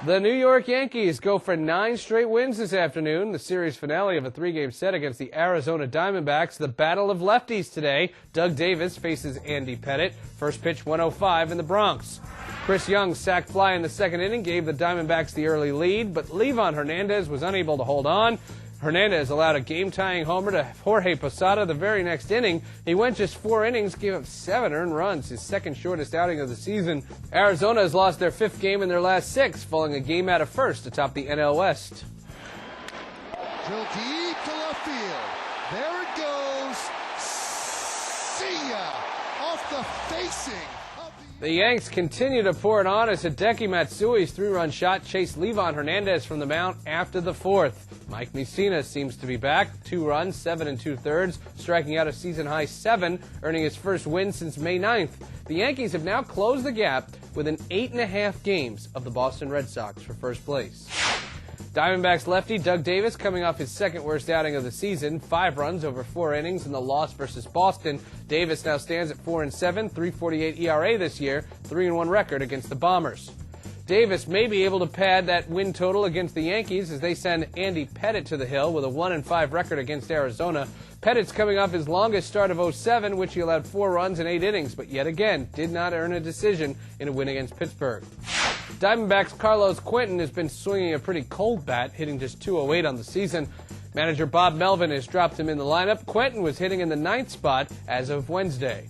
The New York Yankees go for 9 straight wins this afternoon. The series finale of a 3-game set against the Arizona Diamondbacks. The battle of lefties today. Doug Davis faces Andy Pettitte. First pitch 105 in the Bronx. Chris Young's sac fly in the second inning gave the Diamondbacks the early lead, but Livan Hernandez was unable to hold on. Hernandez allowed a game-tying homer to Jorge Posada the very next inning. He went just 4 innings, gave up 7 earned runs, his second shortest outing of the season. Arizona has lost their 5th game in their last 6, falling a game out of first atop the NL West. Drill deep to left field. There it goes. See ya! Off the facing. The Yanks continue to pour it on as Hideki Matsui's 3-run shot chased Livan Hernandez from the mound after the 4th. Mike Mussina seems to be back. 2 runs, 7 2/3, striking out a season-high 7, earning his first win since May 9th. The Yankees have now closed the gap within 8.5 games of the Boston Red Sox for first place. Diamondbacks lefty Doug Davis coming off his second worst outing of the season, 5 runs over 4 innings in the loss versus Boston. Davis now stands at 4-7, 3.48 ERA this year, 3-1 record against the Bombers. Davis may be able to pad that win total against the Yankees as they send Andy Pettitte to the hill with a 1-5 record against Arizona. Pettitte's coming off his longest start of 2007, which he allowed 4 runs in 8 innings, but yet again did not earn a decision in a win against Pittsburgh. Diamondbacks' Carlos Quentin has been swinging a pretty cold bat, hitting just .208 on the season. Manager Bob Melvin has dropped him in the lineup. Quentin was hitting in the 9th spot as of Wednesday.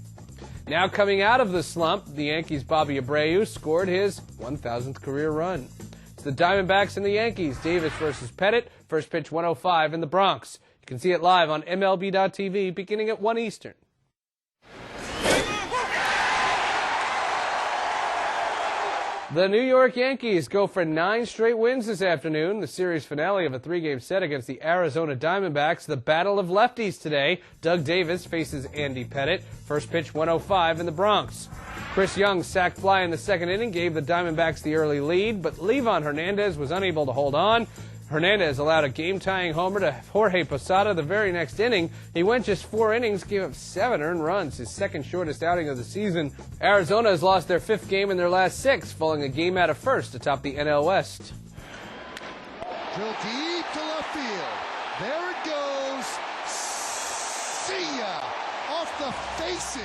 Now coming out of the slump, the Yankees' Bobby Abreu scored his 1,000th career run. It's the Diamondbacks and the Yankees, Davis versus Pettitte, first pitch 105 in the Bronx. You can see it live on MLB.TV beginning at 1 Eastern. The New York Yankees go for 9 straight wins this afternoon. The series finale of a 3-game set against the Arizona Diamondbacks. The battle of lefties today. Doug Davis faces Andy Pettitte. First pitch 105 in the Bronx. Chris Young's sac fly in the second inning gave the Diamondbacks the early lead, but Livan Hernandez was unable to hold on. Hernandez allowed a game-tying homer to Jorge Posada the very next inning. He went just 4 innings, gave up 7 earned runs, his second shortest outing of the season. Arizona has lost their 5th game in their last 6, falling a game out of first atop the NL West. Drill deep to left field. There it goes. See ya! Off the facing.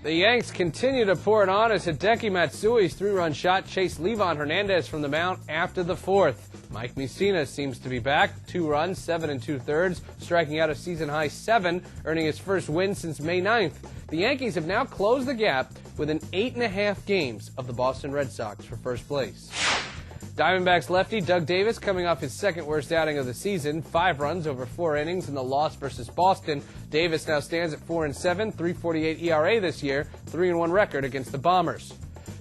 The Yanks continue to pour it on as Hideki Matsui's 3-run shot chased Livan Hernandez from the mound after the 4th. Mike Mussina seems to be back. 2 runs, 7 2/3, striking out a season-high 7, earning his first win since May 9th. The Yankees have now closed the gap within 8.5 games of the Boston Red Sox for first place. Diamondbacks lefty Doug Davis coming off his second worst outing of the season, 5 runs over 4 innings in the loss versus Boston. Davis now stands at 4-7, 3.48 ERA this year, 3-1 record against the Bombers.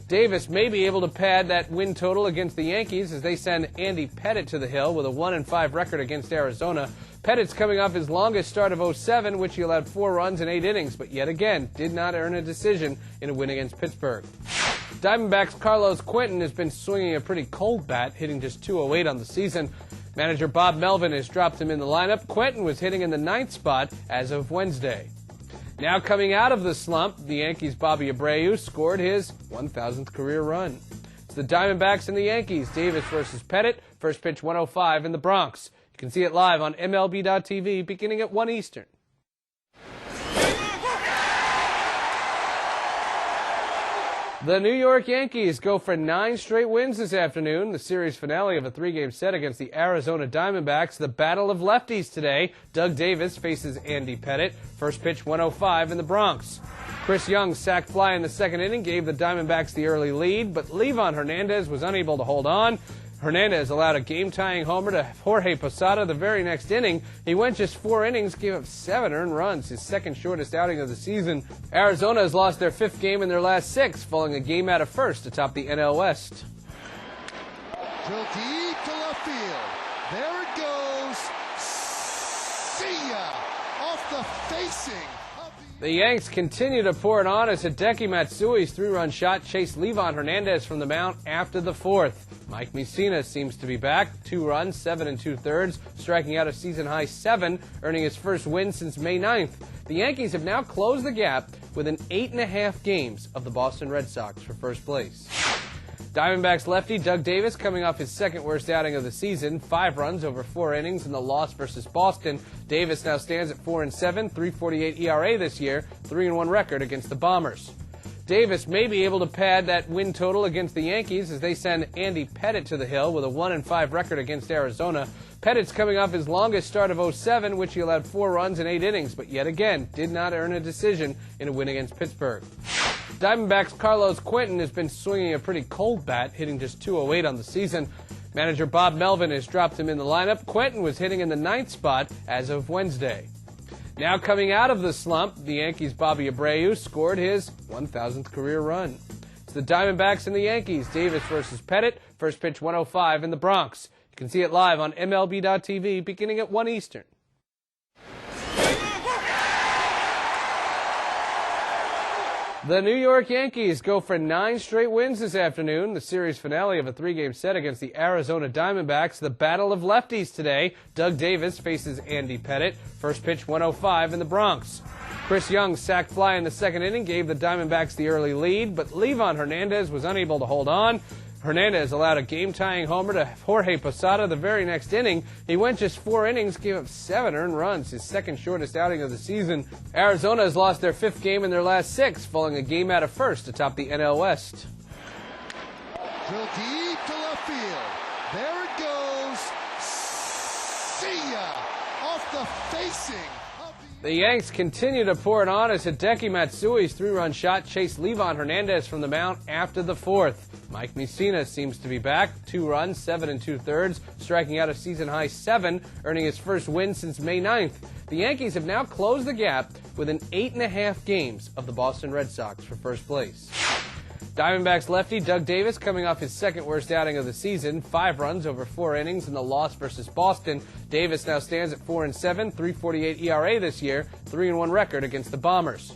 Davis may be able to pad that win total against the Yankees as they send Andy Pettitte to the hill with a 1-5 record against Arizona. Pettitte's coming off his longest start of 2007, which he allowed 4 runs in 8 innings, but yet again did not earn a decision in a win against Pittsburgh. Diamondbacks' Carlos Quentin has been swinging a pretty cold bat, hitting just .208 on the season. Manager Bob Melvin has dropped him in the lineup. Quentin was hitting in the 9th spot as of Wednesday. Now coming out of the slump, the Yankees' Bobby Abreu scored his 1,000th career run. It's the Diamondbacks and the Yankees, Davis versus Pettitte, first pitch 105 in the Bronx. You can see it live on MLB.TV beginning at 1 Eastern. The New York Yankees go for 9 straight wins this afternoon. The series finale of a 3-game set against the Arizona Diamondbacks. The battle of lefties today. Doug Davis faces Andy Pettitte. First pitch 105 in the Bronx. Chris Young's sac fly in the second inning gave the Diamondbacks the early lead, but Livan Hernandez was unable to hold on. Hernandez allowed a game-tying homer to Jorge Posada the very next inning. He went just 4 innings, gave up 7 earned runs, his second shortest outing of the season. Arizona has lost their 5th game in their last 6, falling a game out of first atop the NL West. Drill deep to left field. There it goes. See ya! Off the facing. The Yanks continue to pour it on as Hideki Matsui's 3-run shot chased Livan Hernandez from the mound after the 4th. Mike Mussina seems to be back. 2 runs, 7 2/3, striking out a season-high 7, earning his first win since May 9th. The Yankees have now closed the gap within 8.5 games of the Boston Red Sox for first place. Diamondbacks lefty Doug Davis coming off his second worst outing of the season, 5 runs over 4 innings in the loss versus Boston. Davis now stands at 4-7, 3.48 ERA this year, 3-1 record against the Bombers. Davis may be able to pad that win total against the Yankees as they send Andy Pettitte to the hill with a 1-5 record against Arizona. Pettitte's coming off his longest start of 07, which he allowed 4 runs in 8 innings, but yet again did not earn a decision in a win against Pittsburgh. Diamondbacks' Carlos Quentin has been swinging a pretty cold bat, hitting just .208 on the season. Manager Bob Melvin has dropped him in the lineup. Quentin was hitting in the 9th spot as of Wednesday. Now coming out of the slump, the Yankees' Bobby Abreu scored his 1,000th career run. It's the Diamondbacks and the Yankees, Davis versus Pettitte, first pitch 1:05 in the Bronx. You can see it live on MLB.tv beginning at 1 Eastern. The New York Yankees go for 9 straight wins this afternoon, the series finale of a 3-game set against the Arizona Diamondbacks. The battle of lefties today. Doug Davis faces Andy Pettitte. First pitch 1:05 in the Bronx. Chris Young's sac fly in the second inning gave the Diamondbacks the early lead, but Livan Hernandez was unable to hold on. Hernandez allowed a game-tying homer to Jorge Posada the very next inning. He went just 4 innings, gave up 7 earned runs, his second shortest outing of the season. Arizona has lost their 5th game in their last 6, falling a game out of first atop the NL West. Drill deep to left field. There it goes. See ya! Off the facing. The Yanks continue to pour it on as Hideki Matsui's 3-run shot chased Livan Hernandez from the mound after the 4th. Mike Mussina seems to be back, 2 runs, 7 2/3, striking out a season-high 7, earning his first win since May 9th. The Yankees have now closed the gap within 8.5 games of the Boston Red Sox for first place. Diamondbacks lefty Doug Davis coming off his second worst outing of the season, 5 runs over 4 innings in the loss versus Boston. Davis now stands at 4-7, 3.48 ERA this year, 3-1 record against the Bombers.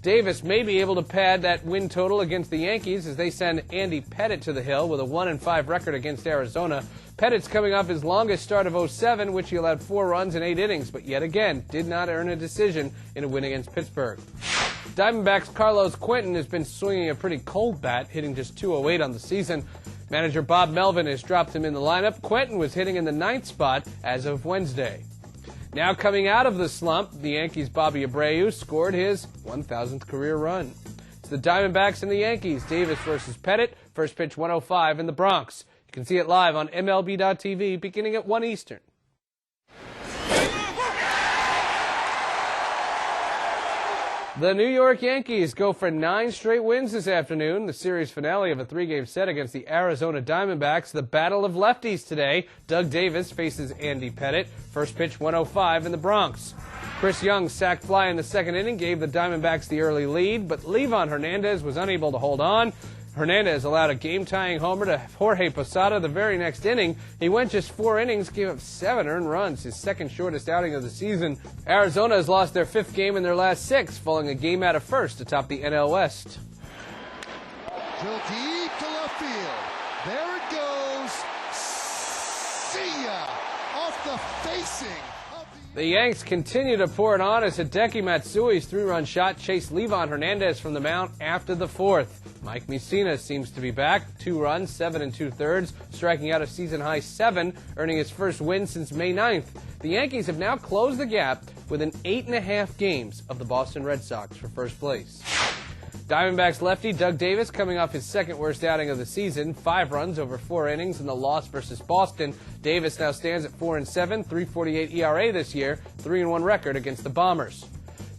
Davis may be able to pad that win total against the Yankees as they send Andy Pettitte to the hill with a 1-5 record against Arizona. Pettitte's coming off his longest start of 07, which he allowed 4 runs in 8 innings, but yet again did not earn a decision in a win against Pittsburgh. Diamondbacks' Carlos Quentin has been swinging a pretty cold bat, hitting just .208 on the season. Manager Bob Melvin has dropped him in the lineup. Quentin was hitting in the 9th spot as of Wednesday. Now coming out of the slump, the Yankees' Bobby Abreu scored his 1,000th career run. It's the Diamondbacks and the Yankees, Davis versus Pettitte, first pitch 1:05 in the Bronx. You can see it live on MLB.tv beginning at 1 Eastern. The New York Yankees go for 9 straight wins this afternoon, the series finale of a 3-game set against the Arizona Diamondbacks. The battle of lefties today. Doug Davis faces Andy Pettitte. First pitch 1:05 in the Bronx. Chris Young's sac fly in the second inning gave the Diamondbacks the early lead, but Livan Hernandez was unable to hold on. Hernandez allowed a game-tying homer to Jorge Posada the very next inning. He went just 4 innings, gave up 7 earned runs, his second shortest outing of the season. Arizona has lost their 5th game in their last 6, falling a game out of first atop the NL West. Drill deep to left field. There it goes. See ya! Off the facing. The Yanks continue to pour it on as Hideki Matsui's 3-run shot chased Livan Hernandez from the mound after the 4th. Mike Mussina seems to be back, 2 runs, 7 2/3, striking out a season-high 7, earning his first win since May 9th. The Yankees have now closed the gap within 8.5 games of the Boston Red Sox for first place. Diamondbacks lefty Doug Davis coming off his second worst outing of the season, 5 runs over 4 innings in the loss versus Boston. Davis now stands at 4-7, 3.48 ERA this year, 3-1 record against the Bombers.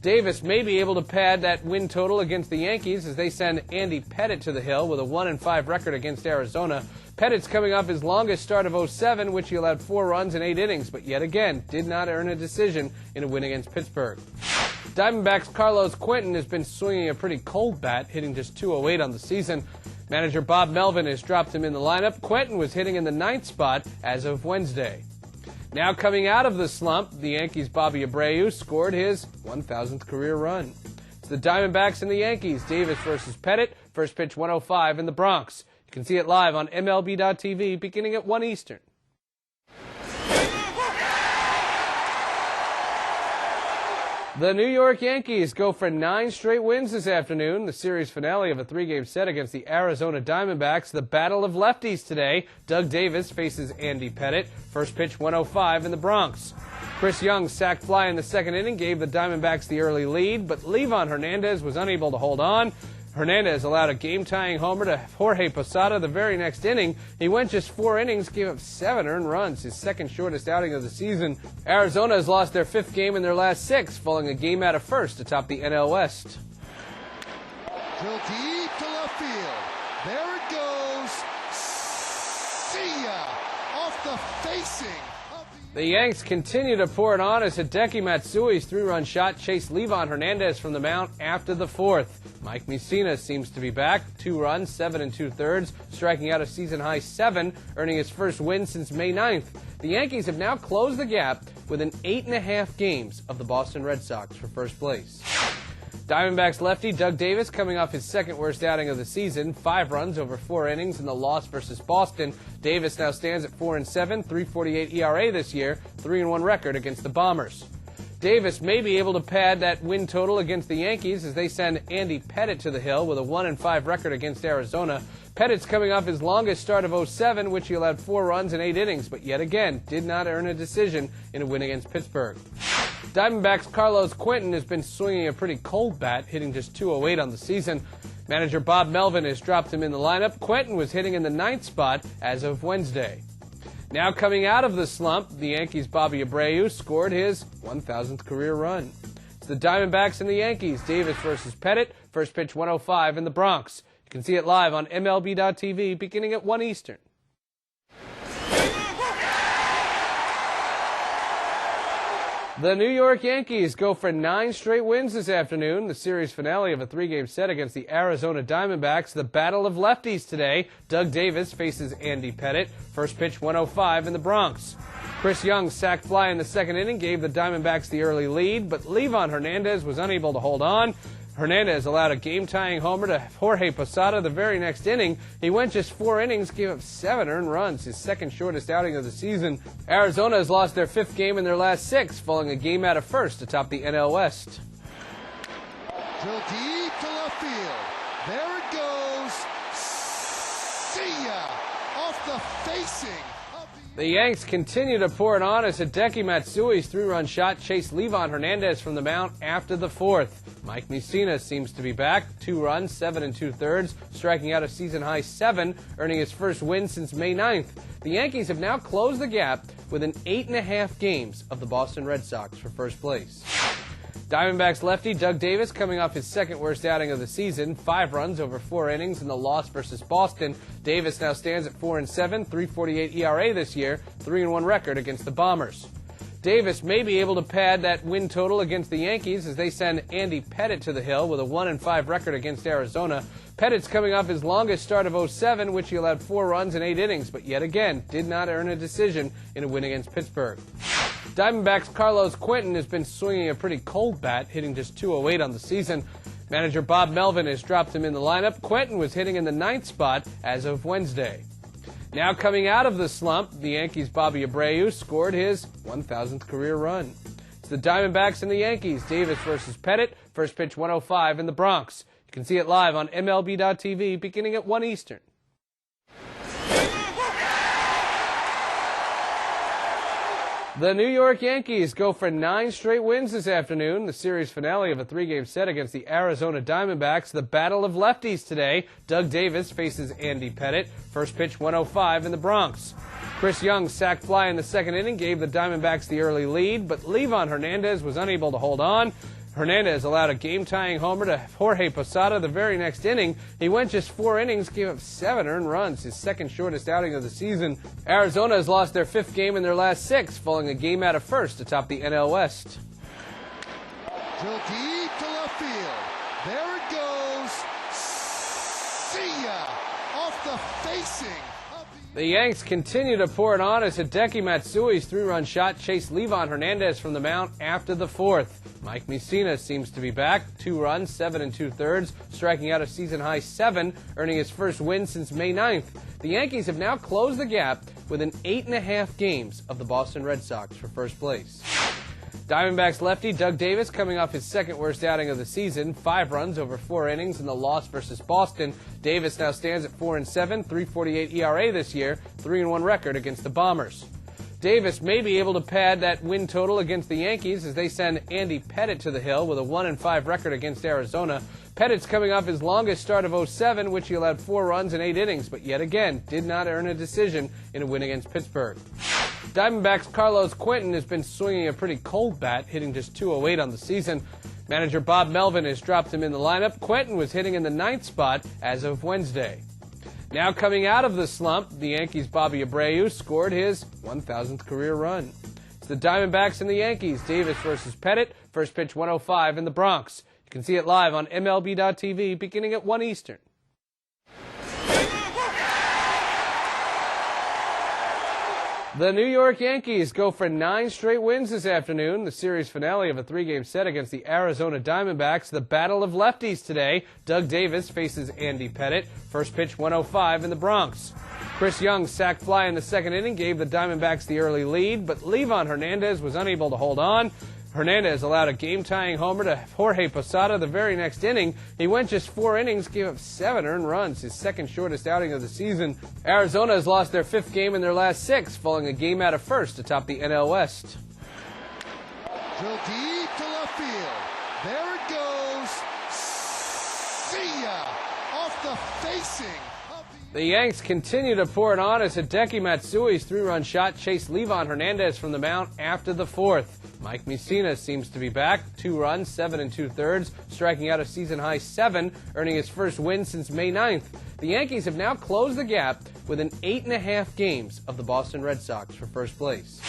Davis may be able to pad that win total against the Yankees as they send Andy Pettitte to the hill with a 1-5 record against Arizona. Pettitte's coming off his longest start of 07, which he allowed 4 runs in 8 innings, but yet again did not earn a decision in a win against Pittsburgh. Diamondbacks' Carlos Quentin has been swinging a pretty cold bat, hitting just .208 on the season. Manager Bob Melvin has dropped him in the lineup. Quentin was hitting in the 9th spot as of Wednesday. Now coming out of the slump, the Yankees' Bobby Abreu scored his 1,000th career run. It's the Diamondbacks and the Yankees, Davis versus Pettitte, first pitch 1:05 in the Bronx. You can see it live on MLB.tv beginning at 1 Eastern. The New York Yankees go for 9 straight wins this afternoon. The series finale of a 3-game set against the Arizona Diamondbacks. The battle of lefties today. Doug Davis faces Andy Pettitte. First pitch 105 in the Bronx. Chris Young's sac fly in the second inning gave the Diamondbacks the early lead, but Livan Hernandez was unable to hold on. Hernandez allowed a game-tying homer to Jorge Posada the very next inning. He went just 4 innings, gave up 7 earned runs, his second shortest outing of the season. Arizona has lost their 5th game in their last 6, falling a game out of first atop the NL West. Drill deep to left field. There it goes. See ya! Off the facing. The Yanks continue to pour it on as Hideki Matsui's 3-run shot chased Livan Hernandez from the mound after the 4th. Mike Mussina seems to be back. 2 runs, 7 2/3, striking out a season-high 7, earning his first win since May 9th. The Yankees have now closed the gap within 8.5 games of the Boston Red Sox for first place. Diamondbacks lefty Doug Davis coming off his second worst outing of the season, 5 runs over 4 innings in the loss versus Boston. Davis now stands at 4-7, 3.48 ERA this year, 3-1 record against the Bombers. Davis may be able to pad that win total against the Yankees as they send Andy Pettitte to the hill with a 1-5 record against Arizona. Pettitte's coming off his longest start of 07, which he allowed 4 runs in 8 innings, but yet again did not earn a decision in a win against Pittsburgh. Diamondbacks' Carlos Quentin has been swinging a pretty cold bat, hitting just .208 on the season. Manager Bob Melvin has dropped him in the lineup. Quentin was hitting in the 9th spot as of Wednesday. Now coming out of the slump, the Yankees' Bobby Abreu scored his 1,000th career run. It's the Diamondbacks and the Yankees, Davis versus Pettitte, first pitch 105 in the Bronx. You can see it live on MLB.TV beginning at 1 Eastern. The New York Yankees go for 9 straight wins this afternoon. The series finale of a 3-game set against the Arizona Diamondbacks. The battle of lefties today. Doug Davis faces Andy Pettitte. First pitch 105 in the Bronx. Chris Young's sac fly in the second inning gave the Diamondbacks the early lead, but Livan Hernandez was unable to hold on. Hernandez allowed a game-tying homer to Jorge Posada the very next inning. He went just 4 innings, gave up 7 earned runs, his second shortest outing of the season. Arizona has lost their 5th game in their last 6, falling a game out of first atop the NL West. Drill deep to left field. There it goes. See ya! Off the facing. The Yanks continue to pour it on as Hideki Matsui's 3-run shot chased Livan Hernandez from the mound after the 4th. Mike Mussina seems to be back. 2 runs, 7 2/3, striking out a season-high 7, earning his first win since May 9th. The Yankees have now closed the gap within 8.5 games of the Boston Red Sox for first place. Diamondbacks lefty Doug Davis coming off his second worst outing of the season, 5 runs over 4 innings in the loss versus Boston. Davis now stands at 4-7, 3.48 ERA this year, 3-1 record against the Bombers. Davis may be able to pad that win total against the Yankees as they send Andy Pettitte to the hill with a 1-5 record against Arizona. Pettitte's coming off his longest start of 07, which he allowed 4 runs in 8 innings, but yet again did not earn a decision in a win against Pittsburgh. Diamondbacks' Carlos Quentin has been swinging a pretty cold bat, hitting just .208 on the season. Manager Bob Melvin has dropped him in the lineup. Quentin was hitting in the 9th spot as of Wednesday. Now coming out of the slump, the Yankees' Bobby Abreu scored his 1,000th career run. It's the Diamondbacks and the Yankees, Davis versus Pettitte, first pitch 105 in the Bronx. You can see it live on MLB.TV beginning at 1 Eastern. The New York Yankees go for 9 straight wins this afternoon. The series finale of a 3-game set against the Arizona Diamondbacks. The battle of lefties today. Doug Davis faces Andy Pettitte. First pitch 105 in the Bronx. Chris Young's sac fly in the second inning gave the Diamondbacks the early lead, but Livan Hernandez was unable to hold on. Hernandez allowed a game-tying homer to Jorge Posada the very next inning. He went just 4 innings, gave up 7 earned runs, his second shortest outing of the season. Arizona has lost their 5th game in their last 6, falling a game out of first atop the NL West. Drill deep to left field. There it goes. See ya! Off the facing. The Yanks continue to pour it on as Hideki Matsui's 3-run shot chased Livan Hernandez from the mound after the 4th. Mike Mussina seems to be back. 2 runs, 7 2/3, striking out a season-high 7, earning his first win since May 9th. The Yankees have now closed the gap within 8.5 games of the Boston Red Sox for first place. Diamondbacks lefty Doug Davis coming off his second worst outing of the season, 5 runs over 4 innings in the loss versus Boston. Davis now stands at 4-7, 3.48 ERA this year, 3-1 record against the Bombers. Davis may be able to pad that win total against the Yankees as they send Andy Pettitte to the hill with a 1-5 record against Arizona. Pettitte's coming off his longest start of 07, which he allowed 4 runs in 8 innings, but yet again did not earn a decision in a win against Pittsburgh. Diamondbacks' Carlos Quentin has been swinging a pretty cold bat, hitting just .208 on the season. Manager Bob Melvin has dropped him in the lineup. Quentin was hitting in the 9th spot as of Wednesday. Now coming out of the slump, the Yankees' Bobby Abreu scored his 1,000th career run. It's the Diamondbacks and the Yankees, Davis versus Pettitte, first pitch 1:05 in the Bronx. You can see it live on MLB.TV beginning at 1 Eastern. The New York Yankees go for 9 straight wins this afternoon. The series finale of a 3-game set against the Arizona Diamondbacks. The battle of lefties today. Doug Davis faces Andy Pettitte. First pitch 1:05 in the Bronx. Chris Young's sac fly in the second inning gave the Diamondbacks the early lead, but Livan Hernandez was unable to hold on. Hernandez allowed a game-tying homer to Jorge Posada the very next inning. He went just 4 innings, gave up 7 earned runs, his second shortest outing of the season. Arizona has lost their 5th game in their last 6, falling a game out of first to top the NL West. Drill deep to left field. There it goes. See ya! Off the facing. The Yanks continue to pour it on as Hideki Matsui's 3-run shot chased Livan Hernandez from the mound after the 4th. Mike Mussina seems to be back, 2 runs, 7 2/3, striking out a season-high 7, earning his first win since May 9th. The Yankees have now closed the gap within 8.5 games of the Boston Red Sox for first place.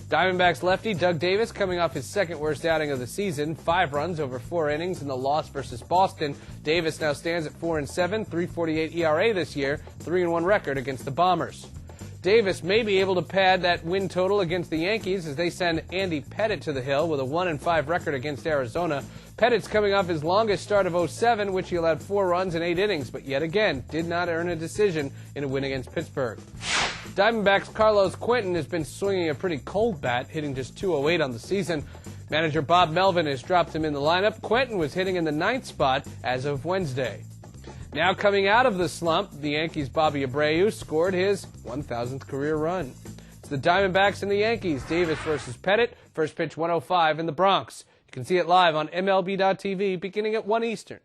Diamondbacks lefty Doug Davis coming off his second worst outing of the season, 5 runs over 4 innings in the loss versus Boston. Davis now stands at 4-7, 3.48 ERA this year, 3-1 record against the Bombers. Davis may be able to pad that win total against the Yankees as they send Andy Pettitte to the hill with a 1-5 record against Arizona. Pettitte's coming off his longest start of 07, which he allowed 4 runs in 8 innings, but yet again did not earn a decision in a win against Pittsburgh. Diamondbacks' Carlos Quentin has been swinging a pretty cold bat, hitting just .208 on the season. Manager Bob Melvin has dropped him in the lineup. Quentin was hitting in the 9th spot as of Wednesday. Now coming out of the slump, the Yankees' Bobby Abreu scored his 1,000th career run. It's the Diamondbacks and the Yankees, Davis versus Pettitte, first pitch 1:05 in the Bronx. You can see it live on MLB.TV beginning at 1 Eastern.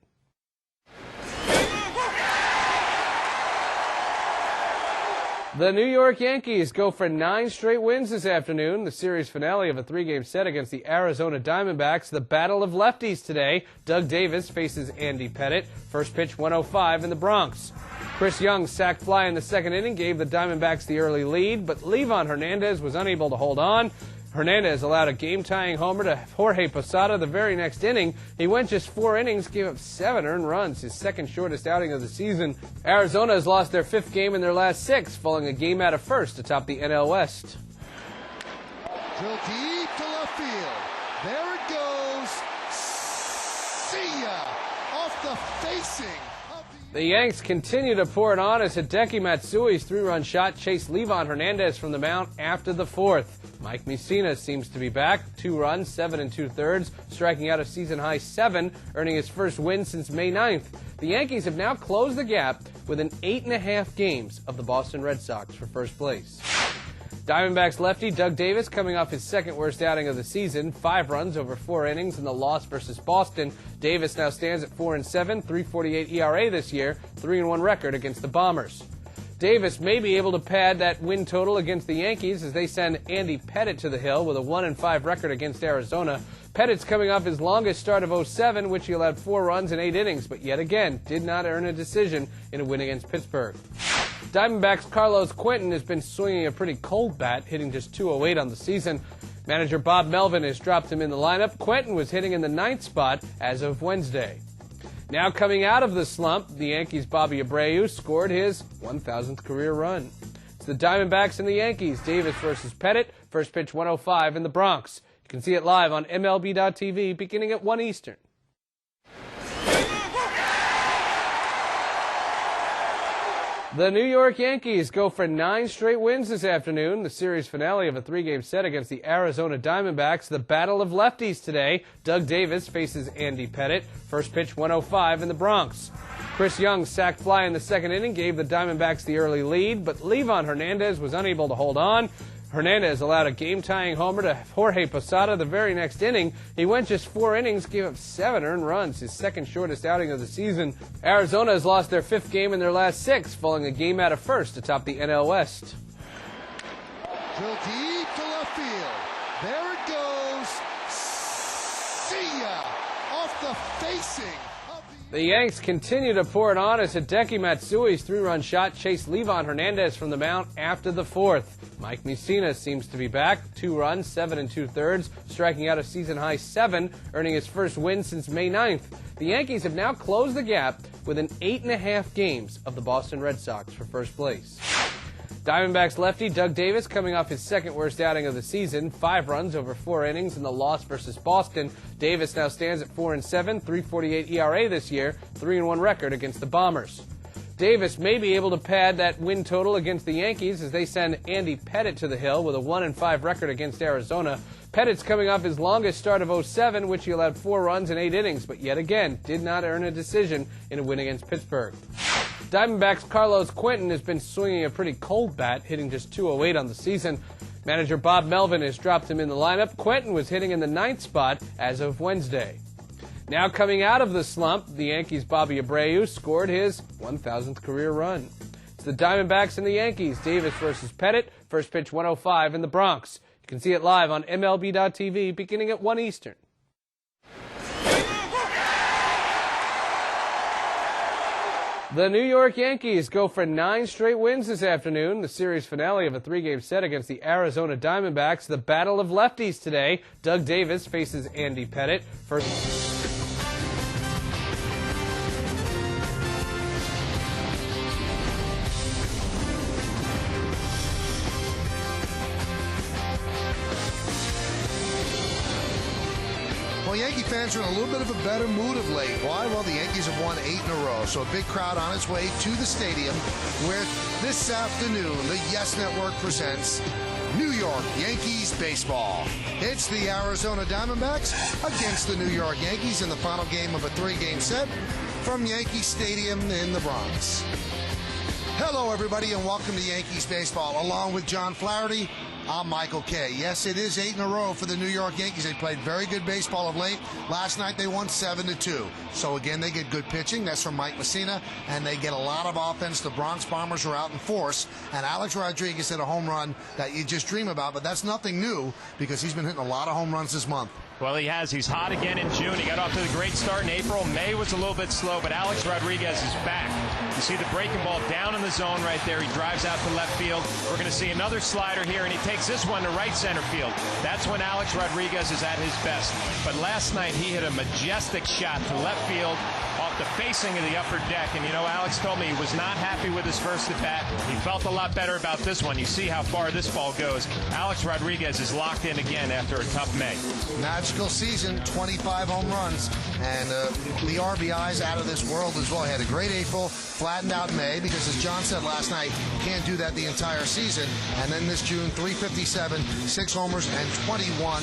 The New York Yankees go for 9 straight wins this afternoon. The series finale of a 3-game set against the Arizona Diamondbacks. The battle of lefties today. Doug Davis faces Andy Pettitte. First pitch 1:05 in the Bronx. Chris Young's sac fly in the second inning gave the Diamondbacks the early lead, but Livan Hernandez was unable to hold on. Hernandez allowed a game-tying homer to Jorge Posada the very next inning. He went just 4 innings, gave up 7 earned runs, his second shortest outing of the season. Arizona has lost their 5th game in their last 6, falling a game out of first to top the NL West. Drill deep to left field. There it goes. See ya! Off the facing. The Yanks continue to pour it on as Hideki Matsui's 3-run shot chased Livan Hernandez from the mound after the 4th. Mike Mussina seems to be back, 2 runs, 7 2/3, striking out a season-high 7, earning his first win since May 9th. The Yankees have now closed the gap within 8.5 games of the Boston Red Sox for first place. Diamondbacks lefty Doug Davis coming off his second worst outing of the season, 5 runs over 4 innings in the loss versus Boston. Davis now stands at 4-7, 3.48 ERA this year, 3-1 record against the Bombers. Davis may be able to pad that win total against the Yankees as they send Andy Pettitte to the hill with a 1-5 record against Arizona. Pettitte's coming off his longest start of 07, which he allowed 4 runs in 8 innings, but yet again did not earn a decision in a win against Pittsburgh. Diamondbacks' Carlos Quentin has been swinging a pretty cold bat, hitting just .208 on the season. Manager Bob Melvin has dropped him in the lineup. Quentin was hitting in the 9th spot as of Wednesday. Now coming out of the slump, the Yankees' Bobby Abreu scored his 1,000th career run. It's the Diamondbacks and the Yankees, Davis versus Pettitte, first pitch 1:05 in the Bronx. You can see it live on MLB.TV beginning at 1 Eastern. The New York Yankees go for 9 straight wins this afternoon. The series finale of a 3-game set against the Arizona Diamondbacks. The battle of lefties today. Doug Davis faces Andy Pettitte. First pitch 105 in the Bronx. Chris Young's sac fly in the second inning gave the Diamondbacks the early lead, but Livan Hernandez was unable to hold on. Hernandez allowed a game-tying homer to Jorge Posada the very next inning. He went just 4 innings, gave up 7 earned runs, his second shortest outing of the season. Arizona has lost their 5th game in their last 6, falling a game out of first atop the NL West. Drill deep to left field. There it goes. See ya! Off the facing. The Yanks continue to pour it on as Hideki Matsui's 3-run shot chased Livan Hernandez from the mound after the 4th. Mike Mussina seems to be back. 2 runs, 7 2/3, striking out a season-high 7, earning his first win since May 9th. The Yankees have now closed the gap within 8.5 games of the Boston Red Sox for first place. Diamondbacks lefty Doug Davis coming off his second worst outing of the season, 5 runs over 4 innings in the loss versus Boston. Davis now stands at 4-7, 3.48 ERA this year, 3-1 record against the Bombers. Davis may be able to pad that win total against the Yankees as they send Andy Pettitte to the hill with a 1-5 record against Arizona. Pettitte's coming off his longest start of 07, which he allowed 4 runs in 8 innings, but yet again did not earn a decision in a win against Pittsburgh. Diamondbacks' Carlos Quentin has been swinging a pretty cold bat, hitting just .208 on the season. Manager Bob Melvin has dropped him in the lineup. Quentin was hitting in the 9th spot as of Wednesday. Now coming out of the slump, the Yankees' Bobby Abreu scored his 1,000th career run. It's the Diamondbacks and the Yankees, Davis versus Pettitte, first pitch 105 in the Bronx. You can see it live on MLB.TV beginning at 1 Eastern. The New York Yankees go for 9 straight wins this afternoon. The series finale of a 3-game set against the Arizona Diamondbacks. The battle of lefties today. Doug Davis faces Andy Pettitte. Well, Yankee fans are in a little bit of a better mood of late. Why? Well, the Yankees have won 8 in a row, so a big crowd on its way to the stadium where this afternoon the Yes Network presents New York Yankees baseball. It's the Arizona Diamondbacks against the New York Yankees in the final game of a 3-game set from Yankee Stadium in the Bronx. Hello, everybody, and welcome to Yankees baseball. Along with John Flaherty, I'm Michael Kay. Yes, it is 8 in a row for the New York Yankees. They played very good baseball of late. Last night they won 7-2. So again, they get good pitching. That's from Mike Mussina, and they get a lot of offense. The Bronx Bombers are out in force, and Alex Rodriguez hit a home run that you just dream about, but that's nothing new because he's been hitting a lot of home runs this month. Well, he has. He's hot again in June. He got off to a great start in April. May was a little bit slow, but Alex Rodriguez is back. You see the breaking ball down in the zone right there. He drives out to left field. We're going to see another slider here, and he takes this one to right center field. That's when Alex Rodriguez is at his best. But last night he hit a majestic shot to left field off the facing of the upper deck. And, you know, Alex told me he was not happy with his first at-bat. He felt a lot better about this one. You see how far this ball goes. Alex Rodriguez is locked in again after a tough May. Magical season, 25 home runs, and the RBIs out of this world as well. He had a great April, flattened out May, because as John said last night, can't do that the entire season. And then this June, 357, 6 homers, and 21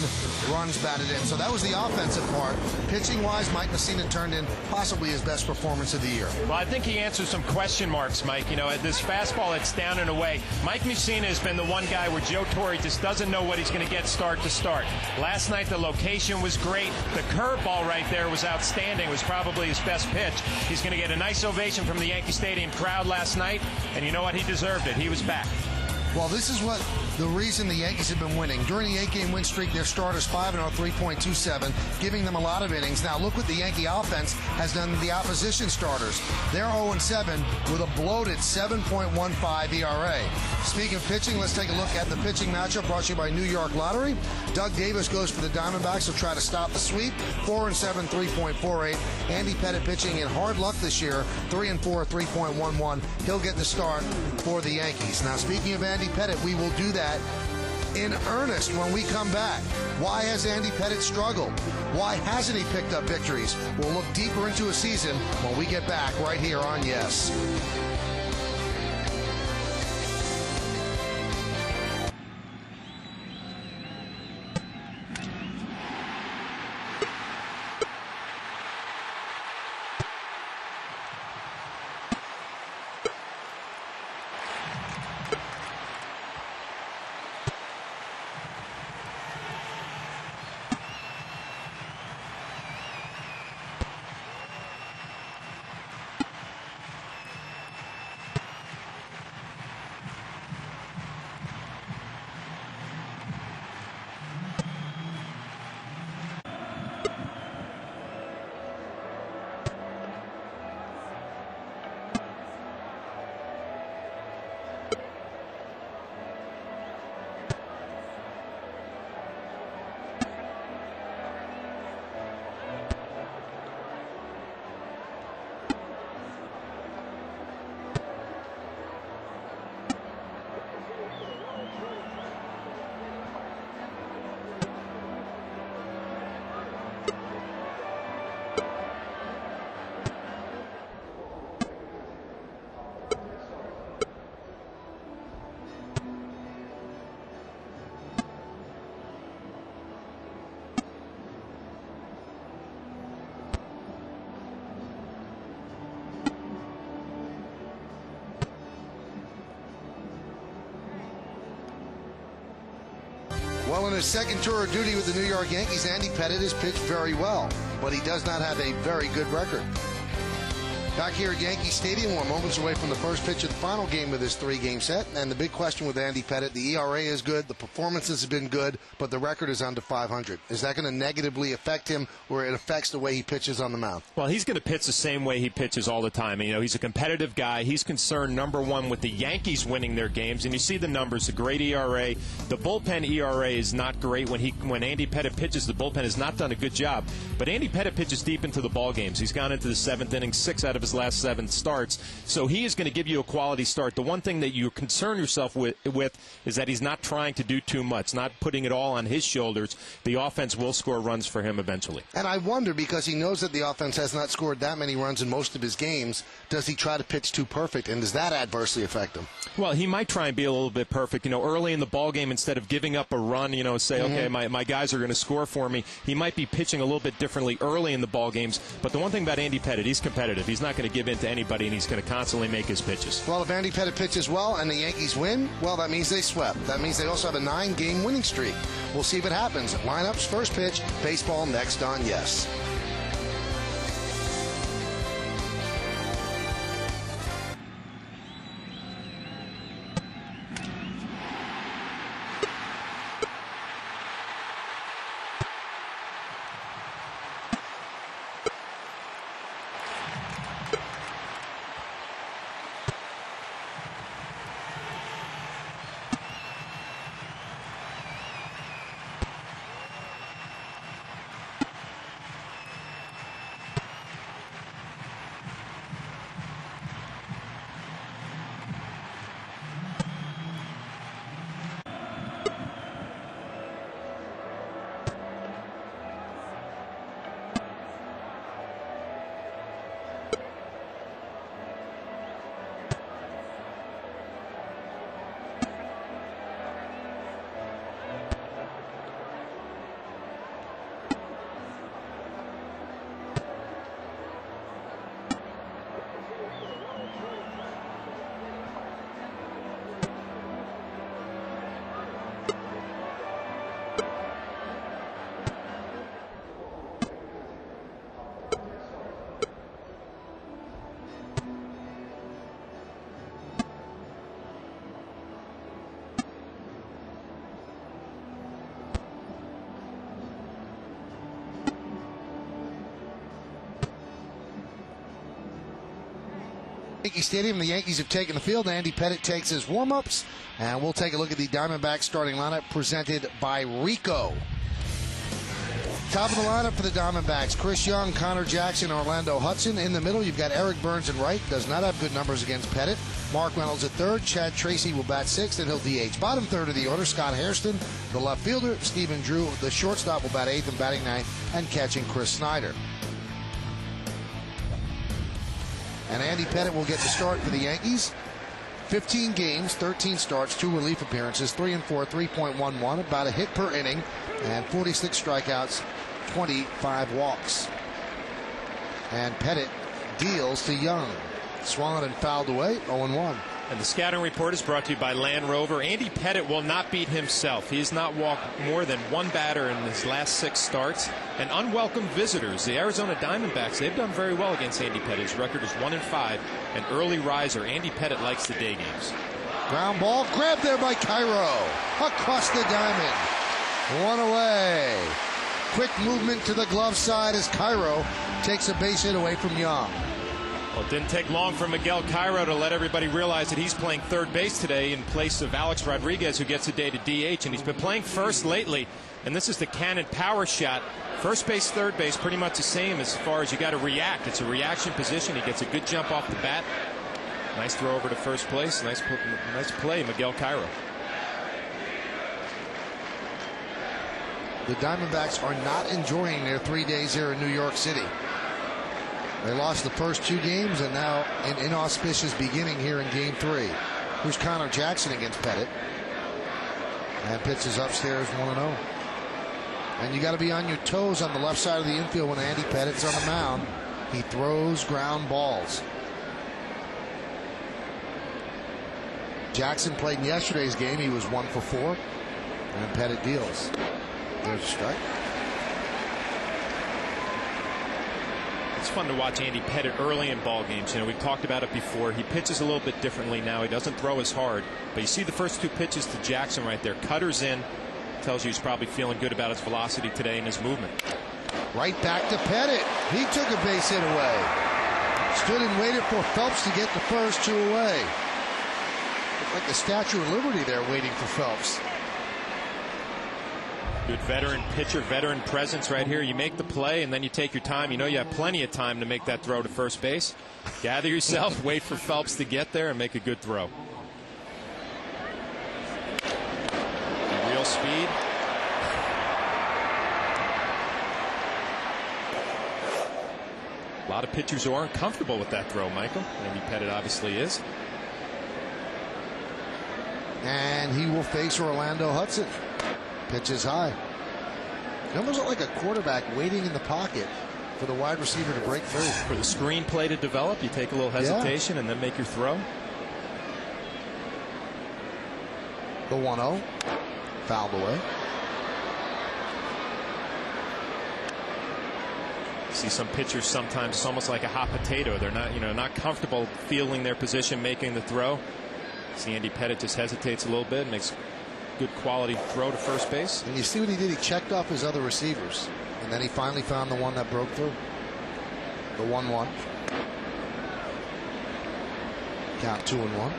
runs batted in. So that was the offensive part. Pitching-wise, Mike Mussina turned in possibly his best performance of the year. Well, I think he answered some question marks, Mike. You know, at this fastball, it's down and away. Mike Mussina has been the one guy where Joe Torre just doesn't know what he's going to get start to start. Last night, the location was great. The curveball right there was outstanding. It was probably his best pitch. He's going to get a nice ovation from the Yankee Stadium crowd last night, and you know what? He deserved it. He was back. Well, this is what the reason the Yankees have been winning. During the 8-game win streak, their starters 5-0, 3.27, giving them a lot of innings. Now, look what the Yankee offense has done to the opposition starters. They're 0-7 with a bloated 7.15 ERA. Speaking of pitching, let's take a look at the pitching matchup brought to you by New York Lottery. Doug Davis goes for the Diamondbacks to try to stop the sweep. 4-7, 3.48. Andy Pettitte pitching in hard luck this year, 3-4, 3.11. He'll get the start for the Yankees. Now, speaking of Andy Pettitte, we will do that in earnest when we come back. Why has Andy Pettitte struggled? Why hasn't he picked up victories? We'll look deeper into a season when we get back right here on Yes. Well, in his second tour of duty with the New York Yankees, Andy Pettitte has pitched very well, but he does not have a very good record. Back here at Yankee Stadium, we're moments away from the first pitch of the final game of this three-game set. And the big question with Andy Pettitte, the ERA is good, the performances have been good, but the record is under 500. Is that going to negatively affect him, or it affects the way he pitches on the mound? Well, he's going to pitch the same way he pitches all the time. You know, he's a competitive guy. He's concerned, number one, with the Yankees winning their games. And you see the numbers, a great ERA. The bullpen ERA is not great. When Andy Pettitte pitches, the bullpen has not done a good job. But Andy Pettitte pitches deep into the ball games. He's gone into the seventh inning, 6 out of his last 7 starts, so he is going to give you a quality start. The one thing that you concern yourself with is that he's not trying to do too much, not putting it all on his shoulders. The offense will score runs for him eventually. And I wonder, because he knows that the offense has not scored that many runs in most of his games, does he try to pitch too perfect, and does that adversely affect him? Well, he might try and be a little bit perfect. You know, early in the ball game, instead of giving up a run, you know, say, okay, my guys are going to score for me, he might be pitching a little bit differently early in the ball games. But the one thing about Andy Pettitte, he's competitive. He's not going to give in to anybody, and he's going to constantly make his pitches. Well, if Andy Pettitte pitches well and the Yankees win, well, that means they swept. That means they also have a 9-game winning streak. We'll see if it happens. Lineups, first pitch, baseball next on Yes. Yankee Stadium, the Yankees have taken the field. Andy Pettitte takes his warm-ups, and we'll take a look at the Diamondbacks starting lineup presented by Rico. Top of the lineup for the Diamondbacks: Chris Young, Connor Jackson, Orlando Hudson. In the middle, you've got Eric Burns in right. Does not have good numbers against Pettitte. Mark Reynolds at third. Chad Tracy will bat sixth, and he'll DH. Bottom third of the order: Scott Hairston, the left fielder. Stephen Drew, the shortstop, will bat eighth, and batting ninth and catching Chris Snyder. And Andy Pettitte will get the start for the Yankees. 15 games, 13 starts, 2 relief appearances, 3-4, 3.11, about a hit per inning, and 46 strikeouts, 25 walks. And Pettitte deals to Young. Swung and fouled away, 0-1. And the scouting report is brought to you by Land Rover. Andy Pettitte will not beat himself. He has not walked more than one batter in his last 6 starts. And unwelcome visitors, the Arizona Diamondbacks, they've done very well against Andy Pettitte. His record is 1-5. An early riser. Andy Pettitte likes the day games. Ground ball grabbed there by Cairo. Across the diamond. One away. Quick movement to the glove side as Cairo takes a base hit away from Young. Well, it didn't take long for Miguel Cairo to let everybody realize that he's playing third base today in place of Alex Rodriguez, who gets a day to DH, and he's been playing first lately. And this is the cannon power shot. First base, third base, pretty much the same as far as you got to react. It's a reaction position. He gets a good jump off the bat. Nice throw over to first place. Nice play, Miguel Cairo. The Diamondbacks are not enjoying their 3 days here in New York City. They lost the first 2 games, and now an inauspicious beginning here in Game 3. Here's Connor Jackson against Pettitte. And pitches upstairs 1-0. And you got to be on your toes on the left side of the infield when Andy Pettitte's on the mound. He throws ground balls. Jackson played in yesterday's game. He was 1 for 4. And Pettit deals. There's a strike. It's fun to watch Andy Pettit early in ball games. You know, we've talked about it before. He pitches a little bit differently now. He doesn't throw as hard. But you see the first two pitches to Jackson right there. Cutters in. Tells you he's probably feeling good about his velocity today and his movement. Right back to Pettit. He took a base hit away. Stood and waited for Phelps to get the first two away. Looked like the Statue of Liberty there waiting for Phelps. Good veteran pitcher, veteran presence right here. You make the play and then you take your time. You know you have plenty of time to make that throw to first base. Gather yourself, wait for Phelps to get there and make a good throw. Real speed. A lot of pitchers who aren't comfortable with that throw, Michael. Andy Pettit obviously is. And he will face Orlando Hudson. Pitches high. It almost looked like a quarterback waiting in the pocket for the wide receiver to break through. For the screen play to develop, you take a little hesitation and then make your throw. The 1-0. Fouled away. See some pitchers sometimes it's almost like a hot potato. They're not comfortable fielding their position, making the throw. See Andy Pettit just hesitates a little bit, makes good quality throw to first base. And you see what he did? He checked off his other receivers. And then he finally found the one that broke through. The 1-1. Count 2-1.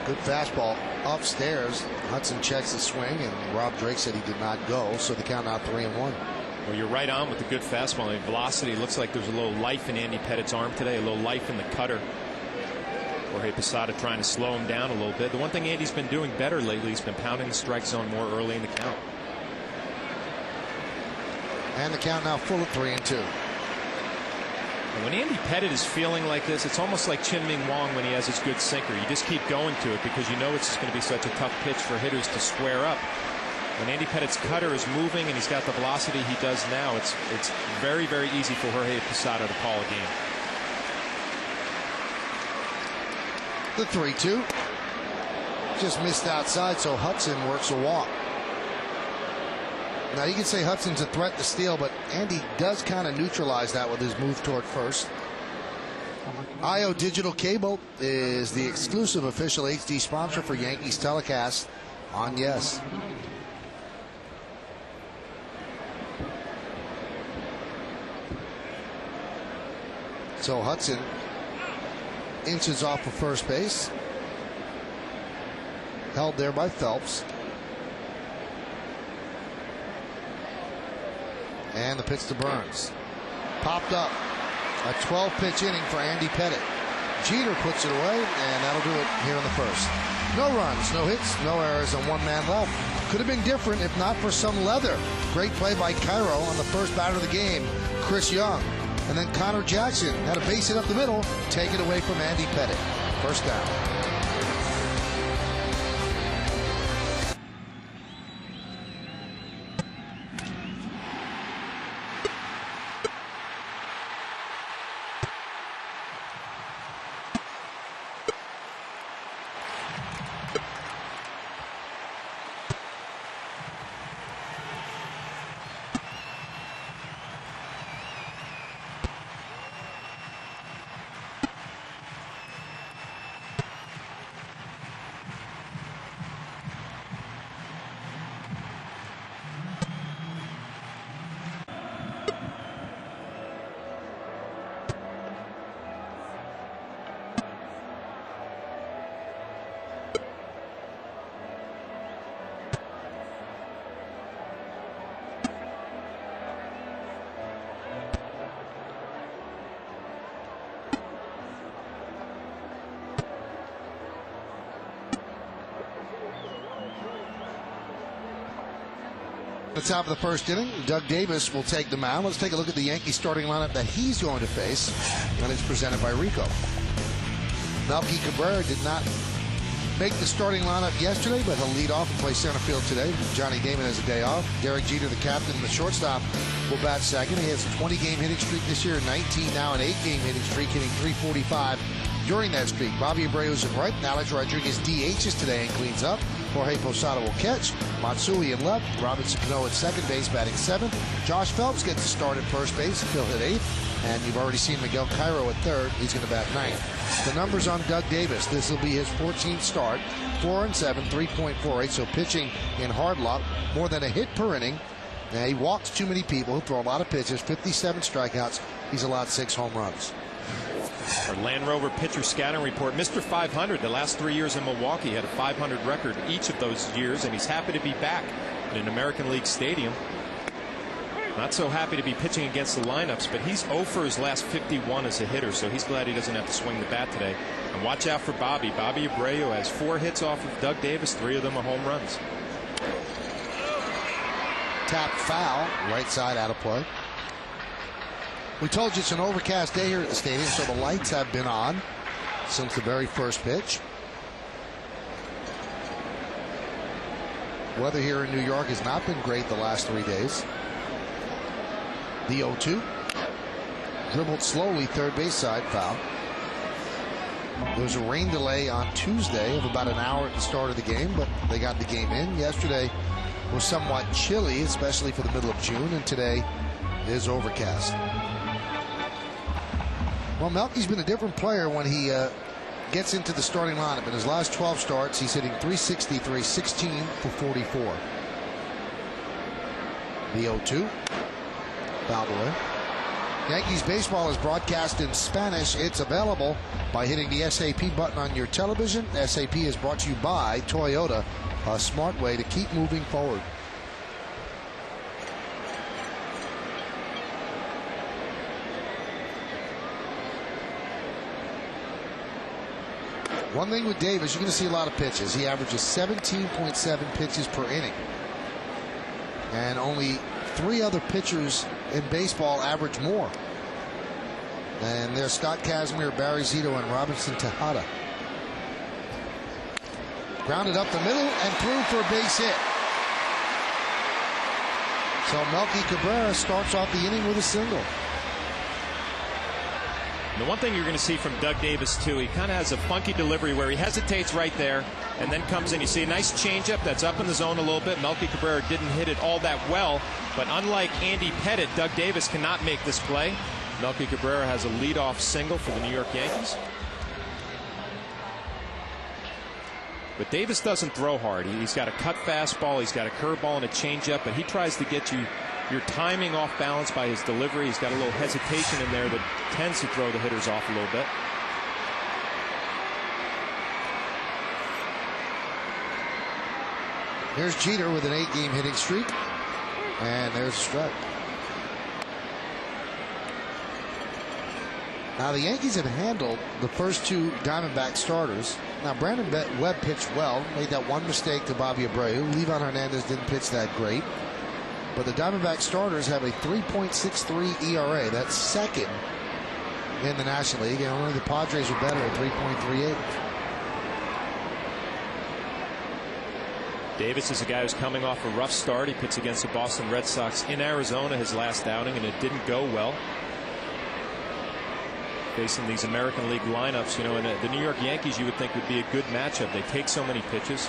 Good fastball upstairs. Hudson checks the swing, and Rob Drake said he did not go, so the count now 3-1. Well, you're right on with the good fastball. I mean, velocity looks like there's a little life in Andy Pettit's arm today, a little life in the cutter. Jorge Posada trying to slow him down a little bit. The one thing Andy's been doing better lately, he's been pounding the strike zone more early in the count. And the count now full of 3-2. And when Andy Pettit is feeling like this, it's almost like Chien-Ming Wang when he has his good sinker. You just keep going to it because you know it's just going to be such a tough pitch for hitters to square up. When Andy Pettit's cutter is moving and he's got the velocity he does now, it's very, very easy for Jorge Posada to call a game. The 3-2. Just missed outside, so Hudson works a walk. Now you can say Hudson's a threat to steal, but Andy does kind of neutralize that with his move toward first. IO Digital Cable is the exclusive official HD sponsor for Yankees telecast on Yes. So Hudson inches off of first base. Held there by Phelps. And the pitch to Burns. Popped up. A 12-pitch inning for Andy Pettit. Jeter puts it away, and that'll do it here in the first. No runs, no hits, no errors, and one man left. Could have been different if not for some leather. Great play by Cairo on the first batter of the game, Chris Young. And then Connor Jackson had a base hit up the middle, take it away from Andy Pettit. First down. At the top of the first inning, Doug Davis will take the mound. Let's take a look at the Yankees starting lineup that he's going to face, and it's presented by Rico. Melky Cabrera did not make the starting lineup yesterday, but he'll lead off and play center field today. Johnny Damon has a day off. Derek Jeter, the captain and the shortstop, will bat second. He has a 20-game hitting streak this year, 19 now, an 8-game hitting streak, hitting .345 during that streak. Bobby Abreu's in right, and Alex Rodriguez DHs today and cleans up. Jorge Posada will catch. Matsui in left. Robinson Cano at second base, batting seventh. Josh Phelps gets to start at first base. He'll hit eighth. And you've already seen Miguel Cairo at third. He's going to bat ninth. The numbers on Doug Davis. This will be his 14th start. 4-7, 3.48. So pitching in hard luck. More than a hit per inning. Now, he walks too many people. He'll throw a lot of pitches. 57 strikeouts. He's allowed 6 home runs. Our Land Rover pitcher scouting report. Mr. 500 the last 3 years in Milwaukee. Had a 500 record each of those years, and he's happy to be back in an American League stadium. Not so happy to be pitching against the lineups, but he's 0 for his last 51 as a hitter, so he's glad he doesn't have to swing the bat today. And watch out for Bobby. Bobby Abreu has 4 hits off of Doug Davis. 3 of them are home runs. Tap foul, right side out of play. We told you it's an overcast day here at the stadium, so the lights have been on since the very first pitch. Weather here in New York has not been great the last 3 days. The 0-2. Dribbled slowly, third base side, foul. There was a rain delay on Tuesday of about an hour at the start of the game, but they got the game in. Yesterday was somewhat chilly, especially for the middle of June, and today is overcast. Well, Melky's been a different player when he gets into the starting lineup. In his last 12 starts, he's hitting .363, 16 for 44. The 0-2. Fouled away. Yankees baseball is broadcast in Spanish. It's available by hitting the SAP button on your television. SAP is brought to you by Toyota, a smart way to keep moving forward. One thing with Davis, you're going to see a lot of pitches. He averages 17.7 pitches per inning. And only 3 other pitchers in baseball average more. And there's Scott Kazmir, Barry Zito, and Robinson Tejada. Grounded up the middle and through for a base hit. So Melky Cabrera starts off the inning with a single. The one thing you're going to see from Doug Davis, too, he kind of has a funky delivery where he hesitates right there and then comes in. You see a nice changeup that's up in the zone a little bit. Melky Cabrera didn't hit it all that well, but unlike Andy Pettitte, Doug Davis cannot make this play. Melky Cabrera has a leadoff single for the New York Yankees. But Davis doesn't throw hard. He's got a cut fastball, he's got a curveball and a changeup, but he tries to get you your timing off balance by his delivery. He's got a little hesitation in there that tends to throw the hitters off a little bit. There's Jeter with an 8-game hitting streak. And there's a strike. Now the Yankees have handled the first 2 Diamondback starters. Now Brandon Webb pitched well, made that one mistake to Bobby Abreu. Livan Hernandez didn't pitch that great. But the Diamondback starters have a 3.63 ERA. That's second in the National League. And only the Padres are better at 3.38. Davis is a guy who's coming off a rough start. He pitched against the Boston Red Sox in Arizona his last outing, and it didn't go well. Facing these American League lineups, you know, and the New York Yankees you would think would be a good matchup. They take so many pitches.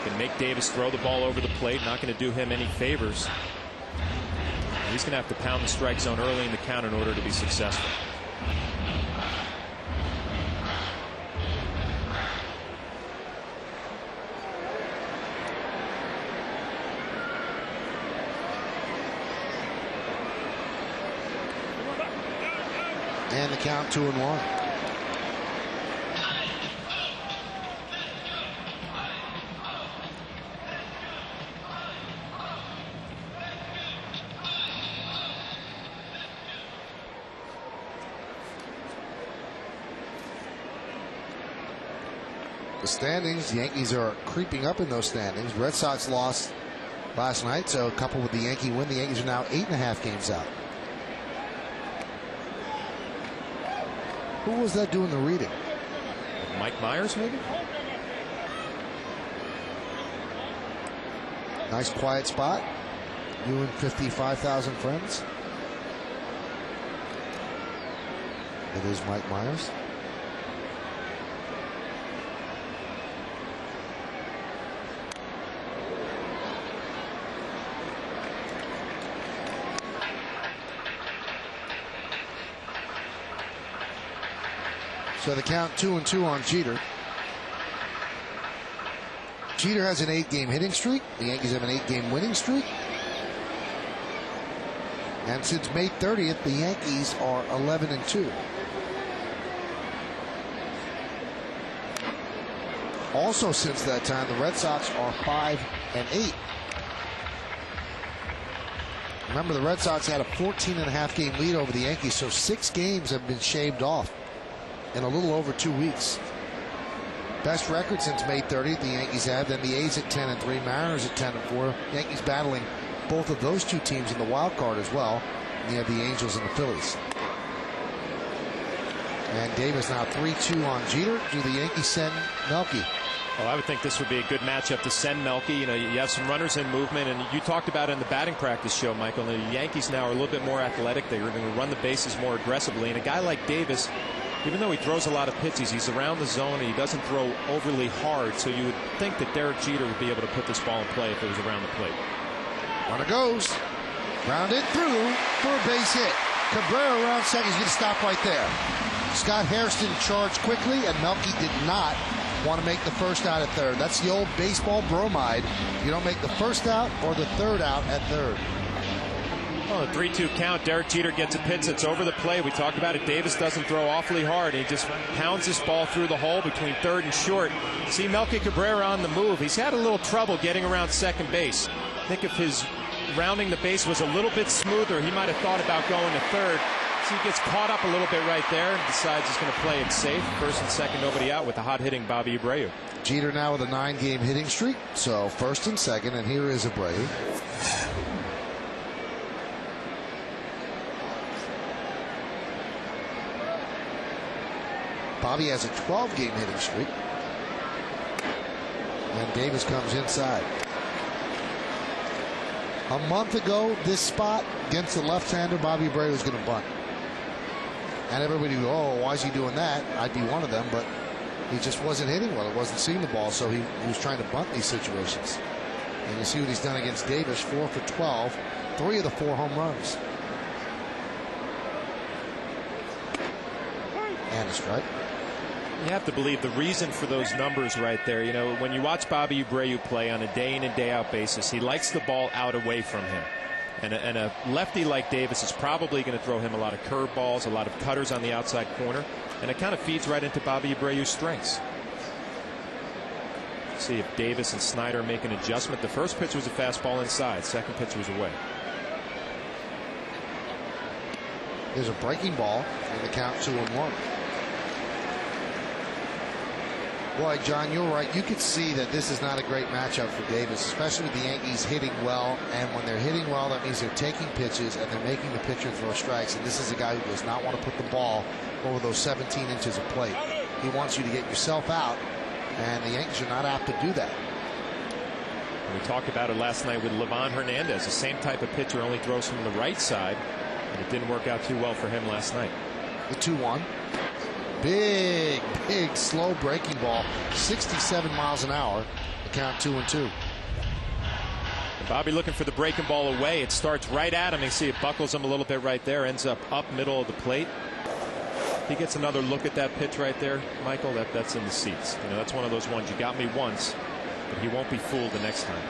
Can make Davis throw the ball over the plate. Not going to do him any favors. He's going to have to pound the strike zone early in the count in order to be successful. And the count 2-1. The standings, the Yankees are creeping up in those standings. Red Sox lost last night, so coupled with the Yankee win, the Yankees are now 8.5 games out. Who was that doing the reading? Mike Myers, maybe? Nice quiet spot. You and 55,000 friends. It is Mike Myers. So the count 2-2 on Jeter. Jeter has an 8-game hitting streak. The Yankees have an 8-game winning streak. And since May 30th, the Yankees are 11-2. Also since that time, the Red Sox are 5-8. Remember, the Red Sox had a 14.5 game lead over the Yankees, so 6 games have been shaved off in a little over 2 weeks. Best record since May 30th the Yankees have. Then the A's at 10-3, Mariners at 10-4. Yankees battling both of those two teams in the wild card as well. And you have the Angels and the Phillies. And Davis now 3-2 on Jeter. Do the Yankees send Melky? Well, I would think this would be a good matchup to send Melky. You know, you have some runners in movement, and you talked about it in the batting practice show, Michael. The Yankees now are a little bit more athletic. They're going to run the bases more aggressively. And a guy like Davis, even though he throws a lot of pitches, he's around the zone and he doesn't throw overly hard. So you would think that Derek Jeter would be able to put this ball in play if it was around the plate. Runner goes. Grounded through for a base hit. Cabrera around second. He's going to stop right there. Scott Hairston charged quickly, and Melky did not want to make the first out at third. That's the old baseball bromide. You don't make the first out or the third out at third. Well, a 3-2 count. Derek Jeter gets a pitch that's over the plate. We talked about it. Davis doesn't throw awfully hard. He just pounds this ball through the hole between third and short. See Melky Cabrera on the move. He's had a little trouble getting around second base. I think if his rounding the base was a little bit smoother, he might have thought about going to third. So he gets caught up a little bit right there and decides he's going to play it safe. First and second, nobody out with the hot hitting Bobby Abreu. Jeter now with a 9-game hitting streak. So first and second, and here is Abreu. Bobby has a 12-game hitting streak. And Davis comes inside. A month ago, this spot against the left-hander, Bobby Abreu was going to bunt. And everybody would go, oh, why is he doing that? I'd be one of them, but he just wasn't hitting well. He wasn't seeing the ball, so he was trying to bunt these situations. And you see what he's done against Davis, 4 for 12, 3 of the 4 home runs. And a strike. You have to believe the reason for those numbers right there. You know, when you watch Bobby Abreu play on a day in and day out basis, he likes the ball out away from him. And a lefty like Davis is probably going to throw him a lot of curveballs, a lot of cutters on the outside corner, and it kind of feeds right into Bobby Abreu's strengths. See if Davis and Snyder make an adjustment. The first pitch was a fastball inside. Second pitch was away. There's a breaking ball, and the count 2-1. Boy, John, you're right. You could see that this is not a great matchup for Davis, especially with the Yankees hitting well. And when they're hitting well, that means they're taking pitches and they're making the pitcher throw strikes. And this is a guy who does not want to put the ball over those 17 inches of plate. He wants you to get yourself out, and the Yankees are not apt to do that. We talked about it last night with Livan Hernandez. The same type of pitcher, only throws from the right side, and it didn't work out too well for him last night. The 2-1. Big, slow breaking ball, 67 miles an hour. The count 2-2. And Bobby looking for the breaking ball away. It starts right at him. You see it buckles him a little bit right there. Ends up middle of the plate. He gets another look at that pitch right there, Michael. That's in the seats. You know, that's one of those ones. You got me once, but he won't be fooled the next time.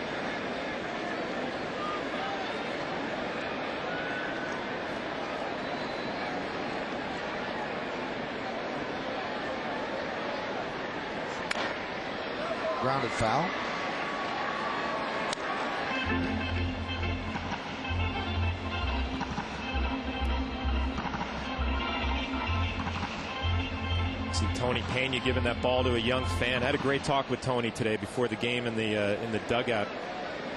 Grounded foul. See Tony Pena giving that ball to a young fan. I had a great talk with Tony today before the game in the dugout,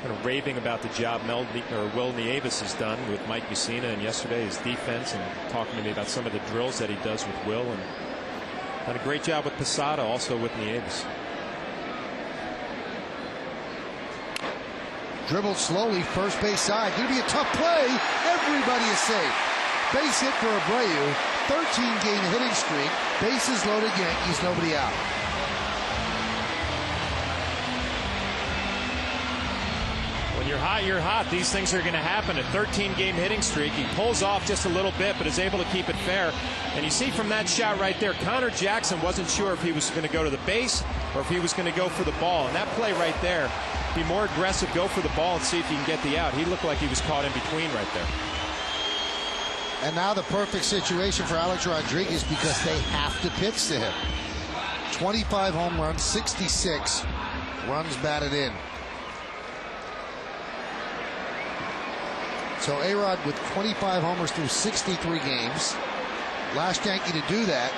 kind of raving about the job Will Nieves has done with Mike Mussina, and yesterday his defense, and talking to me about some of the drills that he does with Will. And Done a great job with Posada, also with Nieves. Dribbled slowly, first base side. Going to be a tough play. Everybody is safe. Base hit for Abreu. 13-game hitting streak. Bases loaded, Yankees, nobody out. When you're hot, you're hot. These things are going to happen. A 13-game hitting streak. He pulls off just a little bit, but is able to keep it fair. And you see from that shot right there, Connor Jackson wasn't sure if he was going to go to the base or if he was going to go for the ball. And that play right there, be more aggressive, go for the ball and see if you can get the out. He looked like he was caught in between right there. And now the perfect situation for Alex Rodriguez because they have to pitch to him. 25 home runs, 66 runs batted in. So A-Rod with 25 homers through 63 games. Last Yankee to do that,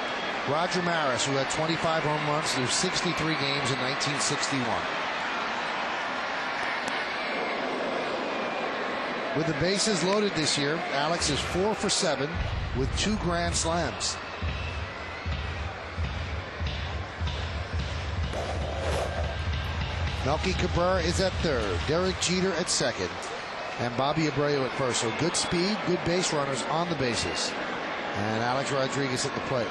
Roger Maris, who had 25 home runs through 63 games in 1961. With the bases loaded this year, Alex is 4 for 7 with 2 grand slams. Melky Cabrera is at third, Derek Jeter at second, and Bobby Abreu at first. So good speed, good base runners on the bases. And Alex Rodriguez at the plate.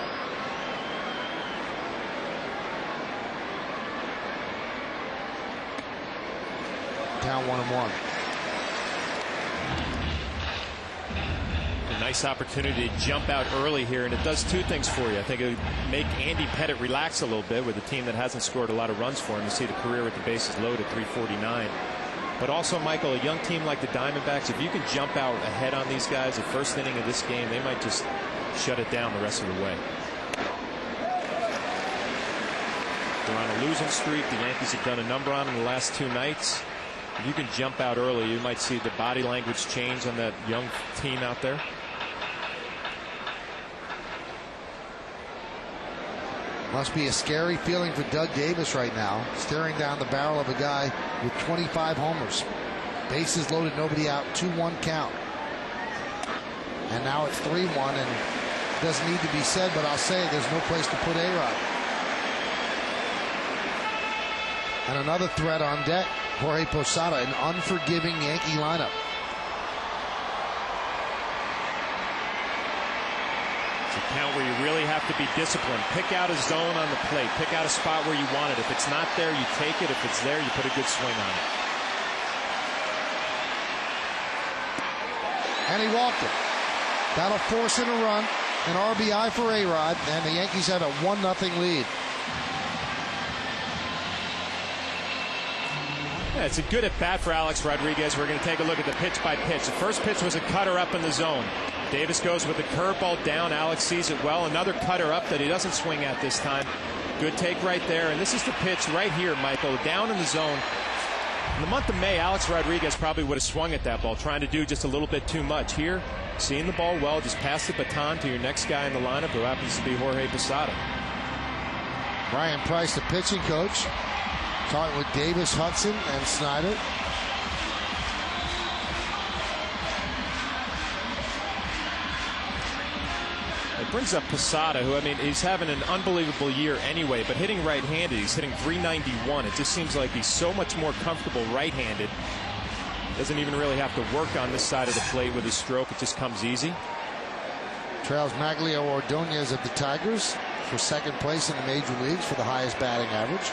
Down 1-1. A nice opportunity to jump out early here, and it does two things for you. I think it would make Andy Pettitte relax a little bit with a team that hasn't scored a lot of runs for him. You see the career with the bases loaded, 349. But also, Michael, a young team like the Diamondbacks, if you can jump out ahead on these guys the first inning of this game, they might just shut it down the rest of the way. They're on a losing streak. The Yankees have done a number on them the last 2 nights. If you can jump out early, you might see the body language change on that young team out there. Must be a scary feeling for Doug Davis right now, staring down the barrel of a guy with 25 homers. Bases loaded, nobody out, 2-1 count. And now it's 3-1, and doesn't need to be said, but I'll say there's no place to put A-Rod. And another threat on deck, Jorge Posada, an unforgiving Yankee lineup. Count where you really have to be disciplined. Pick out a zone on the plate. Pick out a spot where you want it. If it's not there, you take it. If it's there, you put a good swing on it. And he walked it. That'll force in a run, an RBI for A-Rod, and the Yankees have a 1-0 lead. Yeah, it's a good at bat for Alex Rodriguez. We're going to take a look at the pitch by pitch. The first pitch was a cutter up in the zone. Davis goes with the curveball down. Alex sees it well. Another cutter up that he doesn't swing at this time. Good take right there. And this is the pitch right here, Michael, down in the zone. In the month of May, Alex Rodriguez probably would have swung at that ball, trying to do just a little bit too much. Here, seeing the ball well, just pass the baton to your next guy in the lineup, who happens to be Jorge Posada. Brian Price, the pitching coach, talking with Davis, Hudson, and Snyder. It brings up Posada, who, I mean, he's having an unbelievable year anyway, but hitting right-handed, he's hitting .391. It just seems like he's so much more comfortable right-handed. Doesn't even really have to work on this side of the plate with his stroke. It just comes easy. Trails Maglio Ordonez of the Tigers for second place in the major leagues for the highest batting average.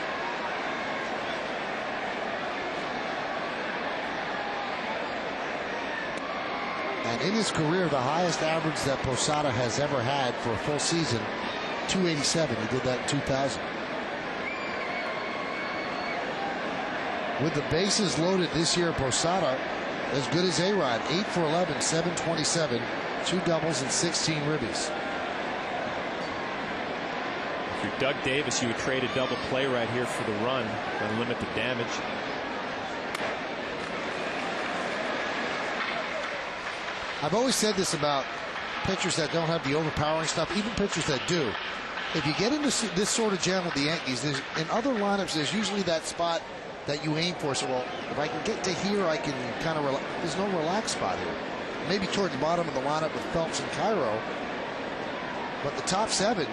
And in his career, the highest average that Posada has ever had for a full season, 287. He did that in 2000. With the bases loaded this year, Posada as good as A-Rod, 8 for 11, 727, 2 doubles and 16 ribbies. If you're Doug Davis, you would trade a double play right here for the run and limit the damage. I've always said this about pitchers that don't have the overpowering stuff, even pitchers that do. If you get into this sort of jam with the Yankees, in other lineups, there's usually that spot that you aim for. So, well, if I can get to here, I can kind of relax. There's no relaxed spot here. Maybe toward the bottom of the lineup with Phelps and Cairo. But the top 7,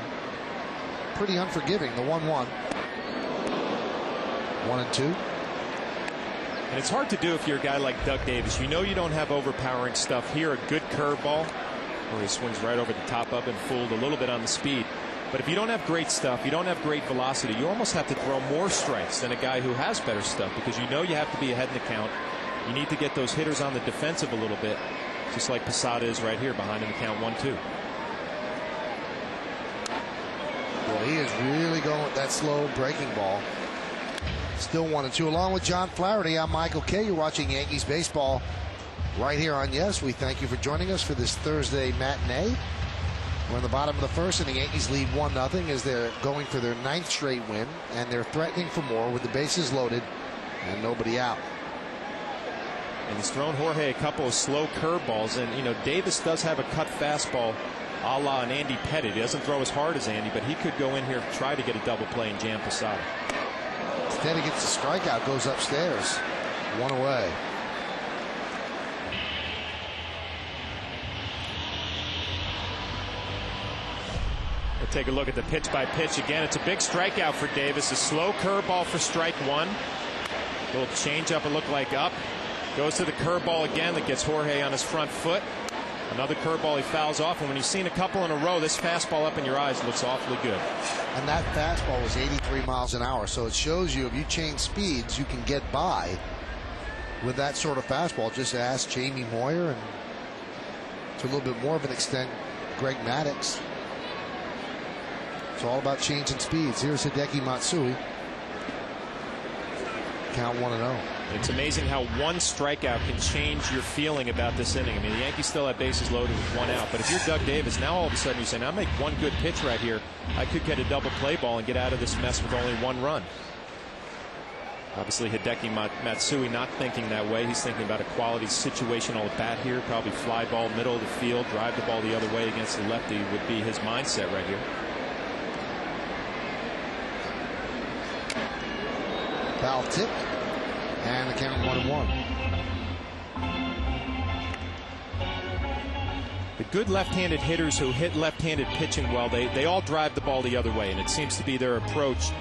pretty unforgiving. The 1-1. 1-2. And it's hard to do if you're a guy like Doug Davis. You know you don't have overpowering stuff here. A good curveball where he swings right over the top of and fooled a little bit on the speed. But if you don't have great stuff, you don't have great velocity, you almost have to throw more strikes than a guy who has better stuff, because you know you have to be ahead in the count. You need to get those hitters on the defensive a little bit, just like Posada is right here behind in the count 1-2. Well, he is really going with that slow breaking ball. Still 1-2. Along with John Flaherty, I'm Michael Kay. You're watching Yankees baseball right here on Yes. We thank you for joining us for this Thursday matinee. We're in the bottom of the first, and the Yankees lead 1-0 as they're going for their 9th straight win, and they're threatening for more with the bases loaded and nobody out. And he's thrown Jorge a couple of slow curveballs, and you know Davis does have a cut fastball a la an Andy Pettit. He doesn't throw as hard as Andy, but he could go in here and try to get a double play and jam Posada. Instead he gets the strikeout, goes upstairs. 1 away. We'll take a look at the pitch by pitch again. It's a big strikeout for Davis. A slow curveball for strike 1. Little changeup, it looked like up. Goes to the curveball again that gets Jorge on his front foot. Another curveball he fouls off, and when you've seen a couple in a row, this fastball up in your eyes looks awfully good. And that fastball was 83 miles an hour, so it shows you if you change speeds, you can get by with that sort of fastball. Just ask Jamie Moyer, and to a little bit more of an extent, Greg Maddux. It's all about changing speeds. Here's Hideki Matsui. Count 1-0. It's amazing how one strikeout can change your feeling about this inning. I mean, the Yankees still have bases loaded with 1 out, but if you're Doug Davis, now all of a sudden you're saying, I'll make one good pitch right here. I could get a double play ball and get out of this mess with only 1 run. Obviously, Hideki Matsui not thinking that way. He's thinking about a quality situational at bat here. Probably fly ball middle of the field, drive the ball the other way against the lefty would be his mindset right here. Foul tip. And the count 1-1. The good left-handed hitters who hit left-handed pitching well, they all drive the ball the other way, and it seems to be their approach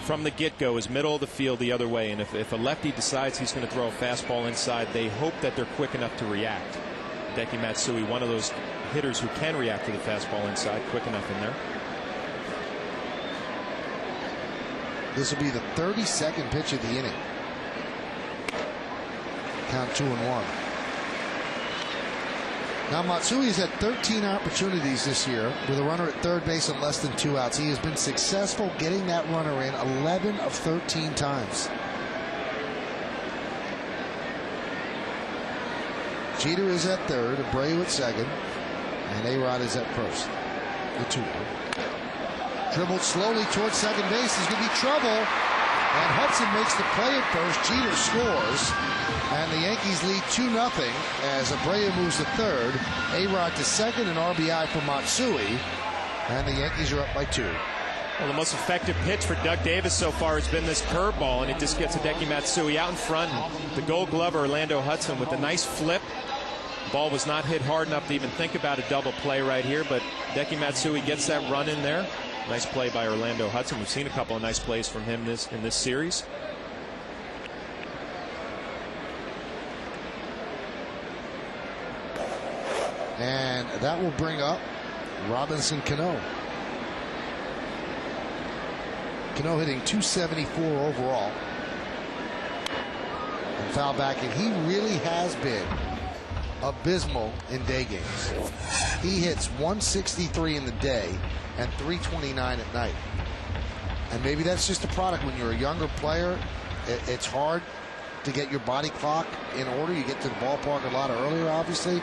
from the get-go is middle of the field the other way. And if a lefty decides he's going to throw a fastball inside, they hope that they're quick enough to react. Hideki Matsui, one of those hitters who can react to the fastball inside, quick enough in there. This will be the 32nd pitch of the inning. Count 2-1. Now Matsui's had 13 opportunities this year with a runner at third base and less than 2 outs. He has been successful getting that runner in 11 of 13 times. Jeter is at third, Abreu at second, and A-Rod is at first. The 2-1. Dribbled slowly towards second base. There's going to be trouble. And Hudson makes the play at first. Jeter scores. And the Yankees lead 2-0 as Abreu moves to third. A-Rod to second, and RBI for Matsui. And the Yankees are up by 2. Well, the most effective pitch for Doug Davis so far has been this curveball, and it just gets Hideki Matsui out in front. The Gold Glover, Orlando Hudson, with a nice flip. The ball was not hit hard enough to even think about a double play right here, but Hideki Matsui gets that run in there. Nice play by Orlando Hudson. We've seen a couple of nice plays from him in this series. And that will bring up Robinson Cano. Cano hitting .274 overall. And foul back, and he really has been abysmal in day games. He hits .163 in the day and .329 at night. And maybe that's just a product when you're a younger player. It's hard to get your body clock in order. You get to the ballpark a lot earlier, obviously,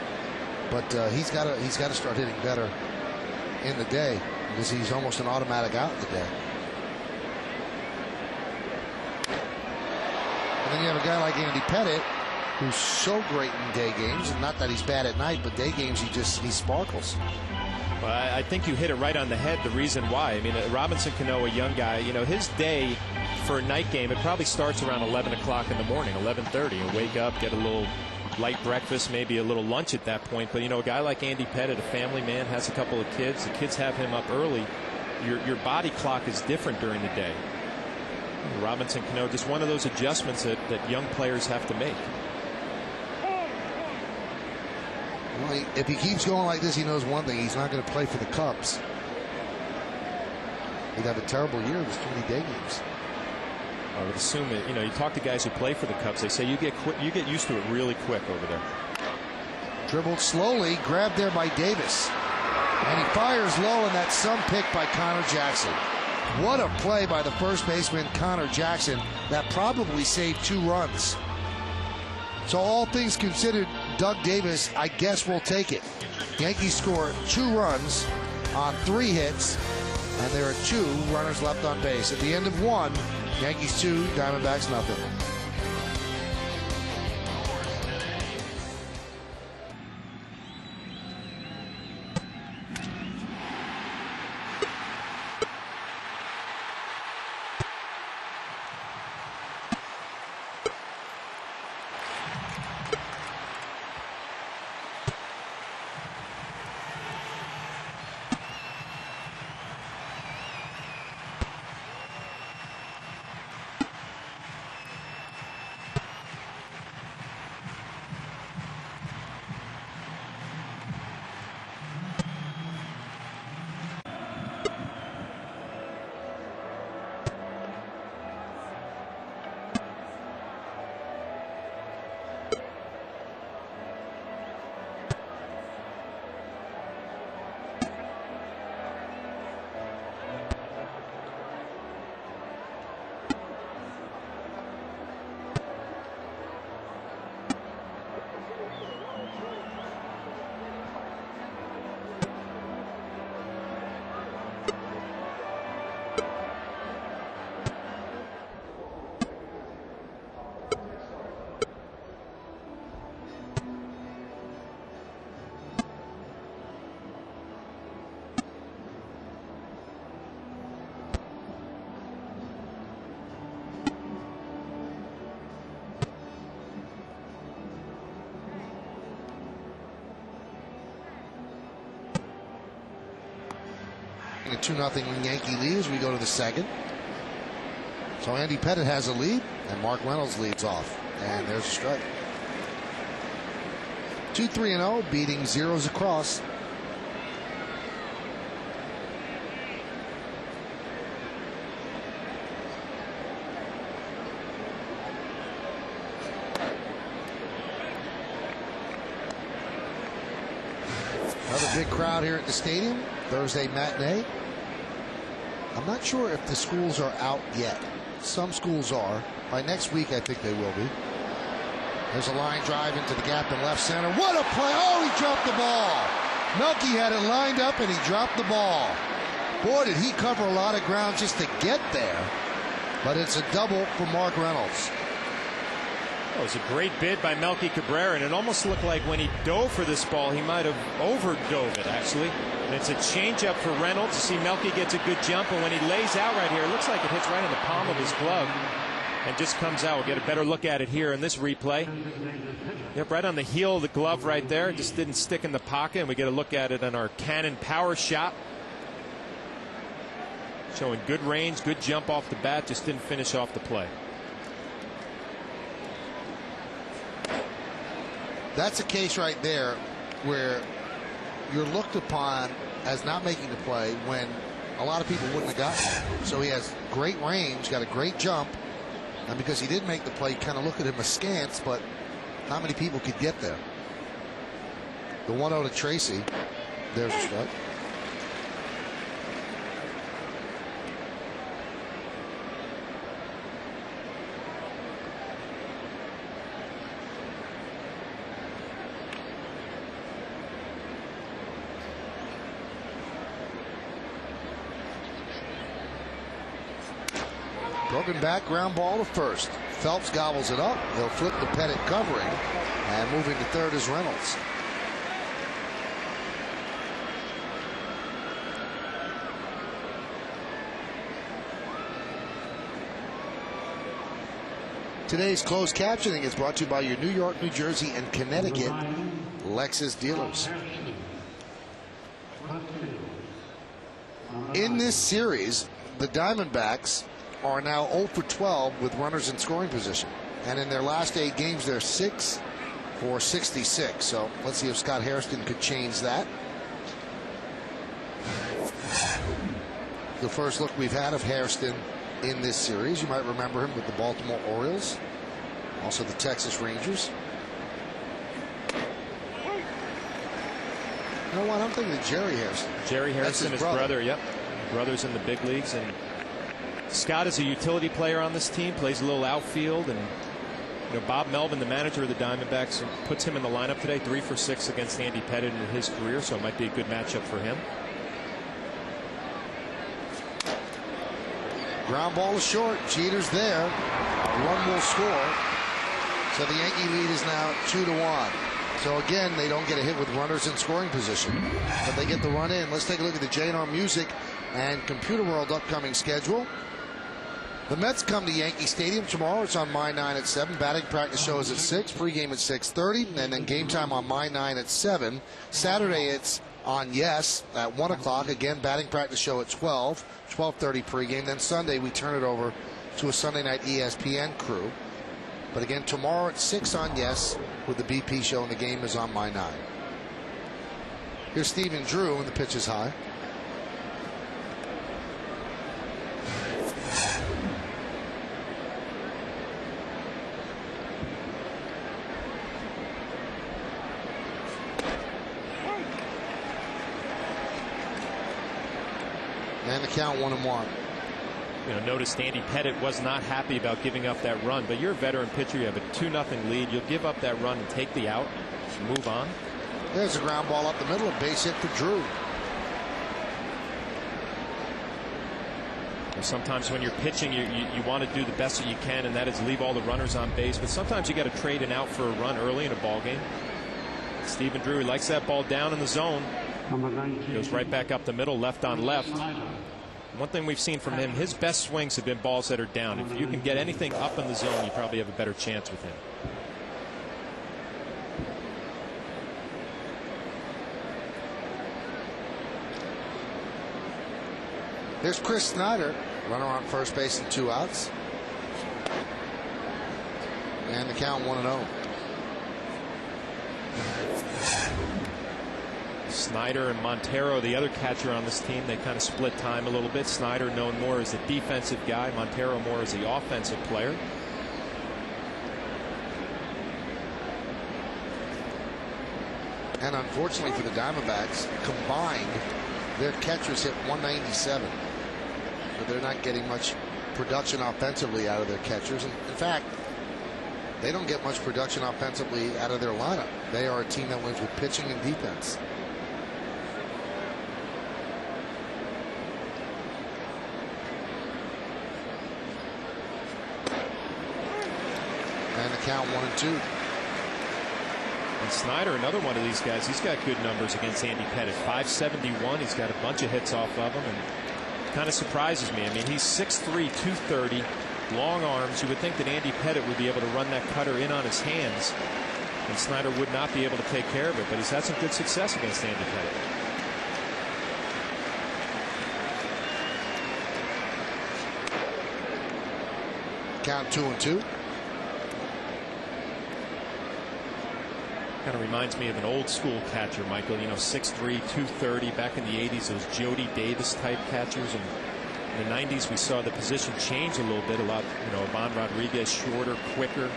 but he's got to start hitting better in the day because he's almost an automatic out in the day. And then you have a guy like Andy Pettit, who's so great in day games, and not that he's bad at night, but day games he sparkles. Well, I think you hit it right on the head, the reason why. I mean, Robinson Cano, a young guy, you know, his day for a night game, it probably starts around 11 o'clock in the morning, 11:30. You wake up, get a little light breakfast, maybe a little lunch at that point. But, you know, a guy like Andy Pettit, a family man, has a couple of kids. The kids have him up early. your body clock is different during the day. Robinson Cano, just one of those adjustments that young players have to make. Well, if he keeps going like this, he knows one thing: he's not going to play for the Cubs. He'd have a terrible year. There's too many day games. I would assume that, you know, you talk to guys who play for the Cubs, they say you get used to it really quick over there. Dribbled slowly, grabbed there by Davis, and he fires low, and that's some pick by Connor Jackson. What a play by the first baseman Connor Jackson that probably saved 2 runs. So all things considered, Doug Davis, I guess, will take it. Yankees score 2 runs on 3 hits, and there are 2 runners left on base. At the end of 1, Yankees 2, Diamondbacks nothing. A 2-0 Yankee lead as we go to the second. So Andy Pettitte has a lead, and Mark Reynolds leads off. And there's a strike. 2-3-0, beating zeros across. Another big crowd here at the stadium. Thursday matinee. I'm not sure if the schools are out yet. Some schools are. By next week, I think they will be. There's a line drive into the gap in left center. What a play! Oh, he dropped the ball. Melky had it lined up, and he dropped the ball. Boy, did he cover a lot of ground just to get there. But it's a double for Mark Reynolds. It was a great bid by Melky Cabrera, and it almost looked like when he dove for this ball, he might have overdove it, actually. And it's a changeup for Reynolds. You see Melky gets a good jump, and when he lays out right here, it looks like it hits right in the palm of his glove and just comes out. We'll get a better look at it here in this replay. Yep, right on the heel of the glove right there. It just didn't stick in the pocket, and we get a look at it on our Canon Power Shot. Showing good range, good jump off the bat, just didn't finish off the play. That's a case right there where you're looked upon as not making the play when a lot of people wouldn't have gotten it. So he has great range, got a great jump, and because he didn't make the play, kind of look at him askance, but how many people could get there? The 1-0 to Tracy. There's a strike. Broken back, ground ball to first. Phelps gobbles it up. He'll flip the Pettitte covering, and moving to third is Reynolds. Today's closed captioning is brought to you by your New York, New Jersey, and Connecticut Lexus dealers. In this series, the Diamondbacks are now 0 for 12 with runners in scoring position. And in their last 8 games, they're 6 for 66. So let's see if Scott Hairston could change that. The first look we've had of Hairston in this series. You might remember him with the Baltimore Orioles, also the Texas Rangers. You know what? I'm thinking of Jerry Hairston. Jerry Hairston, his brother. Yep. Brothers in the big leagues. And Scott is a utility player on this team, plays a little outfield. And Bob Melvin, the manager of the Diamondbacks, puts him in the lineup today, 3 for 6 against Andy Pettitte in his career, so it might be a good matchup for him. Ground ball is short. Jeter's there. One will score. So the Yankee lead is now 2-1. So again, they don't get a hit with runners in scoring position, but they get the run in. Let's take a look at the J&R Music and Computer World upcoming schedule. The Mets come to Yankee Stadium tomorrow. It's on My 9 at 7. Batting practice show is at 6. Pregame at 6:30, and then game time on My 9 at 7. Saturday it's on Yes at 1 o'clock. Again, batting practice show at 12. 12:30 pregame. Then Sunday we turn it over to a Sunday night ESPN crew. But again, tomorrow at 6 on Yes with the BP show, and the game is on My 9. Here's Stephen Drew, and the pitch is high. And the count 1-1. Notice Andy Pettitte was not happy about giving up that run, but you're a veteran pitcher. You have a 2-0 lead. You'll give up that run and take the out, move on. There's a ground ball up the middle, a base hit for Drew. Sometimes when you're pitching, you want to do the best that you can, and that is leave all the runners on base. But sometimes you got to trade an out for a run early in a ball game. Stephen Drew, he likes that ball down in the zone. Goes right back up the middle, left on left. One thing we've seen from him, his best swings have been balls that are down. If you can get anything up in the zone, you probably have a better chance with him. There's Chris Snyder, runner on first base and 2 outs. And the count 1-0. Snyder and Montero, the other catcher on this team, they kind of split time a little bit. Snyder known more as the defensive guy, Montero more as the offensive player. And unfortunately for the Diamondbacks, combined, their catchers hit 197. So they're not getting much production offensively out of their catchers. And in fact, they don't get much production offensively out of their lineup. They are a team that wins with pitching and defense. And the count 1-2. And Snyder, another one of these guys, he's got good numbers against Andy Pettitte. 571. He's got a bunch of hits off of him, and kind of surprises me. I mean, he's 6'3", 230, long arms. You would think that Andy Pettitte would be able to run that cutter in on his hands, and Snyder would not be able to take care of it. But he's had some good success against Andy Pettitte. Count 2-2. Kind of reminds me of an old school catcher, Michael. 6'3", 230. Back in the 80s, those Jody Davis type catchers. And in the 90s, we saw the position change a little bit. A lot, Ivan Rodriguez, shorter, quicker.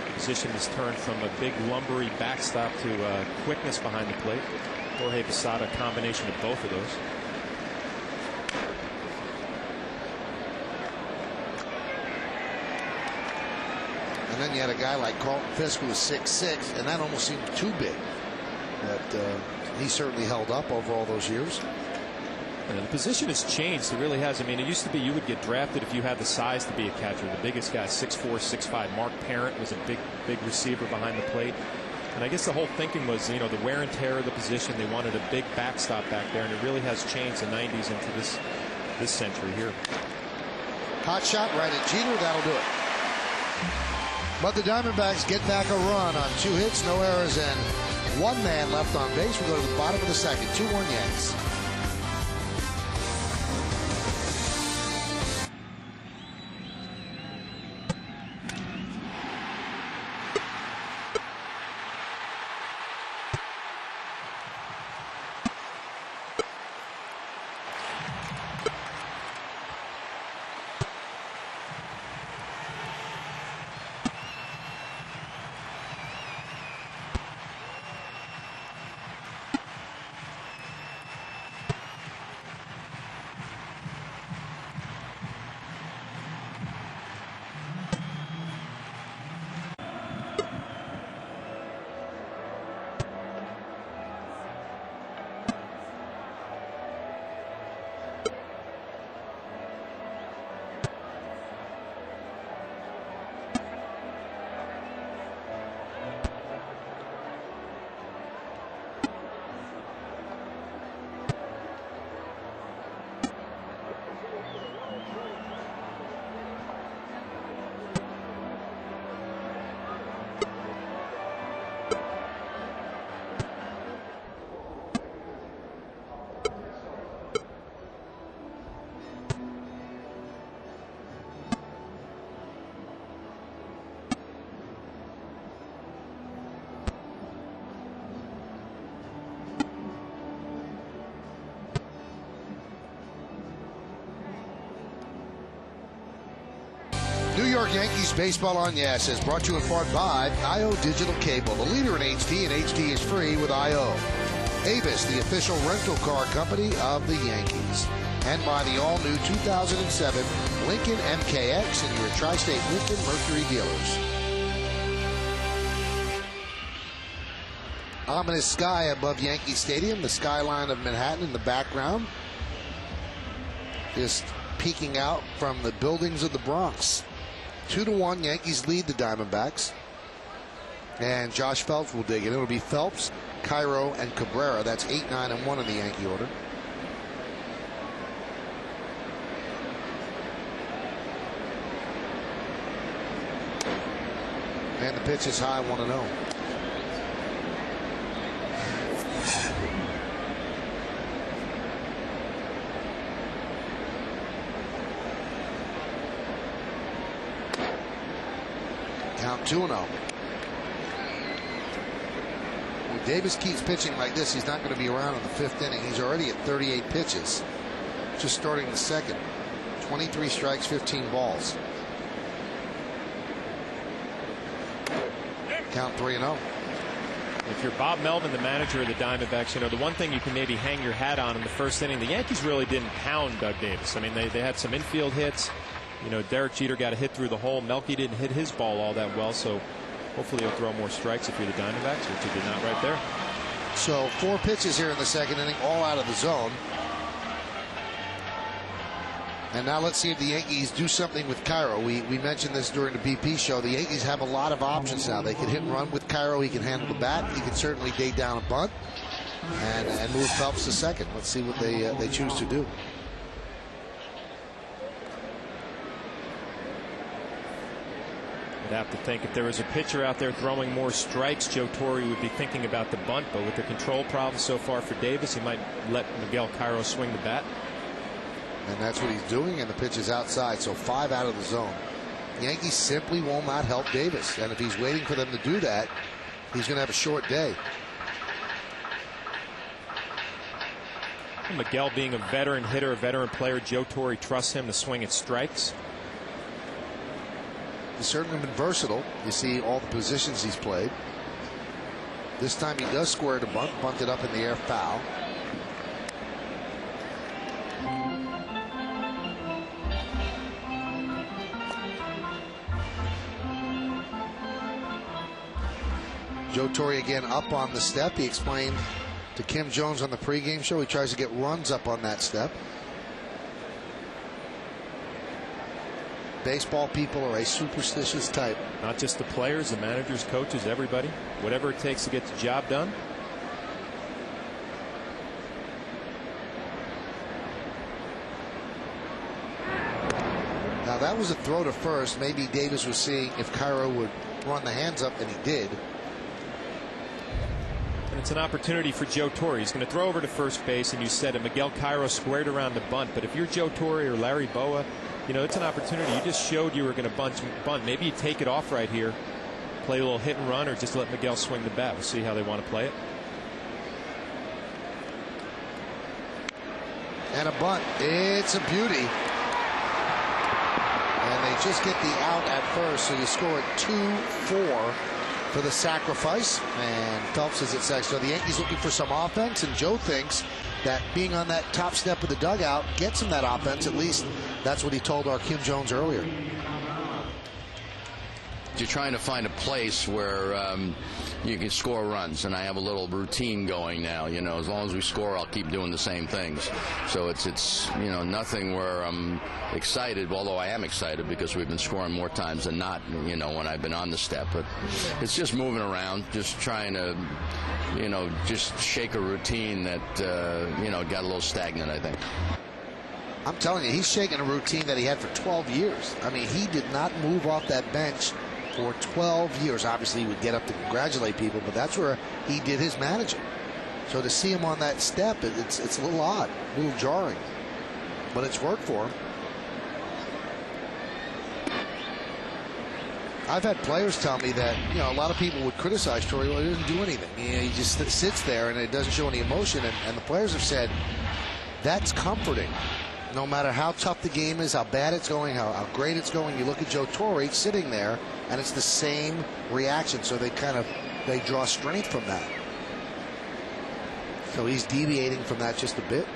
The position has turned from a big lumbery backstop to quickness behind the plate. Jorge Posada, combination of both of those. And then you had a guy like Carlton Fisk who was 6'6", and that almost seemed too big. But he certainly held up over all those years. And the position has changed. It really has. I mean, it used to be you would get drafted if you had the size to be a catcher. The biggest guy, 6'4", 6'5". Mark Parent was a big receiver behind the plate. And I guess the whole thinking was, the wear and tear of the position. They wanted a big backstop back there, and it really has changed the 90s into this century here. Hot shot right at Jeter. That'll do it. But the Diamondbacks get back a run on 2 hits, no errors, and 1 man left on base. We go to the bottom of the second. 2-1 Yanks. New York Yankees Baseball on Yes is brought to you in part by IO Digital Cable, the leader in HD, and HD is free with IO. Avis, the official rental car company of the Yankees. And by the all-new 2007 Lincoln MKX and your Tri-State Lincoln Mercury dealers. Ominous sky above Yankee Stadium, the skyline of Manhattan in the background, just peeking out from the buildings of the Bronx. 2-1, Yankees lead the Diamondbacks. And Josh Phelps will dig in. It'll be Phelps, Cairo, and Cabrera. That's 8, 9, and 1 in the Yankee order. And the pitch is high, 1-0. Count 2-0. When Davis keeps pitching like this, he's not going to be around in the 5th inning. He's already at 38 pitches, just starting the 2nd. 23 strikes, 15 balls. Count 3-0. If you're Bob Melvin, the manager of the Diamondbacks, you know, the one thing you can maybe hang your hat on in the 1st inning, the Yankees really didn't pound Doug Davis. I mean, they had some infield hits. You know, Derek Jeter got a hit through the hole. Melky didn't hit his ball all that well, so hopefully he'll throw more strikes if you're the Diamondbacks, which he did not right there. So 4 pitches here in the 2nd inning, all out of the zone. And now let's see if the Yankees do something with Cairo. We mentioned this during the BP show. The Yankees have a lot of options now. They can hit and run with Cairo. He can handle the bat. He can certainly date down a bunt and move Phelps to second. Let's see what they choose to do. I'd have to think if there was a pitcher out there throwing more strikes, Joe Torre would be thinking about the bunt. But with the control problems so far for Davis, he might let Miguel Cairo swing the bat. And that's what he's doing, and the pitch is outside, so 5 out of the zone. The Yankees simply will not help Davis, and if he's waiting for them to do that, he's going to have a short day. Miguel being a veteran hitter, a veteran player, Joe Torre trusts him to swing at strikes. He's certainly been versatile. You see all the positions he's played. This time he does square to bunt, bunted up in the air, foul. Joe Torre again up on the step. He explained to Kim Jones on the pregame show he tries to get runs up on that step. Baseball people are a superstitious type. Not just the players, the managers, coaches, everybody. Whatever it takes to get the job done. Now that was a throw to first. Maybe Davis was seeing if Cairo would run the hands up, and he did. And it's an opportunity for Joe Torre. He's going to throw over to first base, and you said it, Miguel Cairo squared around the bunt. But if you're Joe Torre or Larry Boa, you know, it's an opportunity. You just showed you were going to bunt. Maybe you take it off right here, play a little hit and run, or just let Miguel swing the bat. We'll see how they want to play it. And a bunt. It's a beauty. And they just get the out at first, so you score at 2-4 for the sacrifice. And Phelps is at second. So the Yankees looking for some offense, and Joe thinks that being on that top step of the dugout gets him that offense. At least that's what he told our Kim Jones earlier. You're trying to find a place where you can score runs, and I have a little routine going now. You know, as long as we score, I'll keep doing the same things. So it's you know, nothing where I'm excited, although I am excited because we've been scoring more times than not, you know, when I've been on the step. But it's just moving around, just trying to, you know, just shake a routine that you know, got a little stagnant, I think. I'm telling you, he's shaking a routine that he had for 12 years. I mean, he did not move off that bench for 12 years. Obviously, he would get up to congratulate people, but that's where he did his managing. So to see him on that step, it's a little odd, a little jarring, but it's worked for him. I've had players tell me that, you know, a lot of people would criticize Torre. Well, he doesn't do anything. You know, he just sits there and it doesn't show any emotion. And the players have said that's comforting No matter how tough the game is, how bad it's going, how great it's going, you look at Joe Torre sitting there, and it's the same reaction. So they draw strength from that. So he's deviating from that just a bit.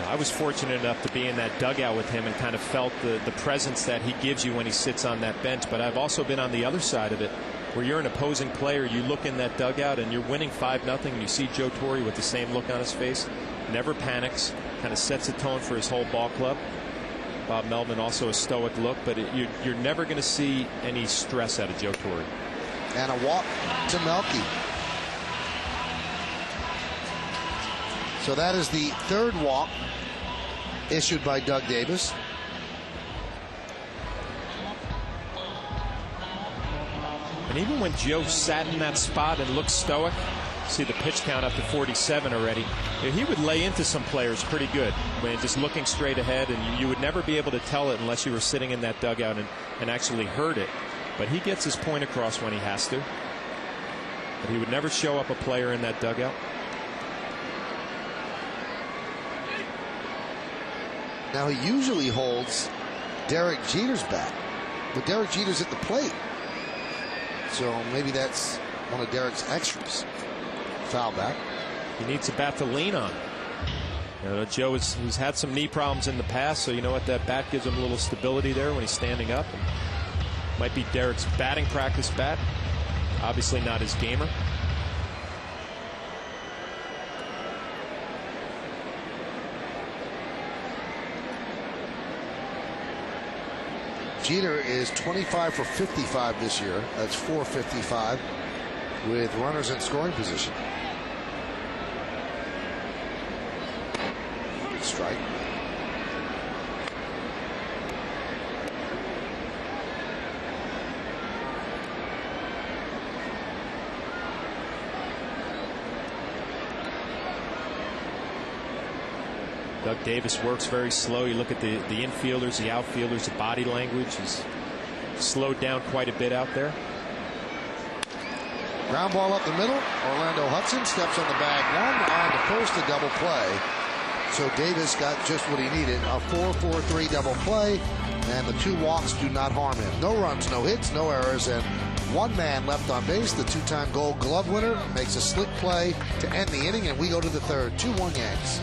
I was fortunate enough to be in that dugout with him and kind of felt the presence that he gives you when he sits on that bench. But I've also been on the other side of it, where you're an opposing player. You look in that dugout and you're winning 5-0, and you see Joe Torre with the same look on his face. Never panics, kind of sets a tone for his whole ball club. Bob Melvin also a stoic look, but you're never going to see any stress out of Joe Torre. And a walk to Melky. So that is the third walk issued by Doug Davis. And even when Joe sat in that spot and looked stoic, see the pitch count up to 47 already, he would lay into some players pretty good when just looking straight ahead, and you would never be able to tell it unless you were sitting in that dugout and actually heard it. But he gets his point across when he has to. But he would never show up a player in that dugout. Now he usually holds Derek Jeter's bat, but Derek Jeter's at the plate. So maybe that's one of Derek's extras. Foul back. He needs a bat to lean on. You know, Joe he's had some knee problems in the past, so you know what, that bat gives him a little stability there when he's standing up. And might be Derek's batting practice bat. Obviously not his gamer. Jeter is 25 for 55 this year. That's 455 with runners in scoring position. Strike. Doug Davis works very slow. You look at the infielders, the outfielders, the body language. He's slowed down quite a bit out there. Ground ball up the middle. Orlando Hudson steps on the bag one. On to first, a double play. So Davis got just what he needed. A 4-4-3 double play. And the 2 walks do not harm him. No runs, no hits, no errors. And 1 man left on base. The 2-time Gold Glove winner makes a slick play to end the inning. And we go to the third. 2-1 Yanks.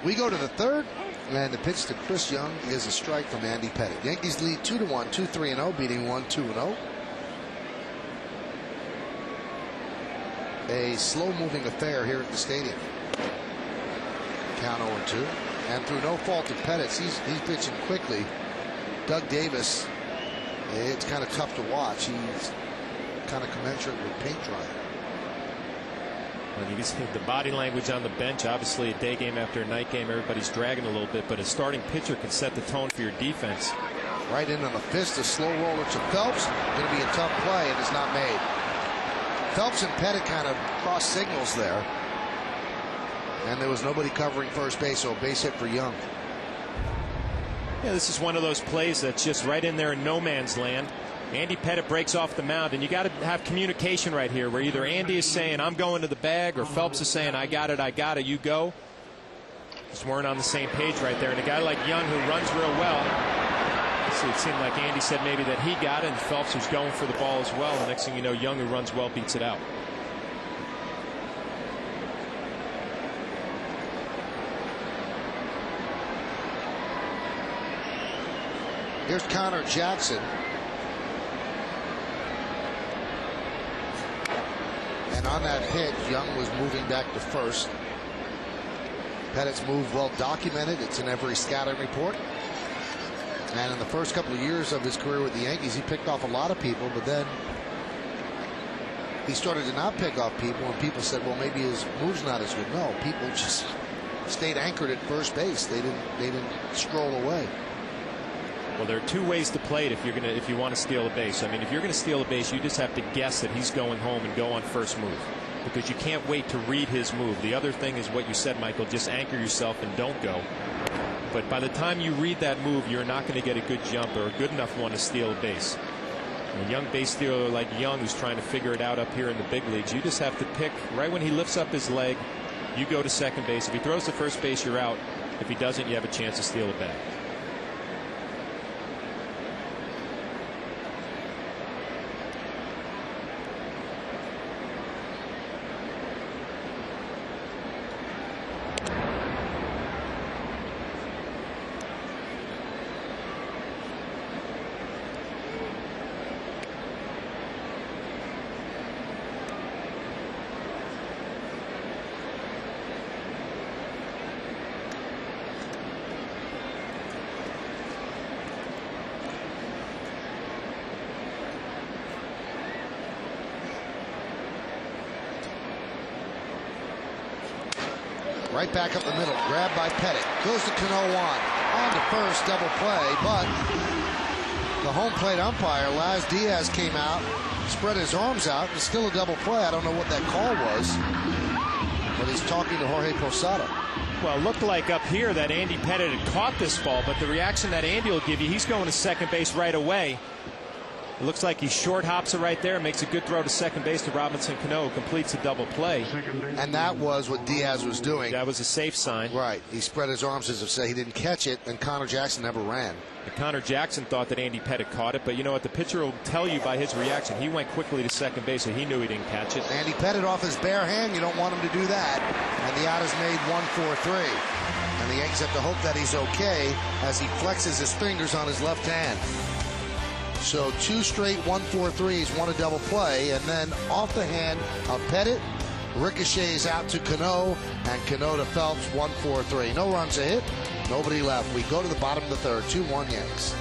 We go to the third, and the pitch to Chris Young is a strike from Andy Pettitte. Yankees lead 2-1, 2-3-0, beating 1-2-0. A slow-moving affair here at the stadium. Count 0-2, and through no fault of Pettitte's, he's pitching quickly. Doug Davis It's kind of tough to watch. He's kind of commensurate with paint drying. Well, you can see the body language on the bench. Obviously, a day game after a night game, everybody's dragging a little bit, but a starting pitcher can set the tone for your defense. Right in on the fist, a slow roller to Phelps. Going to be a tough play, and it's not made. Phelps and Pettit kind of cross signals there, and there was nobody covering first base, so a base hit for Young. Yeah, this is one of those plays that's just right in there in no man's land. Andy Pettit breaks off the mound, and you got to have communication right here, where either Andy is saying, I'm going to the bag, or Phelps is saying, I got it, you go. Just weren't on the same page right there. And a guy like Young, who runs real well, so it seemed like Andy said maybe that he got it, and Phelps was going for the ball as well. The next thing you know, Young, who runs well, beats it out. Here's Connor Jackson. And on that pitch, Young was moving back to first. Pettit's move well documented. It's in every scouting report. And in the first couple of years of his career with the Yankees, he picked off a lot of people, but then he started to not pick off people, and people said, well, maybe his move's not as good. No, people just stayed anchored at first base. They didn't stroll away. Well, there are two ways to play it if you want to steal a base. I mean, if you're going to steal a base, you just have to guess that he's going home and go on first move, because you can't wait to read his move. The other thing is what you said, Michael, just anchor yourself and don't go. But by the time you read that move, you're not going to get a good jump or a good enough one to steal a base. A young base stealer like Young, who's trying to figure it out up here in the big leagues, you just have to pick right when he lifts up his leg, you go to second base. If he throws to first base, you're out. If he doesn't, you have a chance to steal a bag. Right back up the middle, grabbed by Pettit. Goes to Cano on to first, double play, but the home plate umpire, Laz Diaz, came out, spread his arms out, and still a double play. I don't know what that call was, but he's talking to Jorge Posada. Well, it looked like up here that Andy Pettit had caught this ball, but the reaction that Andy will give you, he's going to second base right away. It looks like he short hops it right there, makes a good throw to second base to Robinson Cano, who completes a double play. And that was what Diaz was doing. That was a safe sign. Right. He spread his arms as if to say he didn't catch it, and Connor Jackson never ran. And Connor Jackson thought that Andy Pettit caught it, but you know what? The pitcher will tell you by his reaction. He went quickly to second base, so he knew he didn't catch it. Andy Pettit off his bare hand. You don't want him to do that. And the out is made 1-4-3. And the Yankees have to hope that he's okay as he flexes his fingers on his left hand. So 2 straight 1-4-3s, 1 a double play, and then off the hand of Pettit, ricochets out to Cano, and Cano to Phelps, 1-4-3. No runs a hit, nobody left. We go to the bottom of the third, 2-1 Yanks.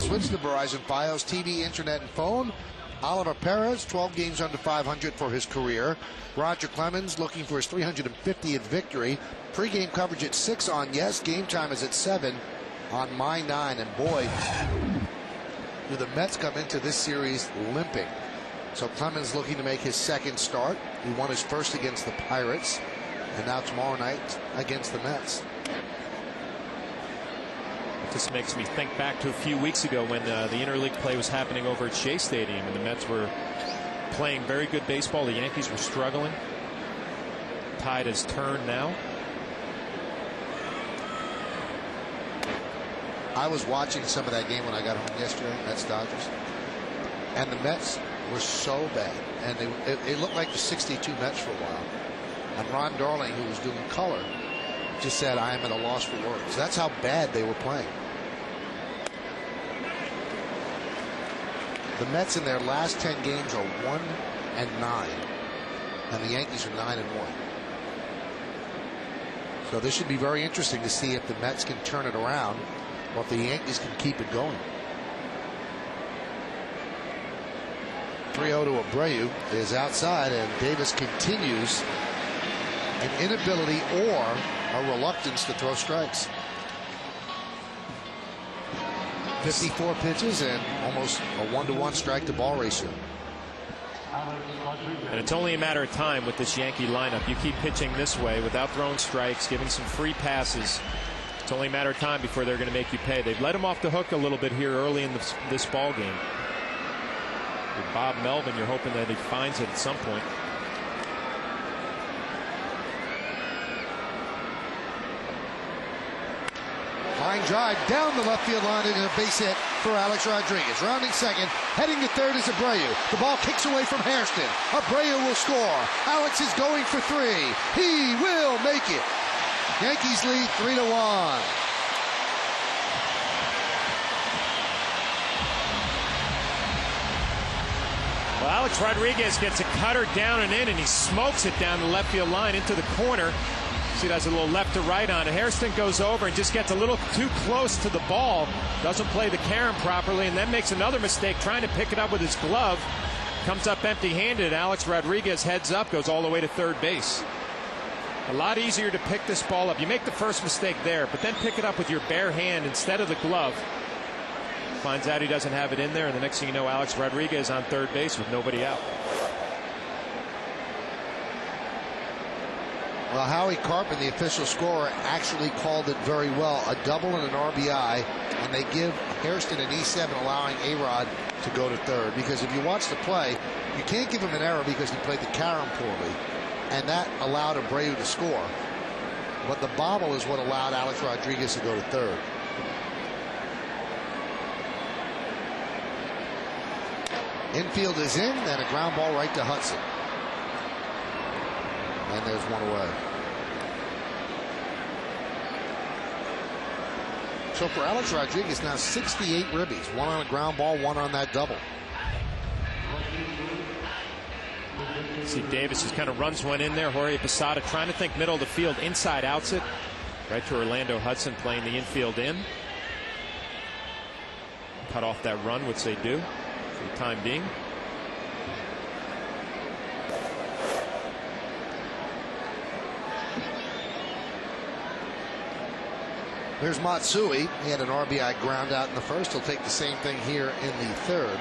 switch to Verizon Fios TV, internet, and phone. Oliver Perez, 12 games under 500 for his career. Roger Clemens looking for his 350th victory. Pre-game coverage at 6 on Yes. Game time is at 7 on My 9. And boy, do the Mets come into this series limping. So Clemens looking to make his second start. He won his first against the Pirates. And now tomorrow night against the Mets. This makes me think back to a few weeks ago when the interleague play was happening over at Shea Stadium, and the Mets were playing very good baseball. The Yankees were struggling. Tide has turned now. I was watching some of that game when I got home yesterday, Mets Dodgers, and the Mets were so bad, and they looked like the '62 Mets for a while. And Ron Darling, who was doing color, just said, "I am at a loss for words." That's how bad they were playing. The Mets in their last 10 games are 1-9, and the Yankees are 9-1. So this should be very interesting to see if the Mets can turn it around, or if the Yankees can keep it going. 3-0 to Abreu is outside, and Davis continues an inability or a reluctance to throw strikes. 54 pitches and almost a 1-to-1 strike to ball ratio. And it's only a matter of time with this Yankee lineup. You keep pitching this way without throwing strikes, giving some free passes. It's only a matter of time before they're going to make you pay. They've let him off the hook a little bit here early in this ball game. With Bob Melvin, you're hoping that he finds it at some point. Line drive down the left field line and a base hit for Alex Rodriguez. Rounding second, heading to third is Abreu. The ball kicks away from Hairston. Abreu will score. Alex is going for 3. He will make it. Yankees lead 3-1. Well, Alex Rodriguez gets a cutter down and in, and he smokes it down the left field line into the corner. See, that's a little left to right on it. Hairston goes over and just gets a little too close to the ball. Doesn't play the carom properly, and then makes another mistake trying to pick it up with his glove. Comes up empty-handed. Alex Rodriguez heads up, goes all the way to third base. A lot easier to pick this ball up. You make the first mistake there, but then pick it up with your bare hand instead of the glove. Finds out he doesn't have it in there, and the next thing you know, Alex Rodriguez on third base with nobody out. Well, Howie Carpenter, the official scorer, actually called it very well. A double and an RBI, and they give Hairston an E7, allowing A-Rod to go to third. Because if you watch the play, you can't give him an error because he played the carom poorly, and that allowed Abreu to score. But the bobble is what allowed Alex Rodriguez to go to third. Infield is in, and a ground ball right to Hudson. And there's one away. So for Alex Rodriguez, now 68 ribbies. 1 on a ground ball, 1 on that double. See, Davis just kind of runs one in there. Jorge Posada trying to think middle of the field, inside outs it. Right to Orlando Hudson playing the infield in. Cut off that run, which they do for the time being. There's Matsui. He had an RBI ground out in the first. He'll take the same thing here in the third.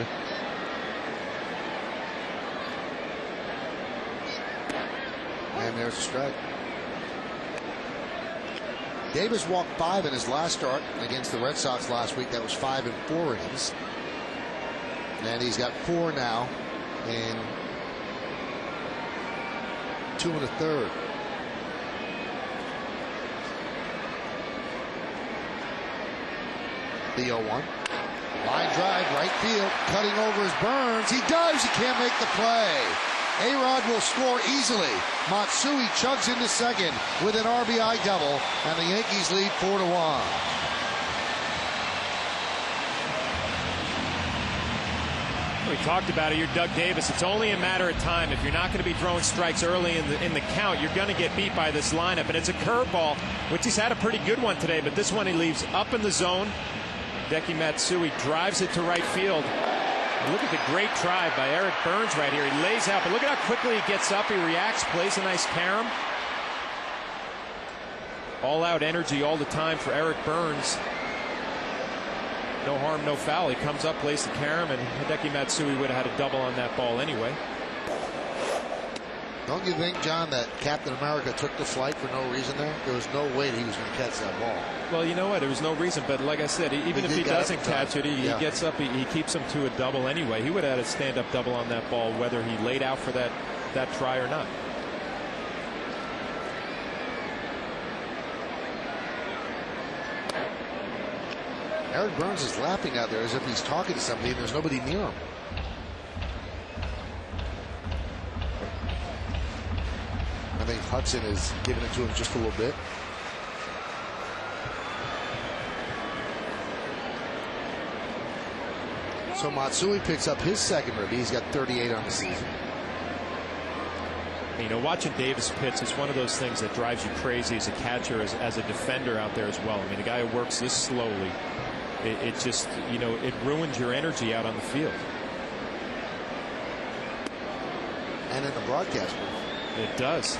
And there's a strike. Davis walked 5 in his last start against the Red Sox last week. That was 5 in 4 innings. And he's got 4 now in 2 1/3. The 0-1. Line drive, right field, cutting over his Burns. He does. He can't make the play. A-Rod will score easily. Matsui chugs into second with an RBI double, and the Yankees lead 4-1. We talked about it. You're Doug Davis. It's only a matter of time. If you're not going to be throwing strikes early in the count, you're going to get beat by this lineup. And it's a curveball, which he's had a pretty good one today, but this one he leaves up in the zone. Hideki Matsui drives it to right field. Look at the great drive by Eric Burns right here. He lays out, but look at how quickly he gets up. He reacts, plays a nice carom. All-out energy all the time for Eric Burns. No harm, no foul. He comes up, plays the carom, and Hideki Matsui would have had a double on that ball anyway. Don't you think, John, that Captain America took the flight for no reason there? There was no way that he was going to catch that ball. Well, you know what? There was no reason, but like I said, even if he doesn't catch it, he gets up, he keeps him to a double anyway. He would have had a stand-up double on that ball, whether he laid out for that try or not. Eric Burns is laughing out there as if he's talking to somebody and there's nobody near him. I think Hudson is giving it to him just a little bit. So Matsui picks up his second ribby. He's got 38 on the season. You know, watching Davis pitch is one of those things that drives you crazy as a catcher, as a defender out there as well. I mean, a guy who works this slowly, it just, you know, it ruins your energy out on the field. And in the broadcast booth. It does.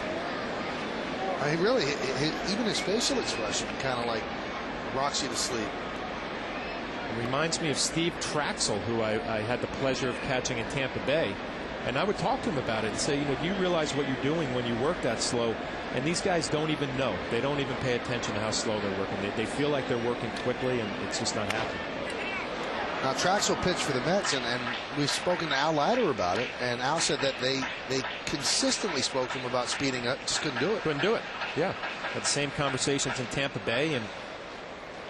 I mean, really, even his facial expression kind of like rocks you to sleep. It reminds me of Steve Traxel, who I had the pleasure of catching in Tampa Bay. And I would talk to him about it and say, you know, do you realize what you're doing when you work that slow? And these guys don't even know. They don't even pay attention to how slow they're working. They feel like they're working quickly, and it's just not happening. Now, Traxel pitched for the Mets, and we've spoken to Al Leiter about it, and Al said that they consistently spoke to him about speeding up, just couldn't do it. Couldn't do it, yeah. Had the same conversations in Tampa Bay, and,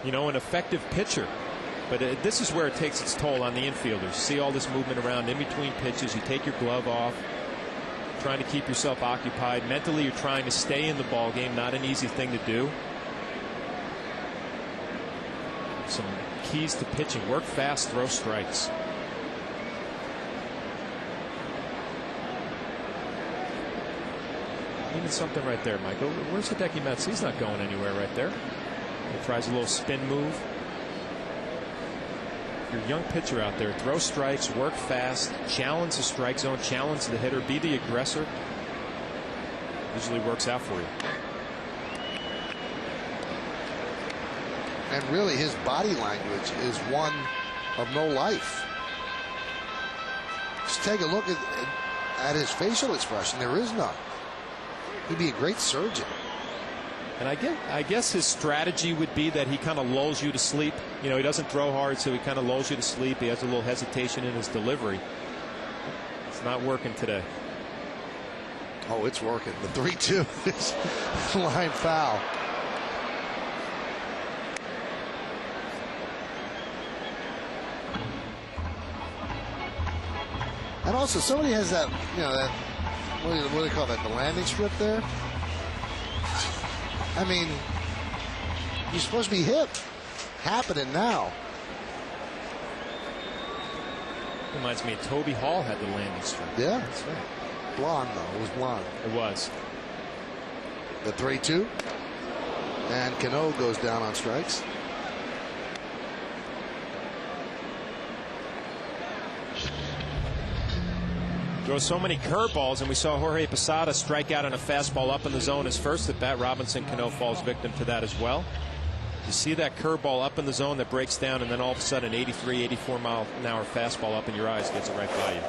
you know, an effective pitcher. But this is where it takes its toll on the infielders. See all this movement around in between pitches. You take your glove off, trying to keep yourself occupied. Mentally, you're trying to stay in the ball game. Not an easy thing to do. Some keys to pitching: work fast, throw strikes. Even something right there, Michael. Where's Hideki Matsui? He's not going anywhere right there. He tries a little spin move. Your young pitcher out there, throw strikes, work fast, challenge the strike zone, challenge the hitter, be the aggressor. Usually works out for you. And really, his body language is one of no life. Just take a look at his facial expression. There is none. He'd be a great surgeon. And I guess his strategy would be that he kind of lulls you to sleep. You know, he doesn't throw hard, so he kind of lulls you to sleep. He has a little hesitation in his delivery. It's not working today. Oh, it's working. The 3-2 is line foul. And also, somebody has that, you know, that, what do they call that, the landing strip there? I mean, you're supposed to be hip. Happening now. Reminds me of Toby Hall had the landing strip. Yeah, that's right. Blonde, though. It was blonde. It was. The 3-2. And Cano goes down on strikes. Throws so many curveballs, and we saw Jorge Posada strike out on a fastball up in the zone his first at bat. Robinson Cano falls victim to that as well. You see that curveball up in the zone that breaks down, and then all of a sudden an 83, 84 mile an hour fastball up in your eyes gets it right by you.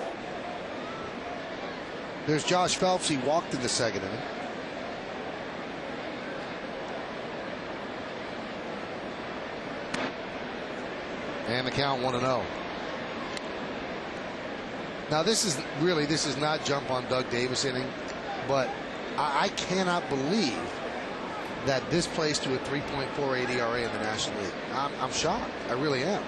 There's Josh Phelps. He walked in the second inning. And the count 1-0. Now this is not jump on Doug Davis inning, but I cannot believe that this plays to a 3.48 ERA in the National League. I'm shocked. I really am.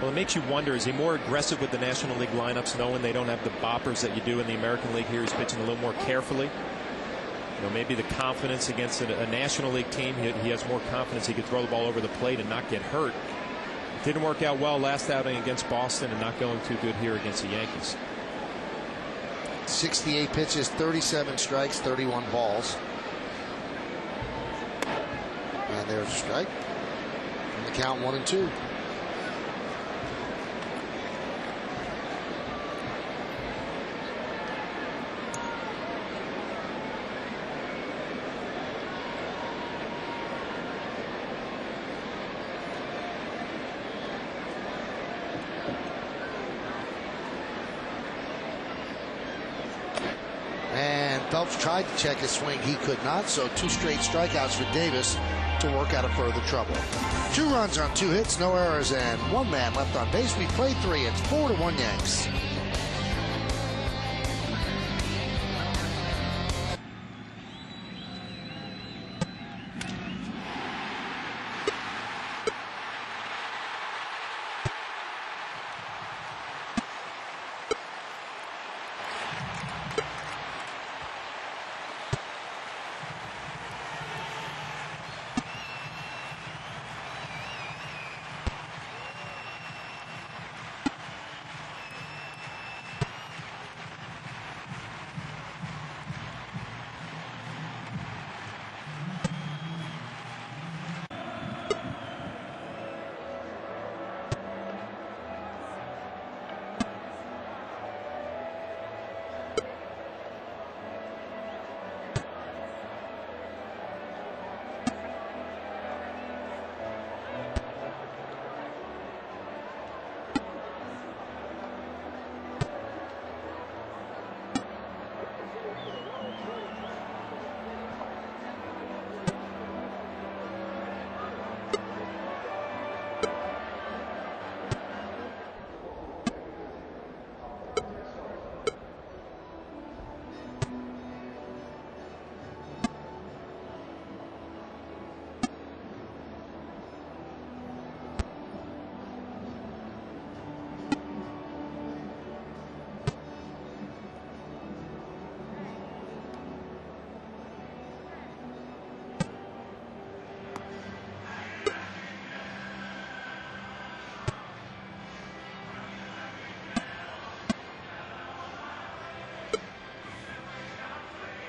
Well, it makes you wonder, is he more aggressive with the National League lineups, knowing they don't have the boppers that you do in the American League? Here he's pitching a little more carefully. You know, maybe the confidence against a National League team, he has more confidence he could throw the ball over the plate and not get hurt. Didn't work out well last outing against Boston, and not going too good here against the Yankees. 68 pitches, 37 strikes, 31 balls. And there's a strike. And the count 1-2. Phelps tried to check his swing. He could not, so 2 straight strikeouts for Davis to work out of further trouble. 2 runs on 2 hits, no errors, and 1 man left on base. We played 3. It's 4-1 Yanks.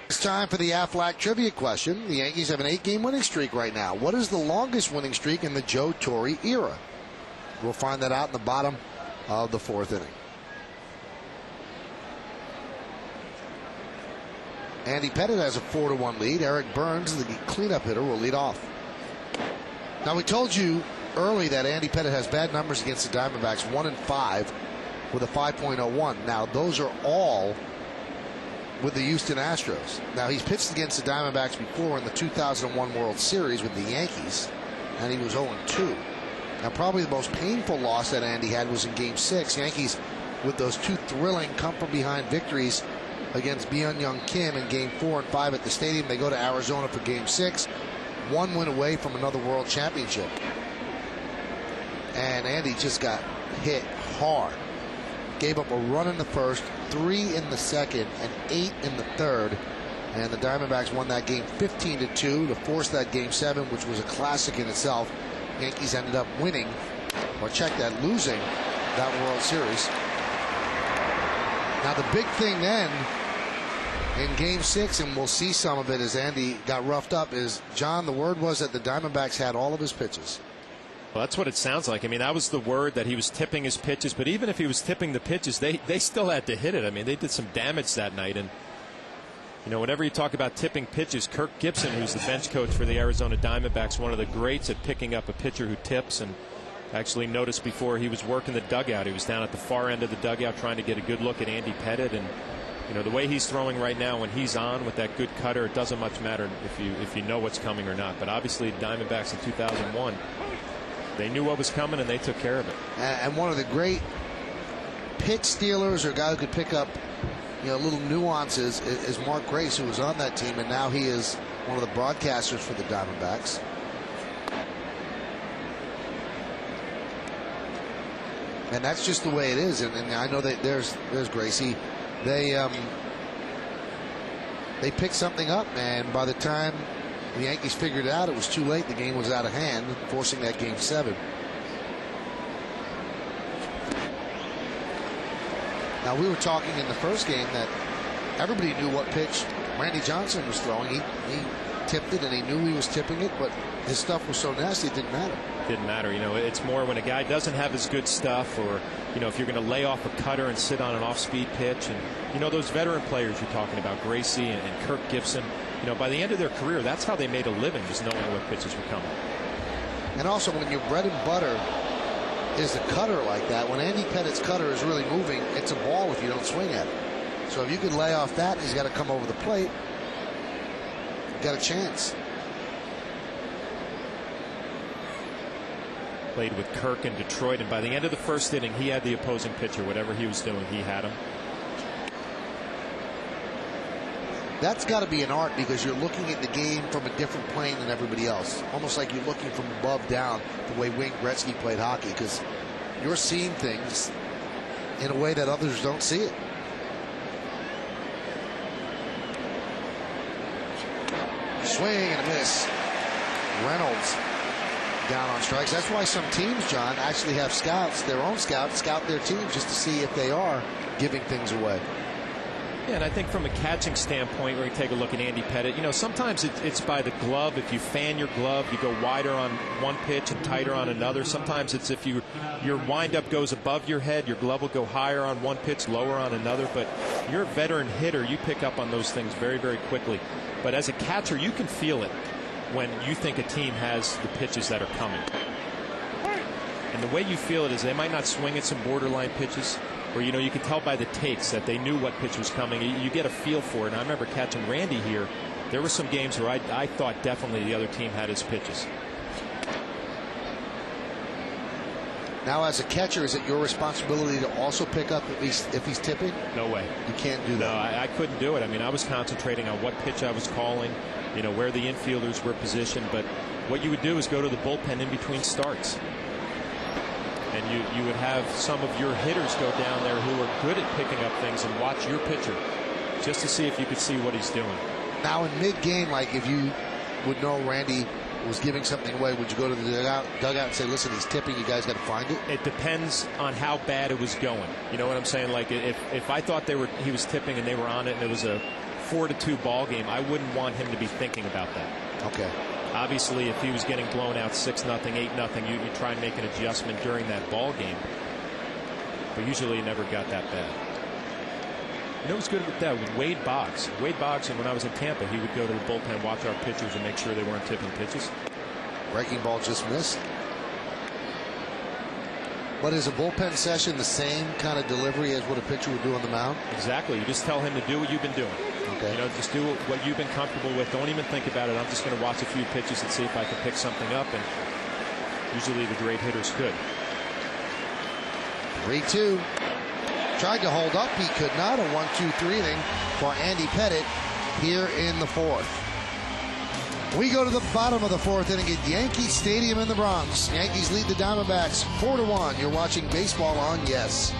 It's time for the Aflac trivia question. The Yankees have an 8-game winning streak right now. What is the longest winning streak in the Joe Torre era? We'll find that out in the bottom of the 4th inning. Andy Pettitte has a 4-1 lead. Eric Burns, the cleanup hitter, will lead off. Now, we told you early that Andy Pettitte has bad numbers against the Diamondbacks, 1-5 with a 5.01. Now, those are all with the Houston Astros. Now, he's pitched against the Diamondbacks before in the 2001 World Series with the Yankees, and he was 0-2. Now, probably the most painful loss that Andy had was in Game 6. Yankees, with those 2 thrilling come-from-behind victories against Byung-Young Kim in Game 4 and 5 at the stadium. They go to Arizona for Game 6. 1 win away from another World Championship. And Andy just got hit hard. Gave up a run in the first, 3 in the second, and 8 in the third. And the Diamondbacks won that game 15-2 to force that Game 7, which was a classic in itself. Yankees ended up winning, or check that, losing that World Series. Now, the big thing then in Game 6, and we'll see some of it as Andy got roughed up, is, John, the word was that the Diamondbacks had all of his pitches. Well, that's what it sounds like. I mean, that was the word, that he was tipping his pitches. But even if he was tipping the pitches, they still had to hit it. I mean, they did some damage that night. And, you know, whenever you talk about tipping pitches, Kirk Gibson, who's the bench coach for the Arizona Diamondbacks, one of the greats at picking up a pitcher who tips, and actually noticed before he was working the dugout. He was down at the far end of the dugout trying to get a good look at Andy Pettitte. And, you know, the way he's throwing right now, when he's on with that good cutter, it doesn't much matter if you know what's coming or not. But obviously, the Diamondbacks in 2001, they knew what was coming, and they took care of it. And one of the great pitch stealers, or guy who could pick up, you know, little nuances, is Mark Grace, who was on that team, and now he is one of the broadcasters for the Diamondbacks. And that's just the way it is. And I know that there's Gracie. They picked something up, and by the time the Yankees figured it out, it was too late. The game was out of hand, forcing that Game 7. Now, we were talking in the first game that everybody knew what pitch Randy Johnson was throwing. He tipped it and he knew he was tipping it, but his stuff was so nasty it didn't matter. Didn't matter. You know, it's more when a guy doesn't have his good stuff, or, you know, if you're going to lay off a cutter and sit on an off-speed pitch. And, you know, those veteran players you're talking about, Gracie and Kirk Gibson, you know, by the end of their career, that's how they made a living, just knowing what pitches were coming. And also, when your bread and butter is a cutter like that, when Andy Pettit's cutter is really moving, it's a ball if you don't swing at it. So if you could lay off that, he's got to come over the plate. You've got a chance. Played with Kirk in Detroit, and by the end of the first inning, he had the opposing pitcher. Whatever he was doing, he had him. That's got to be an art, because you're looking at the game from a different plane than everybody else. Almost like you're looking from above down, the way Wayne Gretzky played hockey, because you're seeing things in a way that others don't see it. Swing and a miss. Reynolds down on strikes. That's why some teams, John, actually have scouts, their own scouts, scout their teams just to see if they are giving things away. Yeah, and I think from a catching standpoint, we're going to take a look at Andy Pettitte. You know, sometimes it's by the glove. If you fan your glove, you go wider on one pitch and tighter on another. Sometimes it's if your windup goes above your head, your glove will go higher on one pitch, lower on another. But you're a veteran hitter. You pick up on those things very, very quickly. But as a catcher, you can feel it when you think a team has the pitches that are coming. And the way you feel it is they might not swing at some borderline pitches, or, you know, you can tell by the takes that they knew what pitch was coming. You get a feel for it. And I remember catching Randy here. There were some games where I thought definitely the other team had his pitches. Now, as a catcher, is it your responsibility to also pick up if he's tipping? No way. You can't do that. No, I couldn't do it. I mean, I was concentrating on what pitch I was calling, you know, where the infielders were positioned. But what you would do is go to the bullpen in between starts. And you would have some of your hitters go down there who are good at picking up things and watch your pitcher just to see if you could see what he's doing. Now, in mid-game, like if you would know Randy was giving something away, would you go to the dugout and say, listen, he's tipping, you guys got to find it? It depends on how bad it was going. You know what I'm saying? Like if I thought he was tipping and they were on it and it was a 4-2 ball game, I wouldn't want him to be thinking about that. Okay. Obviously, if he was getting blown out 6-0, 8-0, you try and make an adjustment during that ball game. But usually it never got that bad. You know what's good with that? With Wade Boggs. Wade Boggs, and when I was in Tampa, he would go to the bullpen, watch our pitchers, and make sure they weren't tipping pitches. Breaking ball just missed. But is a bullpen session the same kind of delivery as what a pitcher would do on the mound? Exactly. You just tell him to do what you've been doing. Okay. You know, just do what you've been comfortable with. Don't even think about it. I'm just going to watch a few pitches and see if I can pick something up. And usually the great hitters could. 3-2. Tried to hold up. He could not. A 1-2-3 inning for Andy Pettitte here in the fourth. We go to the bottom of the fourth inning at Yankee Stadium in the Bronx. Yankees lead the Diamondbacks 4-1. You're watching baseball on Yes.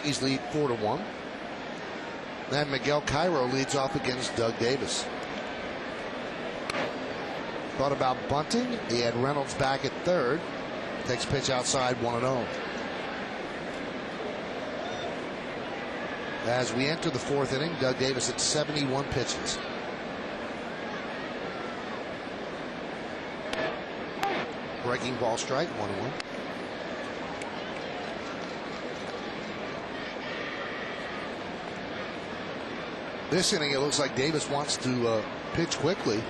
Yankees lead 4-1. Then Miguel Cairo leads off against Doug Davis. Thought about bunting. He had Reynolds back at third. Takes pitch outside, 1-0. As we enter the fourth inning, Doug Davis at 71 pitches. Breaking ball strike, 1-1. This inning, it looks like Davis wants to pitch quickly.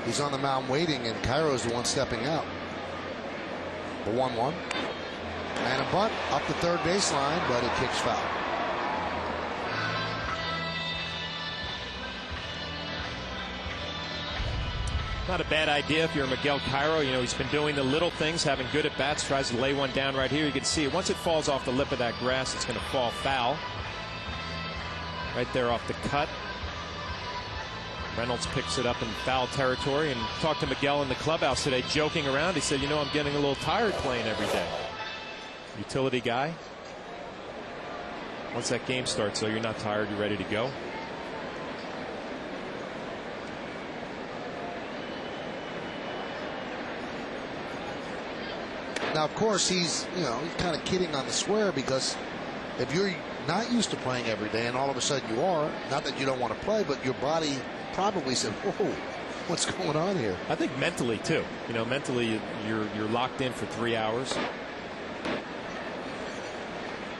He's on the mound waiting, and Cairo's the one stepping out. The 1-1. And a bunt up the third baseline, but it kicks foul. Not a bad idea if you're Miguel Cairo. You know, he's been doing the little things, having good at bats, tries to lay one down right here. You can see it. Once it falls off the lip of that grass, it's going to fall foul. Right there off the cut. Reynolds picks it up in foul territory, and talked to Miguel in the clubhouse today, joking around. He said, you know, I'm getting a little tired playing every day. Utility guy. Once that game starts, though, you're not tired, you're ready to go. Now, of course, he's kind of kidding on the square, because if you're not used to playing every day and all of a sudden you are, not that you don't want to play, but your body probably said, whoa, what's going on here? I think mentally, too. You know, mentally, you're locked in for 3 hours.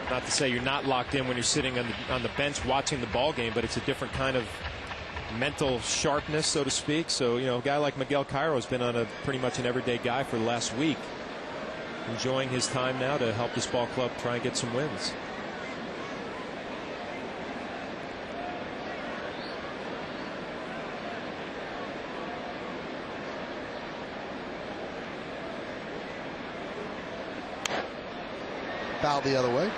Not to say you're not locked in when you're sitting on the bench watching the ball game, but it's a different kind of mental sharpness, so to speak. So, you know, a guy like Miguel Cairo has been on a pretty much an everyday guy for the last week, enjoying his time now to help this ball club try and get some wins. Foul the other way.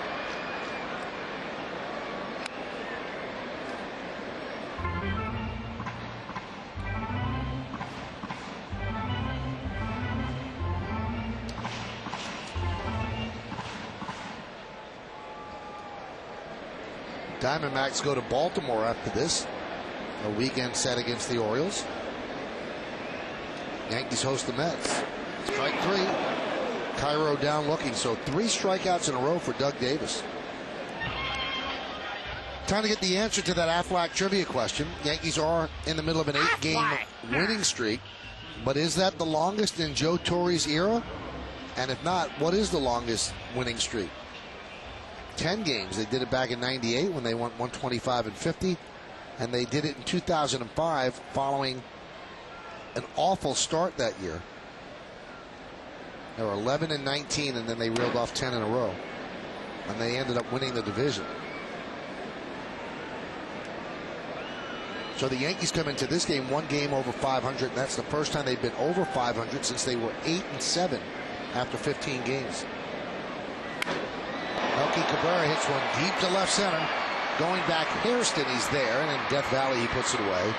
Diamondbacks go to Baltimore after this. A weekend set against the Orioles. Yankees host the Mets. Strike three. Cairo down looking. So 3 strikeouts in a row for Doug Davis. Time to get the answer to that Aflac trivia question. Yankees are in the middle of an 8-game winning streak. But is that the longest in Joe Torre's era? And if not, what is the longest winning streak? 10 games. They did it back in '98 when they went 125-50, and they did it in 2005 following an awful start that year. They were 11-19, and then they reeled off 10 in a row, and they ended up winning the division. So the Yankees come into this game 1 game over 500, and that's the first time they've been over 500 since they were 8-7 after 15 games. Melky Cabrera hits one deep to left center. Going back, Hairston, he's there, and in Death Valley he puts it away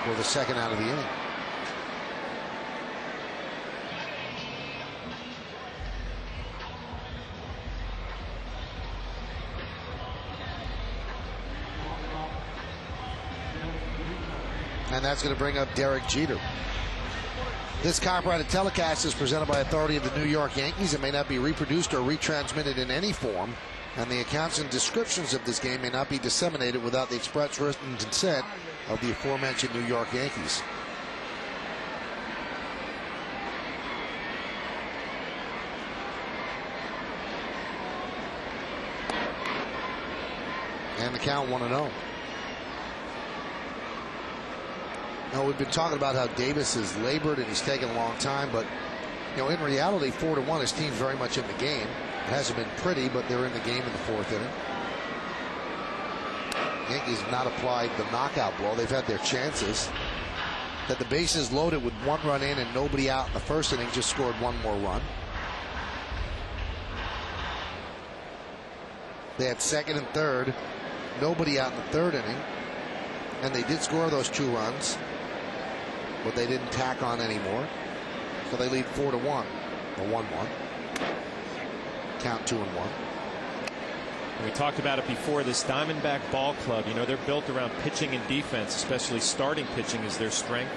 for the second out of the inning. And that's going to bring up Derek Jeter. This copyrighted telecast is presented by authority of the New York Yankees. It may not be reproduced or retransmitted in any form, and the accounts and descriptions of this game may not be disseminated without the express written consent of the aforementioned New York Yankees. And the count 1-0. Now, we've been talking about how Davis has labored and he's taken a long time, but in reality, 4-1, his team's very much in the game. It hasn't been pretty, but they're in the game in the fourth inning. Yankees have not applied the knockout blow. They've had their chances. That the bases loaded with 1 run in and nobody out in the first inning, just scored 1 more run. They had second and third, nobody out in the third inning, and they did score those 2 runs, but they didn't tack on anymore. So they lead 4-1, or 1-1. Count 2-1. We talked about it before. This Diamondback ball club, you know, they're built around pitching and defense, especially starting pitching is their strength.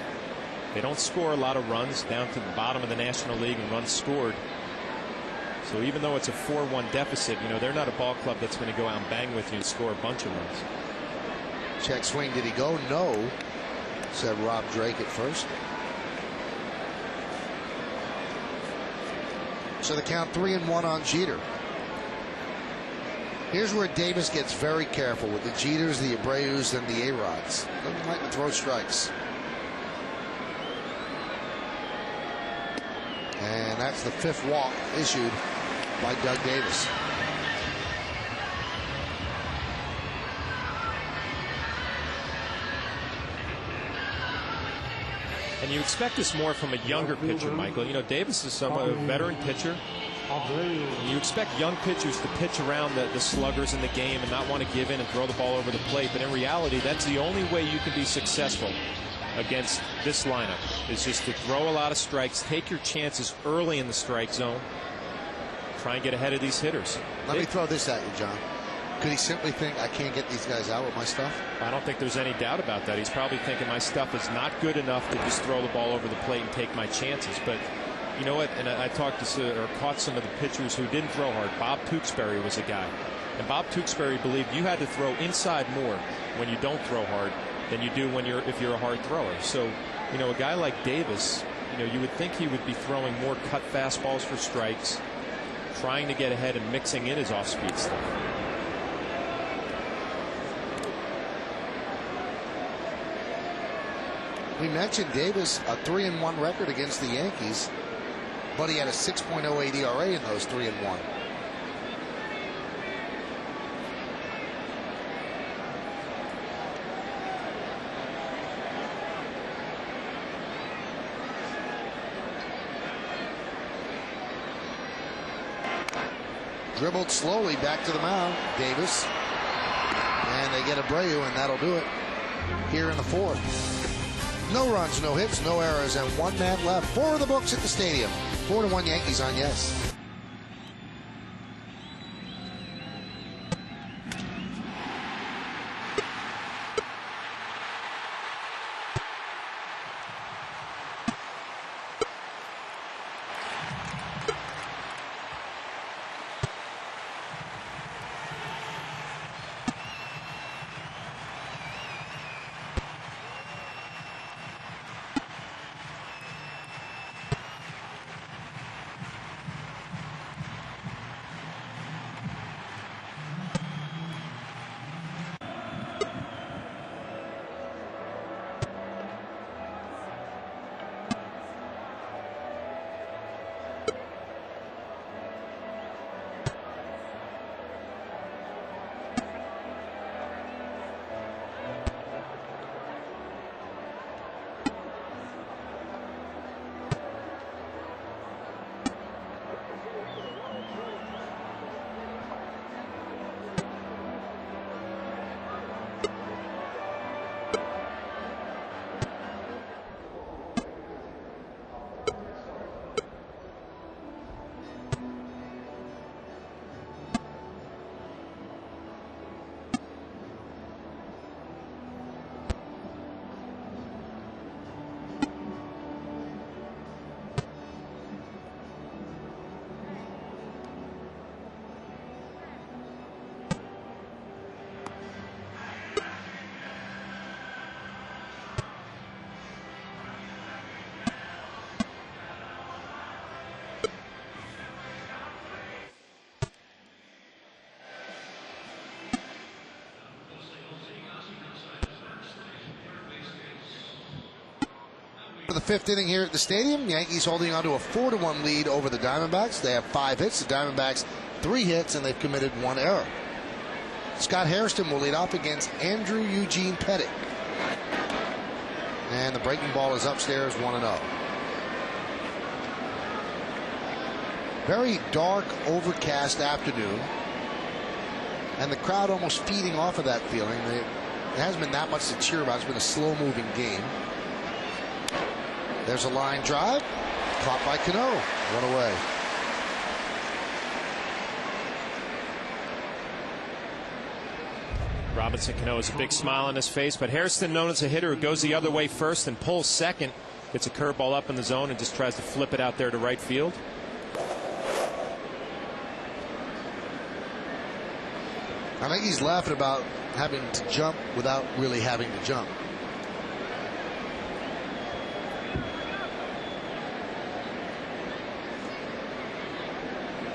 They don't score a lot of runs, down to the bottom of the National League in runs scored. So even though it's a 4-1 deficit, you know, they're not a ball club that's going to go out and bang with you and score a bunch of runs. Check swing. Did he go? No, said Rob Drake at first. So the count 3-1 on Jeter. Here's where Davis gets very careful with the Jeters, the Abreu's, and the A-Rods. Doesn't like to throw strikes. And that's the 5th walk issued by Doug Davis. And you expect this more from a younger pitcher, Michael. You know, Davis is somewhat a veteran pitcher. You expect young pitchers to pitch around the sluggers in the game and not want to give in and throw the ball over the plate. But in reality, that's the only way you can be successful against this lineup, is just to throw a lot of strikes, take your chances early in the strike zone, try and get ahead of these hitters. Let me throw this at you, John. Could he simply think, I can't get these guys out with my stuff? I don't think there's any doubt about that. He's probably thinking my stuff is not good enough to just throw the ball over the plate and take my chances. But you know what? And I talked to or caught some of the pitchers who didn't throw hard. Bob Tewksbury was a guy. And Bob Tewksbury believed you had to throw inside more when you don't throw hard than you do if you're a hard thrower. So, you know, a guy like Davis, you know, you would think he would be throwing more cut fastballs for strikes, trying to get ahead and mixing in his off-speed stuff. We mentioned Davis, a 3-1 record against the Yankees, but he had a 6.08 ERA in those 3-1. Dribbled slowly back to the mound, Davis. And they get Abreu, and that'll do it here in the 4th. No runs, no hits, no errors, and 1 man left. 4 in the books at the stadium. 4-1 Yankees on yes. For the 5th inning here at the stadium, Yankees holding on to a 4-1 lead over the Diamondbacks. They have 5 hits. The Diamondbacks 3 hits, and they've committed 1 error. Scott Hairston will lead off against Andrew Eugene Pettit. And the breaking ball is upstairs, 1-0. Very dark, overcast afternoon. And the crowd almost feeding off of that feeling. It hasn't been that much to cheer about. It's been a slow-moving game. There's a line drive. Caught by Cano. 1 away. Robinson Cano has a big smile on his face, but Hairston, known as a hitter who goes the other way first and pulls second, gets a curveball up in the zone and just tries to flip it out there to right field. I think he's laughing about having to jump without really having to jump.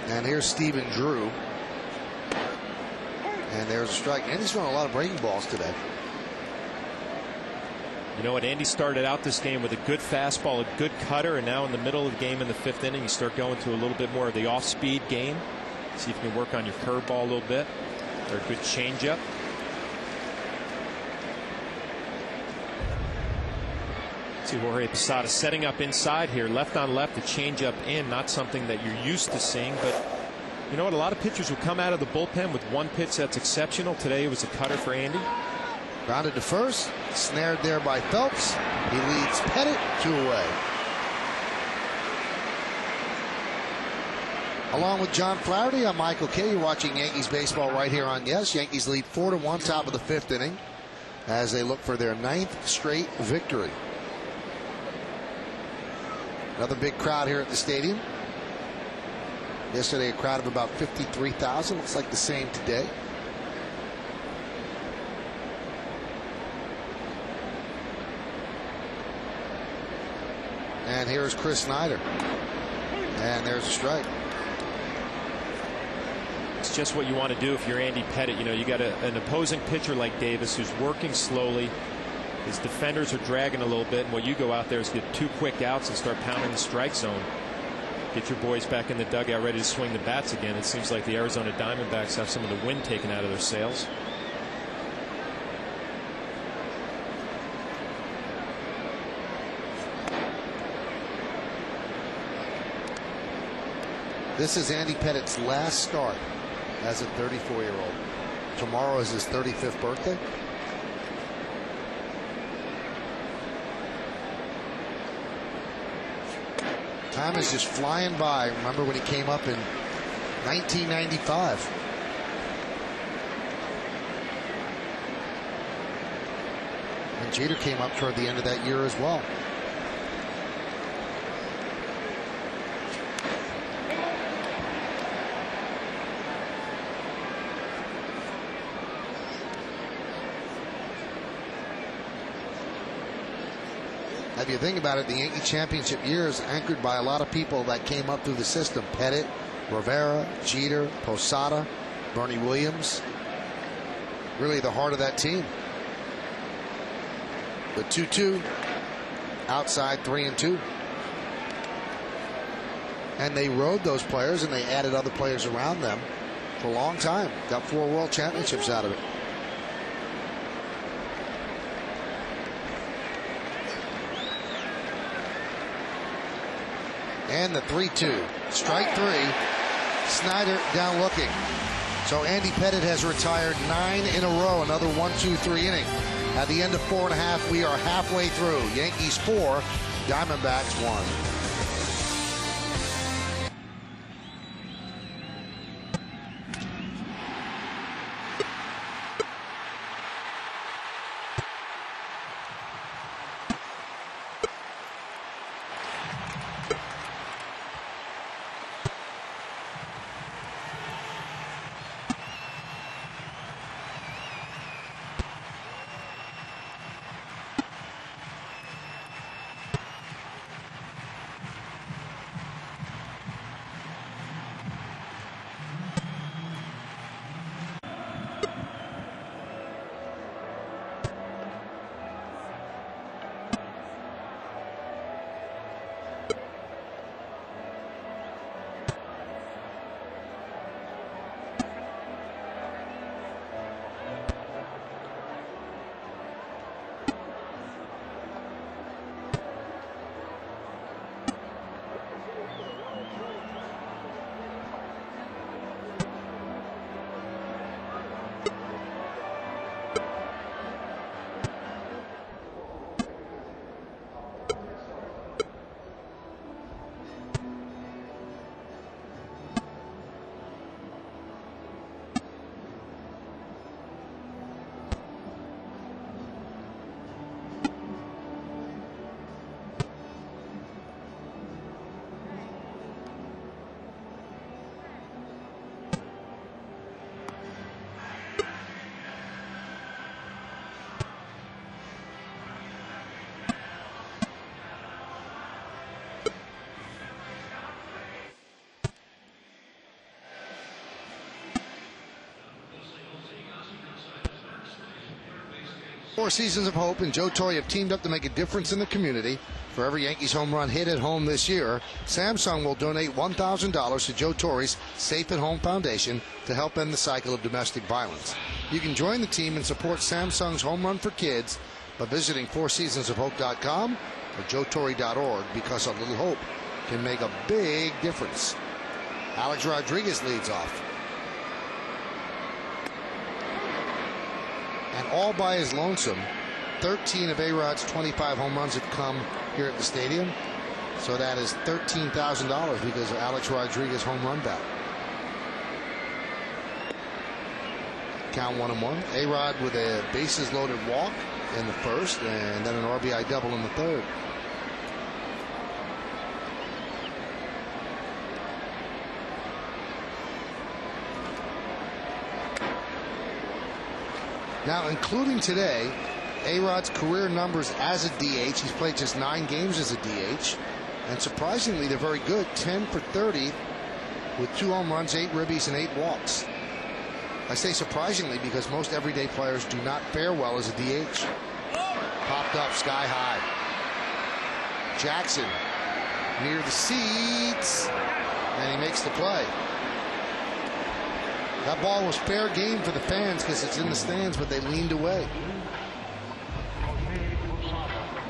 And here's Stephen Drew. And there's a strike. Andy's throwing a lot of breaking balls today. You know what? Andy started out this game with a good fastball, a good cutter, and now in the middle of the game in the 5th inning, you start going to a little bit more of the off-speed game. See if you can work on your curveball a little bit, or a good changeup. See Jorge Posada setting up inside here, left on left, the changeup in, not something that you're used to seeing, but you know what? A lot of pitchers will come out of the bullpen with one pitch that's exceptional. Today it was a cutter for Andy. Grounded to first, snared there by Phelps. He leads Pettit 2 away. Along with John Flaherty, I'm Michael Kay. You're watching Yankees baseball right here on Yes. Yankees lead 4-1, top of the 5th inning, as they look for their 9th straight victory. Another big crowd here at the stadium. Yesterday a crowd of about 53,000. Looks like the same today. And here's Chris Snyder. And there's a strike. It's just what you want to do if you're Andy Pettit. You know, you got an opposing pitcher like Davis who's working slowly. His defenders are dragging a little bit, and what you go out there is get 2 quick outs and start pounding the strike zone. Get your boys back in the dugout ready to swing the bats again. It seems like the Arizona Diamondbacks have some of the wind taken out of their sails. This is Andy Pettit's last start as a 34-year-old. Tomorrow is his 35th birthday. Time is just flying by. Remember when he came up in 1995. And Jeter came up toward the end of that year as well. If you think about it, the Yankee championship years anchored by a lot of people that came up through the system. Pettit, Rivera, Jeter, Posada, Bernie Williams. Really the heart of that team. The 2-2, outside 3-2. And they rode those players and they added other players around them for a long time. Got 4 world championships out of it. And the 3-2. Strike 3. Snyder down looking. So Andy Pettit has retired 9 in a row. Another 1-2-3 inning. At the end of 4.5, we are halfway through. Yankees 4, Diamondbacks 1. Four Seasons of Hope and Joe Torre have teamed up to make a difference in the community. For every Yankees home run hit at home this year, Samsung will donate $1,000 to Joe Torre's Safe at Home Foundation to help end the cycle of domestic violence. You can join the team and support Samsung's Home Run for Kids by visiting fourseasonsofhope.com or joetorre.org, because a little hope can make a big difference. Alex Rodriguez leads off. And all by his lonesome, 13 of A-Rod's 25 home runs have come here at the stadium. So that is $13,000 because of Alex Rodriguez's home run bat. Count 1-1. A-Rod with a bases loaded walk in the first, and then an RBI double in the third. Now, including today, A-Rod's career numbers as a DH. He's played just 9 games as a DH. And surprisingly, they're very good. 10 for 30 with 2 home runs, 8 ribbies, and 8 walks. I say surprisingly because most everyday players do not fare well as a DH. Popped up sky high. Jackson near the seats. And he makes the play. That ball was fair game for the fans because it's in the stands, but they leaned away.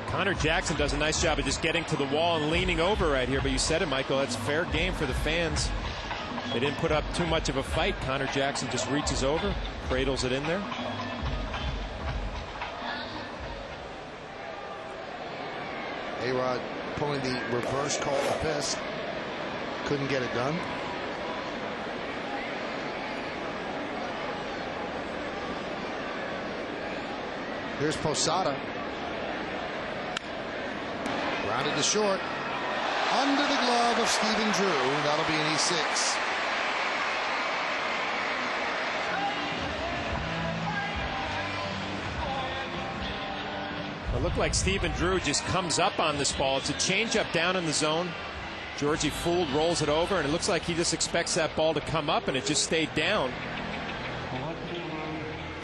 Connor Jackson does a nice job of just getting to the wall and leaning over right here. But you said it, Michael, that's fair game for the fans. They didn't put up too much of a fight. Connor Jackson just reaches over, cradles it in there. A-Rod pulling the reverse call of fist. Couldn't get it done. Here's Posada. Grounded to short. Under the glove of Stephen Drew. That'll be an E6. It looked like Stephen Drew just comes up on this ball. It's a changeup down in the zone. Georgie fooled, rolls it over, and it looks like he just expects that ball to come up, and it just stayed down.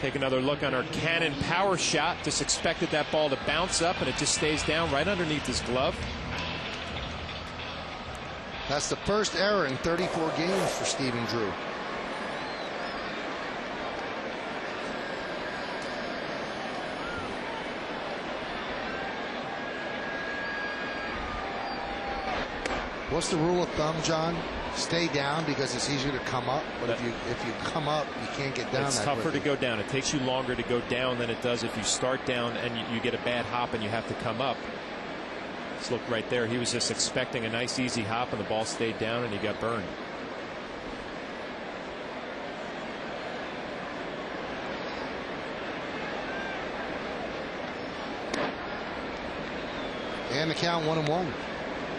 Take another look on our Cannon power shot. Just expected that ball to bounce up, and it just stays down right underneath his glove. That's the first error in 34 games for Stephen Drew. What's the rule of thumb, John? Stay down because it's easier to come up. But if you come up, you can't get down. It's tougher to go down. It takes you longer to go down than it does if you start down and you get a bad hop and you have to come up. Let's look right there. He was just expecting a nice easy hop and the ball stayed down and he got burned. And the count 1-1.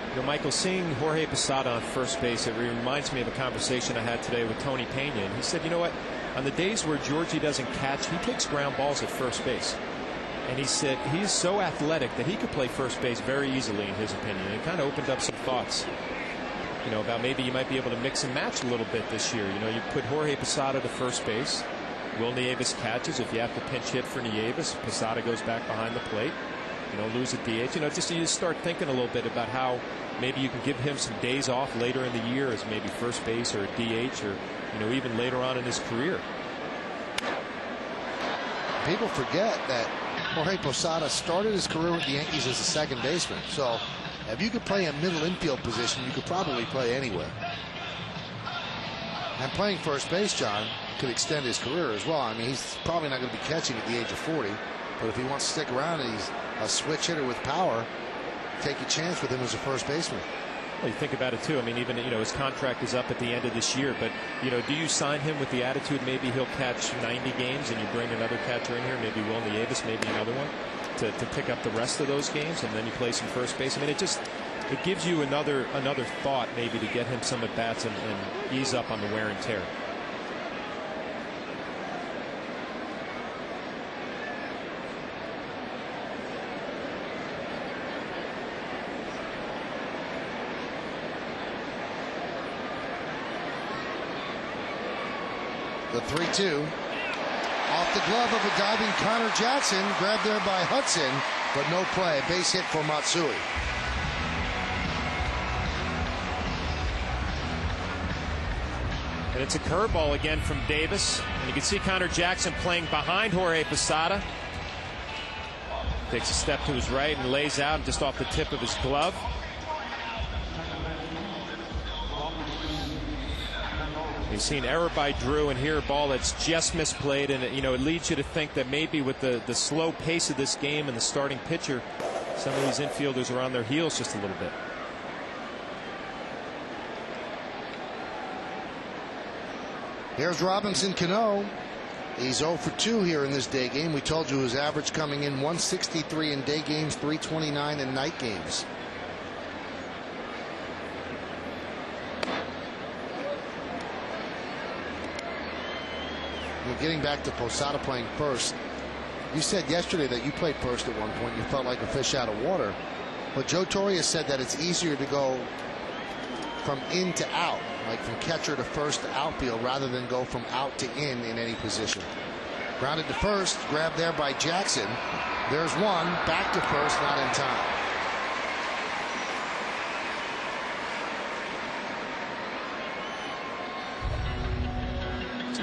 You know, Michael, seeing Jorge Posada on first base, it reminds me of a conversation I had today with Tony Pena. And he said, you know what, on the days where Georgie doesn't catch, he takes ground balls at first base. And he said he's so athletic that he could play first base very easily, in his opinion. And it kind of opened up some thoughts, you know, about maybe you might be able to mix and match a little bit this year. You know, you put Jorge Posada to first base. Will Nieves catches. If you have to pinch hit for Nieves, Posada goes back behind the plate. You know, lose a DH. You know, just you start thinking a little bit about how maybe you can give him some days off later in the year as maybe first base or a DH, or, you know, even later on in his career. People forget that Jorge Posada started his career with the Yankees as a second baseman. So if you could play a middle infield position, you could probably play anywhere. And playing first base, John, could extend his career as well. I mean, he's probably not going to be catching at the age of 40. But if he wants to stick around and he's a switch hitter with power, take a chance with him as a first baseman. Well, you think about it too. I mean, even, you know, his contract is up at the end of this year, but, you know, do you sign him with the attitude maybe he'll catch 90 games and you bring another catcher in here, maybe Will Nieves, maybe another one, to pick up the rest of those games, and then you play some first base? I mean, it gives you another thought maybe to get him some at bats and ease up on the wear and tear. The 3-2. Off the glove of a diving Connor Jackson, grabbed there by Hudson, but no play. Base hit for Matsui. And it's a curveball again from Davis. And you can see Connor Jackson playing behind Jorge Posada. Takes a step to his right and lays out just off the tip of his glove. You've seen error by Drew, and here a ball that's just misplayed, and it leads you to think that maybe with the slow pace of this game and the starting pitcher, some of these infielders are on their heels just a little bit. Here's Robinson Cano. He's 0 for 2 here in this day game. We told you his average coming in 163 in day games, 329 in night games. Getting back to Posada playing first. You said yesterday that you played first at one point. You felt like a fish out of water. But Joe Torre has said that it's easier to go from in to out, like from catcher to first to outfield, rather than go from out to in any position. Grounded to first, grabbed there by Jackson. There's one, back to first, not in time.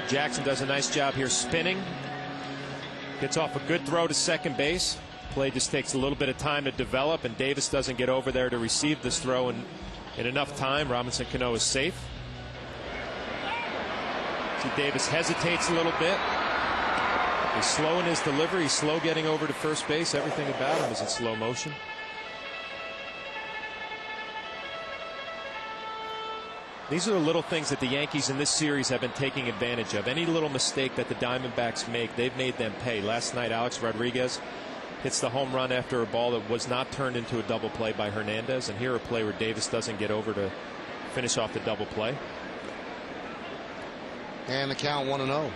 Jackson does a nice job here spinning. Gets off a good throw to second base. Play just takes a little bit of time to develop, and Davis doesn't get over there to receive this throw in enough time. Robinson Cano is safe. See, Davis hesitates a little bit. He's slow in his delivery. He's slow getting over to first base. Everything about him is in slow motion. These are the little things that the Yankees in this series have been taking advantage of. Any little mistake that the Diamondbacks make, they've made them pay. Last night, Alex Rodriguez hits the home run after a ball that was not turned into a double play by Hernandez. And here a play where Davis doesn't get over to finish off the double play. And the count 1-0.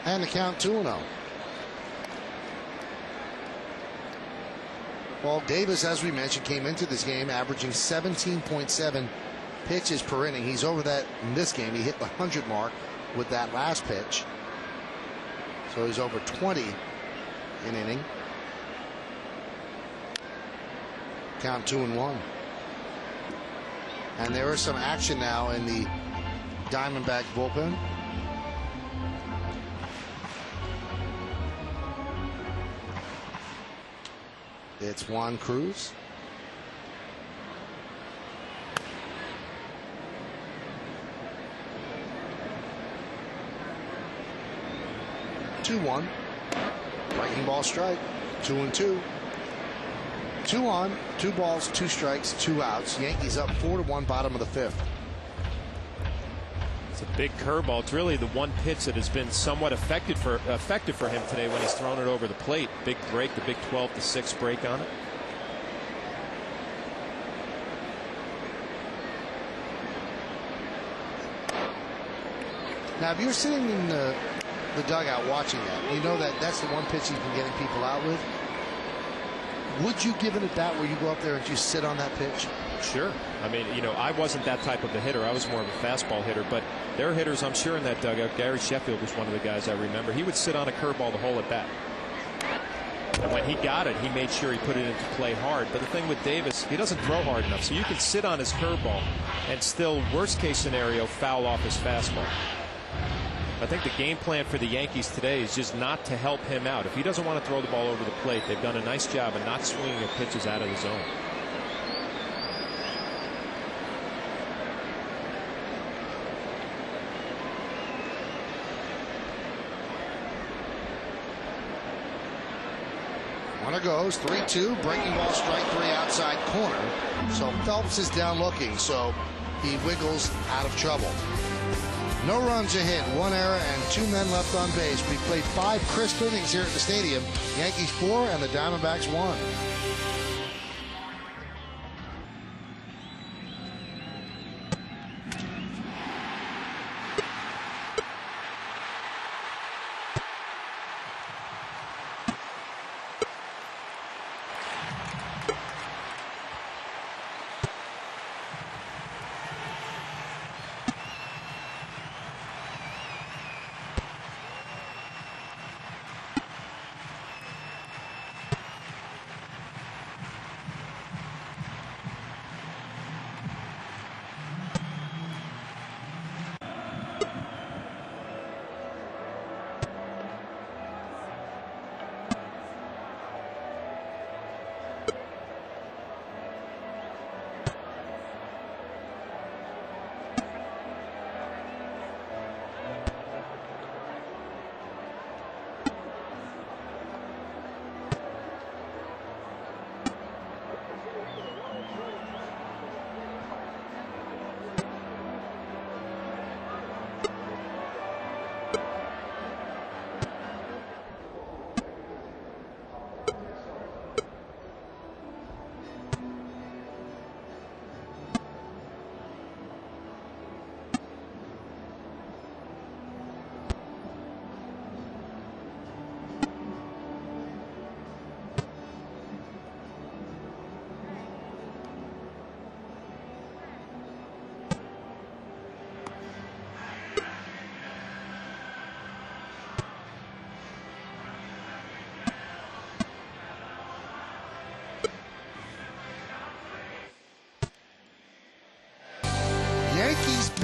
And the count 2-0. Well, Davis, as we mentioned, came into this game averaging 17.7 pitches per inning. He's over that in this game. He hit the 100 mark with that last pitch. So he's over 20 in inning. Count 2-1. And there is some action now in the Diamondback bullpen. It's Juan Cruz. Two-one. Breaking ball strike. 2-2. 2 on, 2 balls, 2 strikes, 2 outs. Yankees up 4-1, bottom of the 5th. It's a big curveball. It's really the one pitch that has been somewhat effective for him today when he's thrown it over the plate. Big break, the big 12-6 break on it. Now, if you're sitting in the dugout watching that, you know that that's the one pitch he's been getting people out with. Would you give it at bat where you go up there and just sit on that pitch? Sure. I mean, you know, I wasn't that type of a hitter. I was more of a fastball hitter, but there are hitters, I'm sure, in that dugout. Gary Sheffield was one of the guys I remember. He would sit on a curveball the whole at bat. And when he got it, he made sure he put it into play hard. But the thing with Davis, he doesn't throw hard enough. So you can sit on his curveball and still, worst case scenario, foul off his fastball. I think the game plan for the Yankees today is just not to help him out. If he doesn't want to throw the ball over the plate, they've done a nice job of not swinging their pitches out of the zone. Runner goes 3-2, breaking ball, strike 3 outside corner. So Phelps is down looking, so he wiggles out of trouble. No runs a hit, 1 error, and 2 men left on base. We played 5 crisp innings here at the stadium. Yankees 4 and the Diamondbacks 1.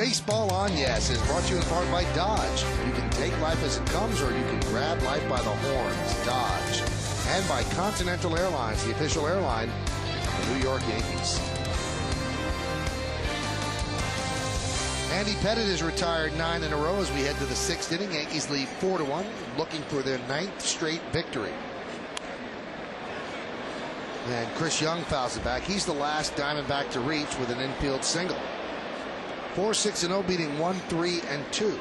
Baseball on Yes is brought to you in part by Dodge. You can take life as it comes, or you can grab life by the horns. Dodge. And by Continental Airlines, the official airline of the New York Yankees. Andy Pettitte is retired 9 in a row as we head to the 6th inning. Yankees lead 4-1, looking for their 9th straight victory. And Chris Young fouls it back. He's the last Diamondback to reach with an infield single. 4-6-0, beating 1-3-2.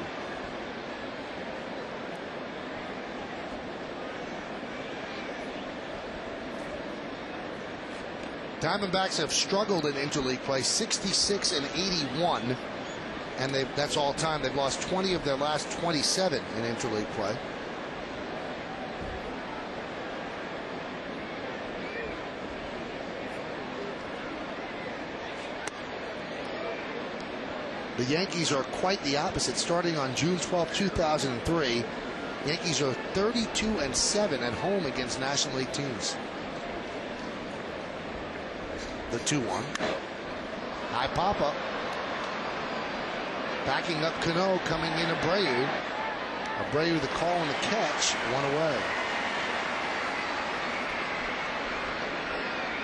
Diamondbacks have struggled in interleague play, 66-81, and that's all time. They've lost 20 of their last 27 in interleague play. The Yankees are quite the opposite. Starting on June 12, 2003, Yankees are 32-7 at home against National League teams. The 2-1. High pop-up. Backing up Cano, coming in Abreu. Abreu the call and the catch, one away.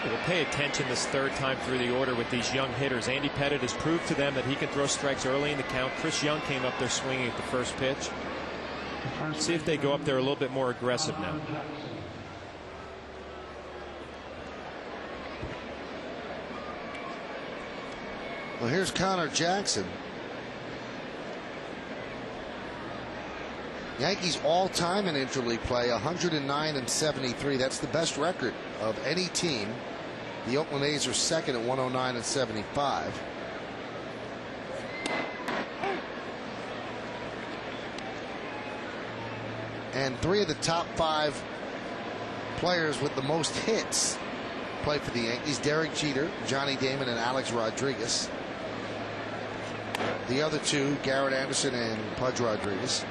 We'll pay attention this third time through the order with these young hitters. Andy Pettitte has proved to them that he can throw strikes early in the count. Chris Young came up there swinging at the first pitch. See if they go up there a little bit more aggressive now. Well, here's Connor Jackson. Yankees all-time in interleague play, 109-73. That's the best record of any team. The Oakland A's are second at 109-75. And 3 of the top 5 players with the most hits play for the Yankees: Derek Jeter, Johnny Damon, and Alex Rodriguez. The other 2, Garrett Anderson and Pudge Rodriguez.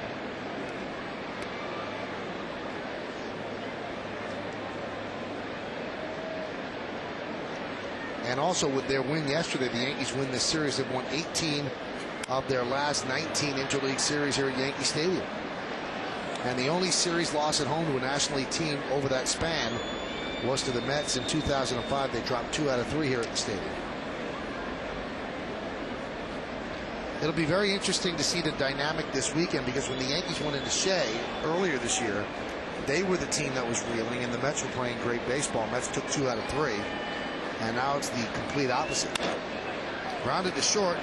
And also with their win yesterday, the Yankees win this series. They've won 18 of their last 19 interleague series here at Yankee Stadium. And the only series loss at home to a National League team over that span was to the Mets in 2005. They dropped 2 out of 3 here at the stadium. It'll be very interesting to see the dynamic this weekend, because when the Yankees went into Shea earlier this year, they were the team that was reeling, and the Mets were playing great baseball. Mets took 2 out of 3. And now it's the complete opposite. Grounded to short.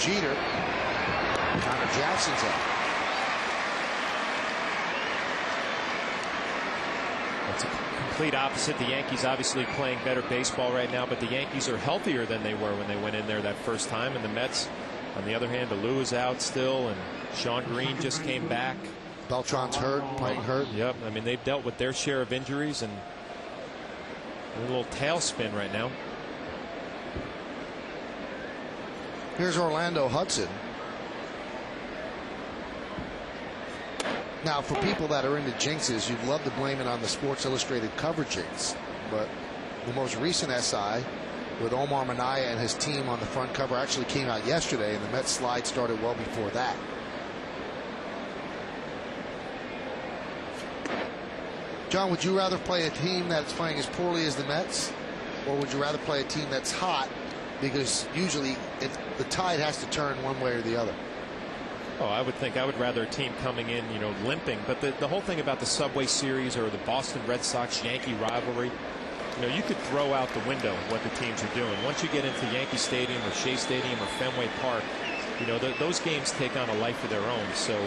Jeter. Connor Jackson's out. It's a complete opposite. The Yankees obviously playing better baseball right now, but the Yankees are healthier than they were when they went in there that first time. And the Mets, on the other hand, Alou is out still, and Sean Green just came back. Beltran's hurt, playing hurt. Yep. I mean, they've dealt with their share of injuries, and a little tailspin right now. Here's Orlando Hudson. Now, for people that are into jinxes, you'd love to blame it on the Sports Illustrated cover jinx, but the most recent SI with Omar Minaya and his team on the front cover actually came out yesterday, and the Mets slide started well before that. John, would you rather play a team that's playing as poorly as the Mets, or would you rather play a team that's hot, because usually the tide has to turn one way or the other? Oh, I would think I would rather a team coming in, limping. But the whole thing about the Subway Series or the Boston Red Sox Yankee rivalry, you could throw out the window what the teams are doing. Once you get into Yankee Stadium or Shea Stadium or Fenway Park, those games take on a life of their own. So,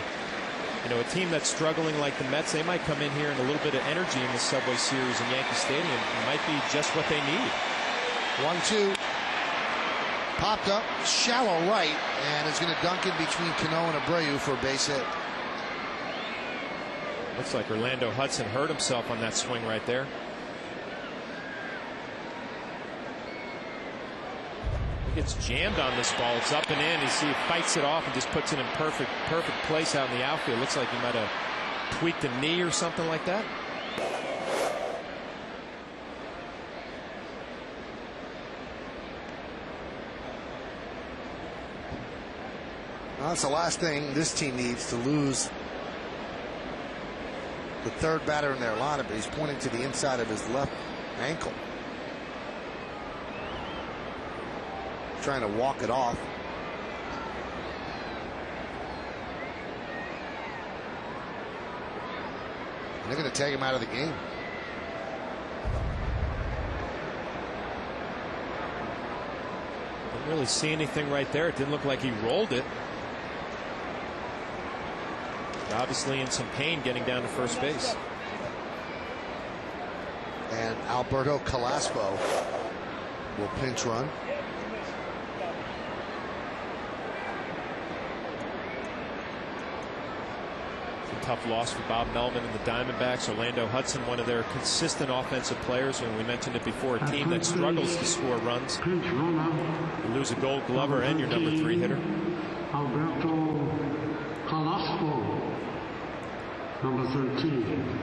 a team that's struggling like the Mets, they might come in here and a little bit of energy in the Subway Series in Yankee Stadium might be just what they need. 1-2. Popped up, shallow right, and it's going to dunk in between Cano and Abreu for a base hit. Looks like Orlando Hudson hurt himself on that swing right there. He gets jammed on this ball. It's up and in. You see, he fights it off and just puts it in perfect place out in the outfield. Looks like he might have tweaked a knee or something like that. That's the last thing this team needs, to lose the third batter in their lineup. He's pointing to the inside of his left ankle, trying to walk it off. And they're going to take him out of the game. Didn't really see anything right there. It didn't look like he rolled it. Obviously in some pain getting down to first base. And Alberto Calaspo will pinch run. It's a tough loss for Bob Melvin and the Diamondbacks. Orlando Hudson, one of their consistent offensive players, and we mentioned it before, a team that struggles to score runs. You lose a Gold Glover and your number 3 hitter. Alberto Calaspo, number 13.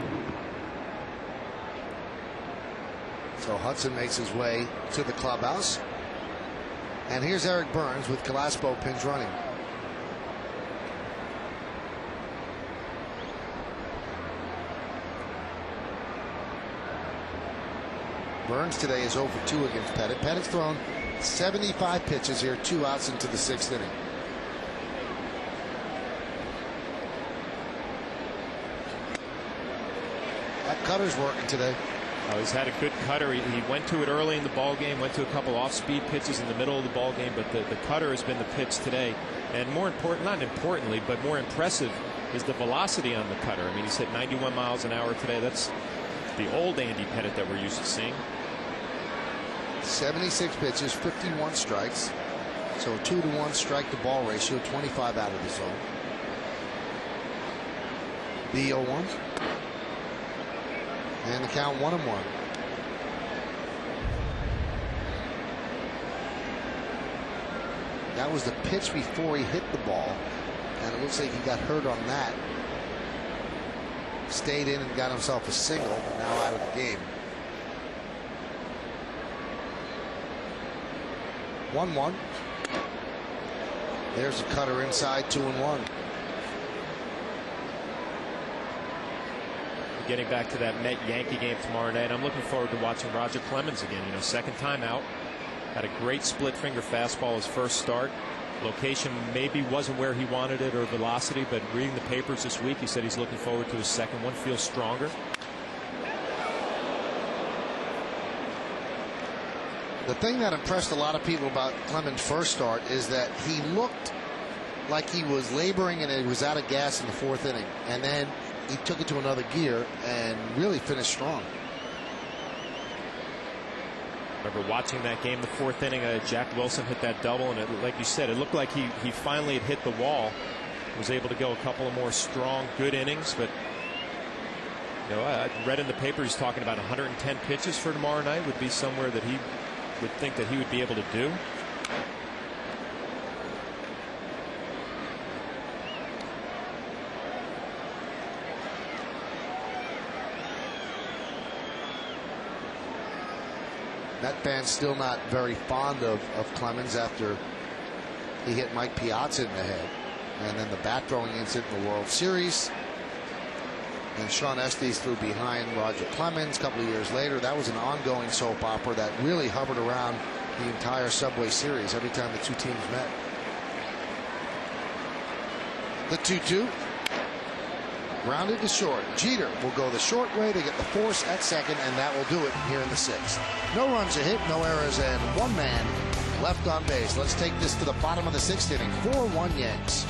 So Hudson makes his way to the clubhouse. And here's Eric Burns with Calaspo pinch running. Burns today is 0 for 2 against Pettit. Pettit's thrown 75 pitches here, 2 outs into the 6th inning. That cutter's working today. Oh, he's had a good cutter. He went to it early in the ball game, went to a couple off-speed pitches in the middle of the ball game, but the cutter has been the pitch today. And more important, not importantly, but more impressive is the velocity on the cutter. I mean, he's hit 91 miles an hour today. That's the old Andy Pettit that we're used to seeing. 76 pitches, 51 strikes. So 2-to-1 strike to ball ratio, 25 out of the zone. The 0-1. And the count 1-1. That was the pitch before he hit the ball, and it looks like he got hurt on that. Stayed in and got himself a single, but now out of the game. 1-1. There's a cutter inside, 2-1. Getting back to that Met-Yankee game tomorrow night, I'm looking forward to watching Roger Clemens again. You know, second time out. Had a great split finger fastball his first start. Location maybe wasn't where he wanted it, or velocity, but reading the papers this week, he said he's looking forward to his second one. Feels stronger. The thing that impressed a lot of people about Clemens' first start is that he looked like he was laboring and he was out of gas in the 4th inning, and then he took it to another gear and really finished strong. Remember watching that game, the 4th inning, Jack Wilson hit that double, and like you said, it looked like he finally had hit the wall. Was able to go a couple of more strong, good innings, but you know, I read in the paper he's talking about 110 pitches for tomorrow night would be somewhere that he would think that he would be able to do. That fan's still not very fond of Clemens after he hit Mike Piazza in the head, and then the bat throwing incident in the World Series, and Sean Estes threw behind Roger Clemens a couple of years later. That was an ongoing soap opera that really hovered around the entire Subway Series every time the two teams met. The 2-2. Grounded to short. Jeter will go the short way to get the force at second, and that will do it here in the 6th. No runs a hit, no errors, and 1 man left on base. Let's take this to the bottom of the 6th inning. 4-1 Yanks.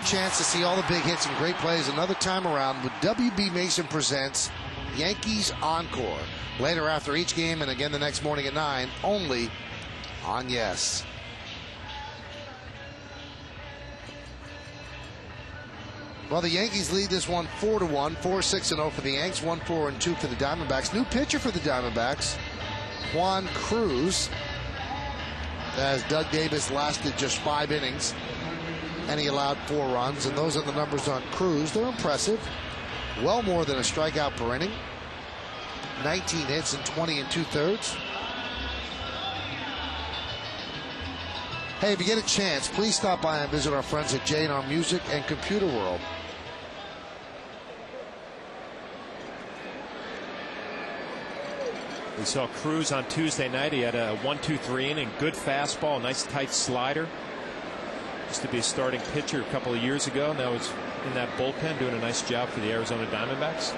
chance to see all the big hits and great plays another time around with WB Mason presents Yankees Encore. Later after each game and again the next morning at 9, only on Yes. Well, the Yankees lead this one 4-1, 4-6-0 for the Yanks, 1-4-2 for the Diamondbacks. New pitcher for the Diamondbacks, Juan Cruz, as Doug Davis lasted just 5 innings, and he allowed 4 runs, and those are the numbers on Cruz. They're impressive. Well more than a strikeout per inning. 19 hits and 20 2/3. Hey, if you get a chance, please stop by and visit our friends at J&R Music and Computer World. We saw Cruz on Tuesday night. He had a 1-2-3 inning, good fastball, nice tight slider. Used to be a starting pitcher a couple of years ago. Now he's in that bullpen doing a nice job for the Arizona Diamondbacks.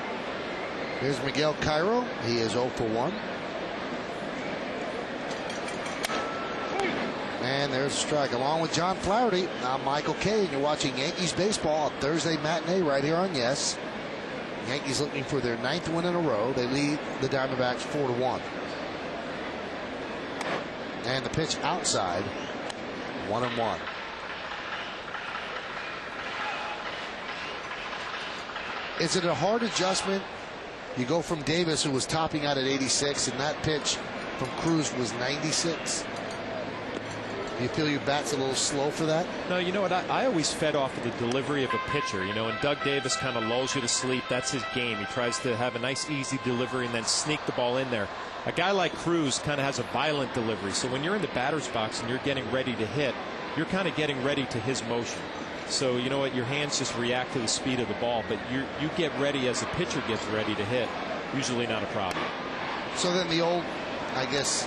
Here's Miguel Cairo. He is 0 for 1. And there's a strike along with John Flaherty. Now Michael Kay, and you're watching Yankees baseball, a Thursday matinee right here on Yes. Yankees looking for their 9th win in a row. They lead the Diamondbacks 4-1. And the pitch outside, 1-1. Is it a hard adjustment? You go from Davis, who was topping out at 86, and that pitch from Cruz was 96. Do you feel your bat's a little slow for that? No, you know what? I always fed off of the delivery of a pitcher. You know, and Doug Davis kind of lulls you to sleep. That's his game. He tries to have a nice, easy delivery and then sneak the ball in there. A guy like Cruz kind of has a violent delivery. So when you're in the batter's box and you're getting ready to hit, you're kind of getting ready to his motion. So you know what? Your hands just react to the speed of the ball. But you get ready as the pitcher gets ready to hit. Usually not a problem. So then the old, I guess,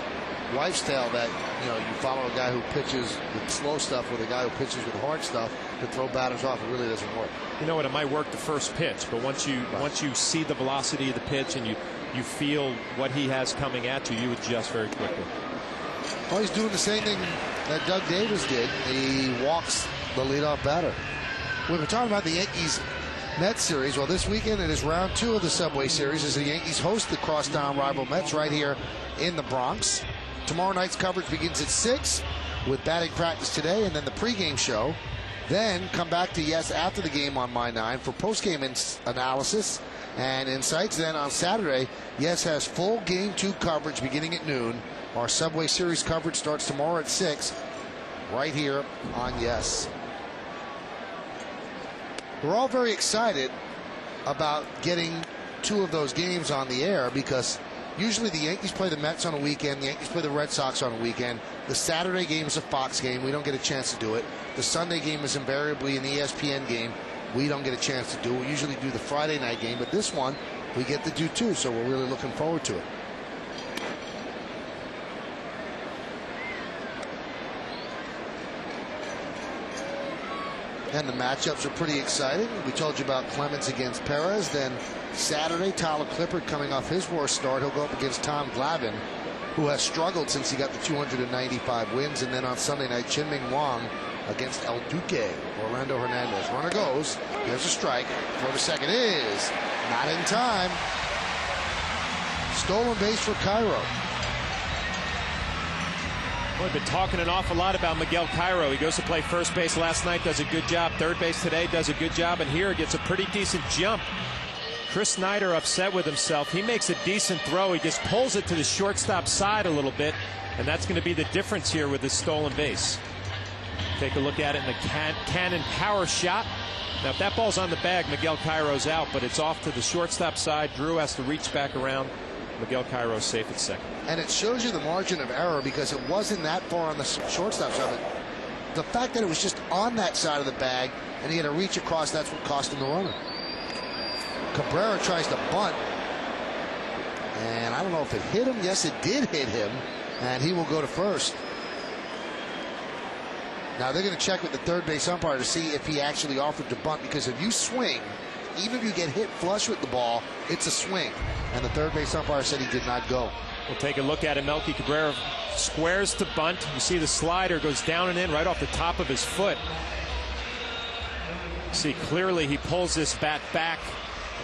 wives' tale that, you know, you follow a guy who pitches with slow stuff with a guy who pitches with hard stuff to throw batters off. It really doesn't work. You know what? It might work the first pitch, but once you see the velocity of the pitch and you feel what he has coming at you, you adjust very quickly. Well, he's doing the same thing that Doug Davis did. He walks the leadoff batter. We've been talking about the Yankees Mets series. Well, this weekend it is round 2 of the Subway Series as the Yankees host the crosstown rival Mets right here in the Bronx. Tomorrow night's coverage begins at 6 with batting practice today and then the pregame show. Then come back to Yes after the game on My 9 for postgame analysis and insights. Then on Saturday, Yes has full Game 2 coverage beginning at noon. Our Subway Series coverage starts tomorrow at 6 right here on Yes. We're all very excited about getting 2 of those games on the air because usually the Yankees play the Mets on a weekend, the Yankees play the Red Sox on a weekend. The Saturday game is a Fox game. We don't get a chance to do it. The Sunday game is invariably an ESPN game. We don't get a chance to do it. We usually do the Friday night game, but this one we get to do too, so we're really looking forward to it. And the matchups are pretty exciting. We told you about Clemens against Perez. Then Saturday, Tyler Clippard coming off his worst start. He'll go up against Tom Glavine, who has struggled since he got the 295 wins. And then on Sunday night, Chin-Ming Wang against El Duque, Orlando Hernandez. Runner goes. There's a strike. Throw to second is not in time. Stolen base for Cairo. We've been talking an awful lot about Miguel Cairo. He goes to play first base last night, does a good job. Third base today, does a good job. And here gets a pretty decent jump. Chris Snyder upset with himself. He makes a decent throw. He just pulls it to the shortstop side a little bit. And that's going to be the difference here with this stolen base. Take a look at it in the cannon power shot. Now, if that ball's on the bag, Miguel Cairo's out. But it's off to the shortstop side. Drew has to reach back around. Miguel Cairo safe at second. And it shows you the margin of error because it wasn't that far on the shortstop side. The fact that it was just on that side of the bag and he had to reach across, that's what cost him the runner. Cabrera tries to bunt. And I don't know if it hit him. Yes, it did hit him. And he will go to first. Now they're going to check with the third base umpire to see if he actually offered to bunt, because if you swing, even if you get hit flush with the ball, it's a swing. And the third base umpire said he did not go. We'll take a look at it. Melky Cabrera squares to bunt. You see the slider goes down and in right off the top of his foot. See, clearly he pulls this bat back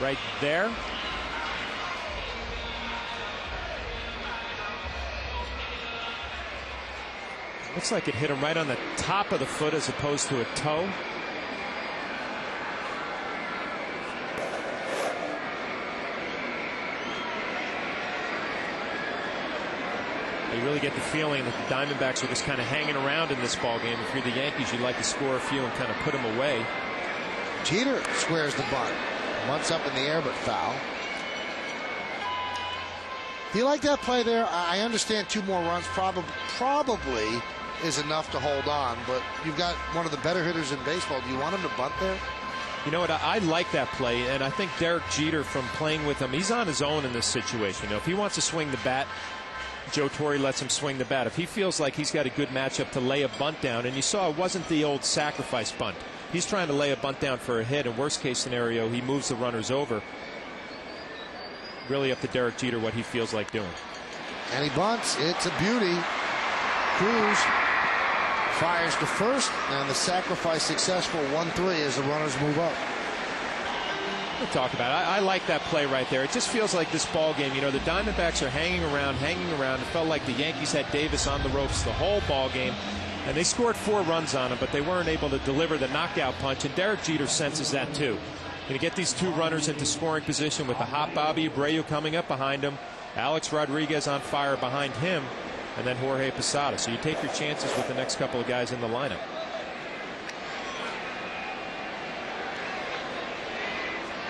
right there. Looks like it hit him right on the top of the foot as opposed to a toe. You really get the feeling that the Diamondbacks are just kind of hanging around in this ball game. If you're the Yankees, you'd like to score a few and kind of put them away. Jeter squares the bunt. Bunts up in the air, but foul. Do you like that play there? I understand 2 more runs probably is enough to hold on, but you've got one of the better hitters in baseball. Do you want him to bunt there? You know what? I like that play, and I think Derek Jeter, from playing with him, he's on his own in this situation. You know, if he wants to swing the bat, Joe Torre lets him swing the bat. If he feels like he's got a good matchup to lay a bunt down, and you saw it wasn't the old sacrifice bunt. He's trying to lay a bunt down for a hit, and worst case scenario, he moves the runners over. Really up to Derek Jeter what he feels like doing. And he bunts. It's a beauty. Cruz fires to first, and the sacrifice successful. 1-3 as the runners move up. We'll talk about it. I like that play right there. It just feels like this ball game, you know, the Diamondbacks are hanging around. It felt like the Yankees had Davis on the ropes the whole ball game, and they scored 4 runs on him, but they weren't able to deliver the knockout punch, and Derek Jeter senses that too. Going to get these 2 runners into scoring position with the hot Bobby Abreu coming up behind him, Alex Rodriguez on fire behind him, and then Jorge Posada. So you take your chances with the next couple of guys in the lineup.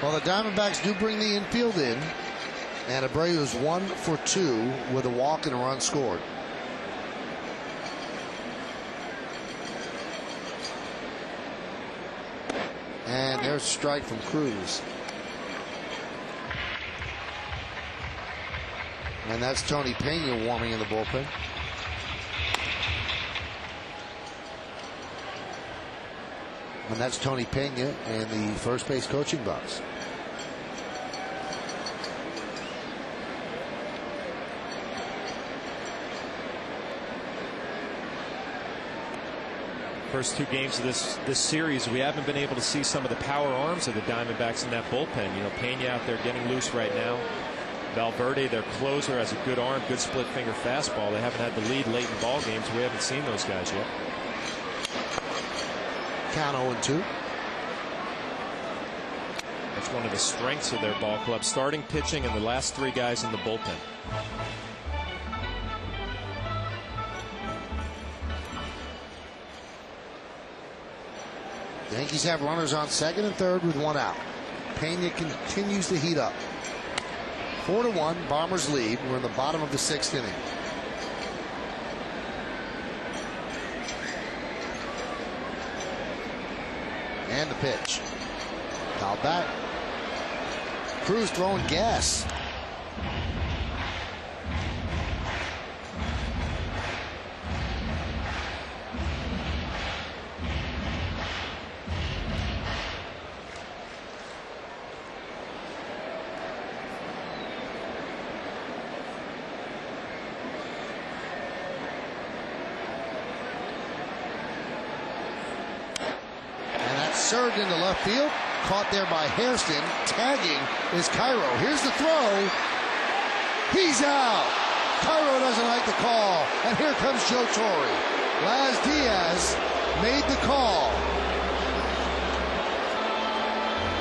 Well, the Diamondbacks do bring the infield in, and Abreu is 1 for 2 with a walk and a run scored. And there's a strike from Cruz. And that's Tony Pena warming in the bullpen. And that's Tony Pena in the first base coaching box. First 2 games of this series, we haven't been able to see some of the power arms of the Diamondbacks in that bullpen. You know, Pena out there getting loose right now. Valverde, their closer, has a good arm, good split finger fastball. They haven't had the lead late in ball games. We haven't seen those guys yet. Count 0-2. That's one of the strengths of their ball club. Starting pitching and the last 3 guys in the bullpen. The Yankees have runners on second and third with 1 out. Pena continues to heat up. 4-1, Bombers lead. We're in the bottom of the 6th inning. And the pitch. Fouled back. Cruz throwing gas. Served into left field, caught there by Hairston. Tagging is Cairo. Here's the throw. He's out. Cairo doesn't like the call, and here comes Joe Torre. Laz Diaz made the call,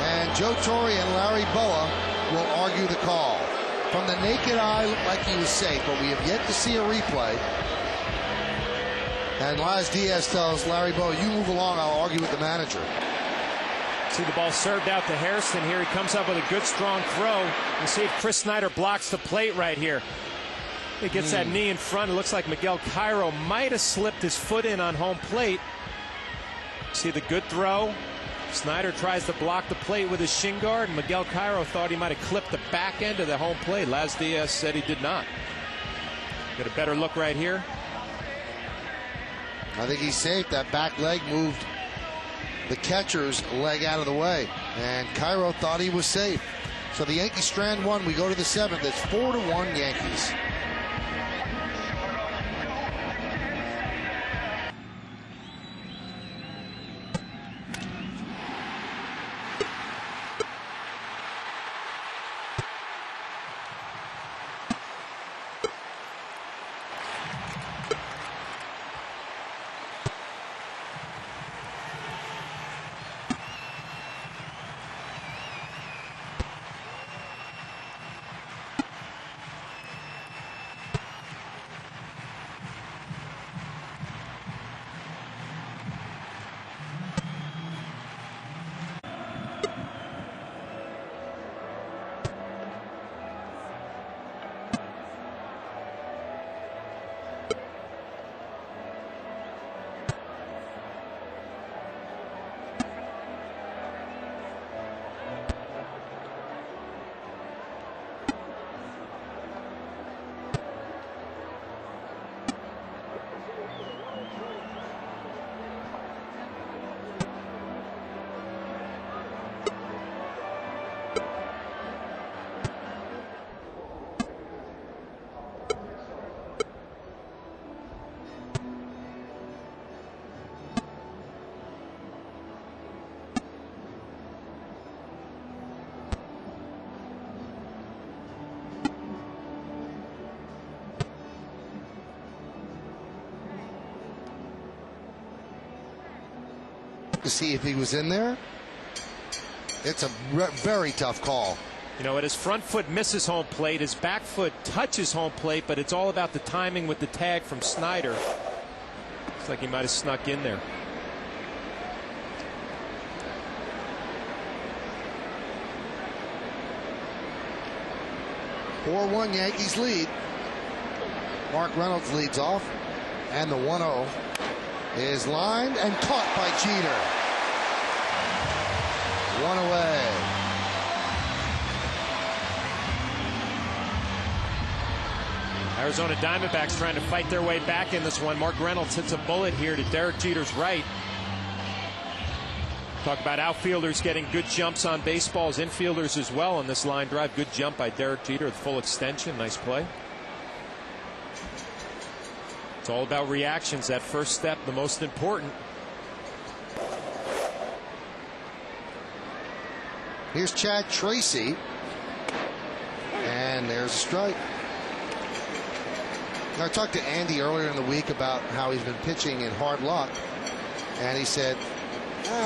and Joe Torre and Larry Boa will argue the call. From the naked eye, looked like he was safe, but we have yet to see a replay. And Laz Diaz tells Larry Boa, "You move along, I'll argue with the manager." See the ball served out to Hairston here. He comes up with a good strong throw. You see if Chris Snyder blocks the plate right here. He gets that knee in front. It looks like Miguel Cairo might have slipped his foot in on home plate. See the good throw. Snyder tries to block the plate with his shin guard. Miguel Cairo thought he might have clipped the back end of the home plate. Laz Diaz said he did not. Get a better look right here. I think he's safe. That back leg moved the catcher's leg out of the way, and Cairo thought he was safe. So the Yankees strand 1. We go to the 7th. It's 4-1 Yankees. to see if he was in there. It's a very tough call. You know, his front foot misses home plate, his back foot touches home plate, but it's all about the timing with the tag from Snyder. Looks like he might have snuck in there. (4-1) Yankees lead. Mark Reynolds leads off, and the 1-0 is lined and caught by Jeter. One away. Arizona Diamondbacks trying to fight their way back in this one. Mark Reynolds hits a bullet here to Derek Jeter's right. Talk about outfielders getting good jumps on baseballs, infielders as well on this line drive. Good jump by Derek Jeter with full extension. Nice play. It's all about reactions. That first step, the most important. Here's Chad Tracy, and there's a strike. I talked to Andy earlier in the week about how he's been pitching in hard luck, and he said,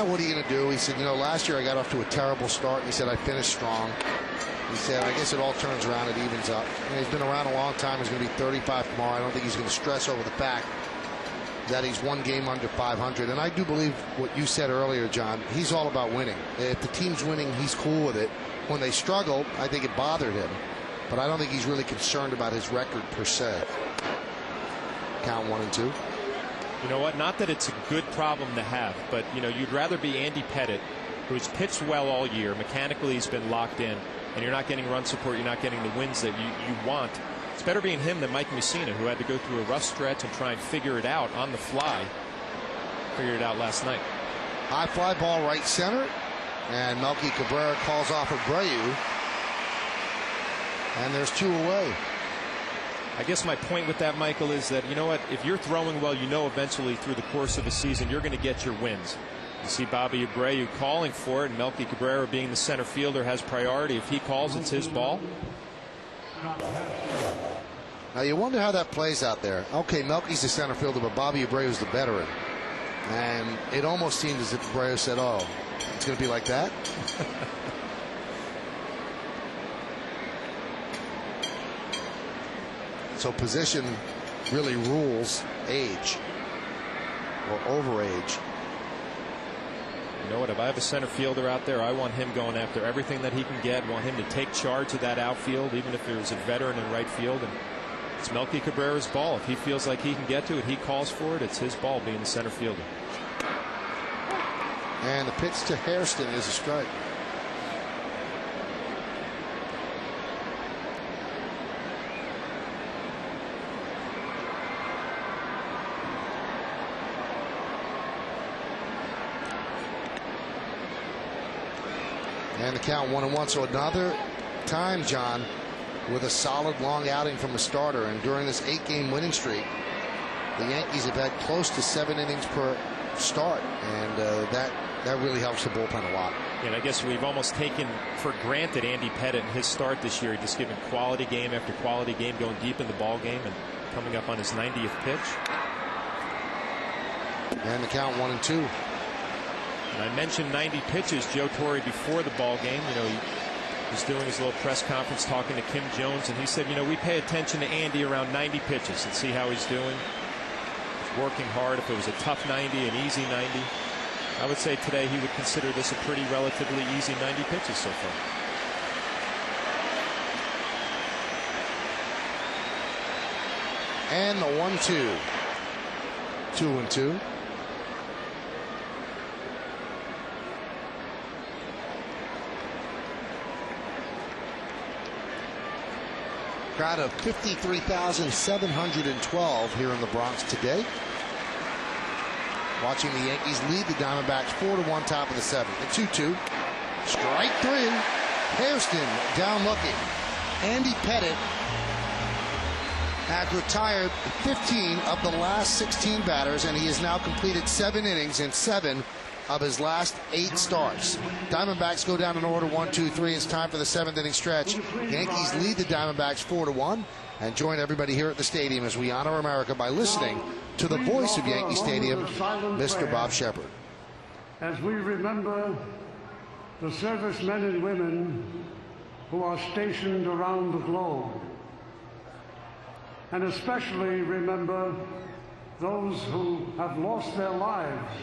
what are you going to do? He said, you know, last year I got off to a terrible start, and he said I finished strong. He said, I guess it all turns around, it evens up. And he's been around a long time. He's going to be 35 tomorrow. I don't think he's going to stress over the fact that he's one game under 500. And I do believe what you said earlier, John. He's all about winning. If the team's winning, he's cool with it. When they struggle, I think it bothered him. But I don't think he's really concerned about his record per se. Count 1-2. You know what? Not that it's a good problem to have, but, you know, you'd rather be Andy Pettitte, who's pitched well all year. Mechanically, he's been locked in, and you're not getting run support. You're not getting the wins that you want. It's better being him than Mike Mussina, who had to go through a rough stretch and try and figure it out on the fly. Figured it out last night. High fly ball right center, and Melky Cabrera calls off Abreu, and there's 2 away. I guess my point with that, Michael, is that, you know what, if you're throwing well, you know eventually through the course of a season you're going to get your wins. You see Bobby Abreu calling for it, and Melky Cabrera, being the center fielder, has priority. If he calls, it's his ball. Now you wonder how that plays out there. Okay, Melky's the center fielder, but Bobby Abreu's the veteran. And it almost seemed as if Abreu said, oh, it's going to be like that? So position really rules age or overage. You know what? If I have a center fielder out there, I want him going after everything that he can get. I want him to take charge of that outfield, even if there's a veteran in right field. And it's Melky Cabrera's ball. If he feels like he can get to it, he calls for it. It's his ball, being the center fielder. And the pitch to Hairston is a strike. And the count 1-1. So another time, John, with a solid long outing from a starter. And during this 8-game winning streak, the Yankees have had close to 7 innings per start. And that really helps the bullpen a lot. And I guess we've almost taken for granted Andy Pettitte in his start this year. Just given quality game after quality game, going deep in the ball game and coming up on his 90th pitch. And the count 1-2. And I mentioned 90 pitches. Joe Torre, before the ball game, you know, he was doing his little press conference talking to Kim Jones, and he said, you know, we pay attention to Andy around 90 pitches and see how he's doing. He's working hard. If it was a tough 90, an easy 90, I would say today he would consider this a pretty relatively easy 90 pitches so far. And the 1-2. 2-2. Crowd of 53,712 here in the Bronx today. Watching the Yankees lead the Diamondbacks 4-1, top of the 7th. The 2-2. Strike 3. Hairston down looking. Andy Pettitte has retired 15 of the last 16 batters, and he has now completed 7 innings in 7 of his last 8 starts. Diamondbacks go down in order 1-2-3. It's time for the 7th inning stretch. Yankees lead the Diamondbacks 4-1, and join everybody here at the stadium as we honor America by listening to the voice of Yankee Stadium, Mr. Bob Shepard. as we remember the servicemen and women who are stationed around the globe, and especially remember those who have lost their lives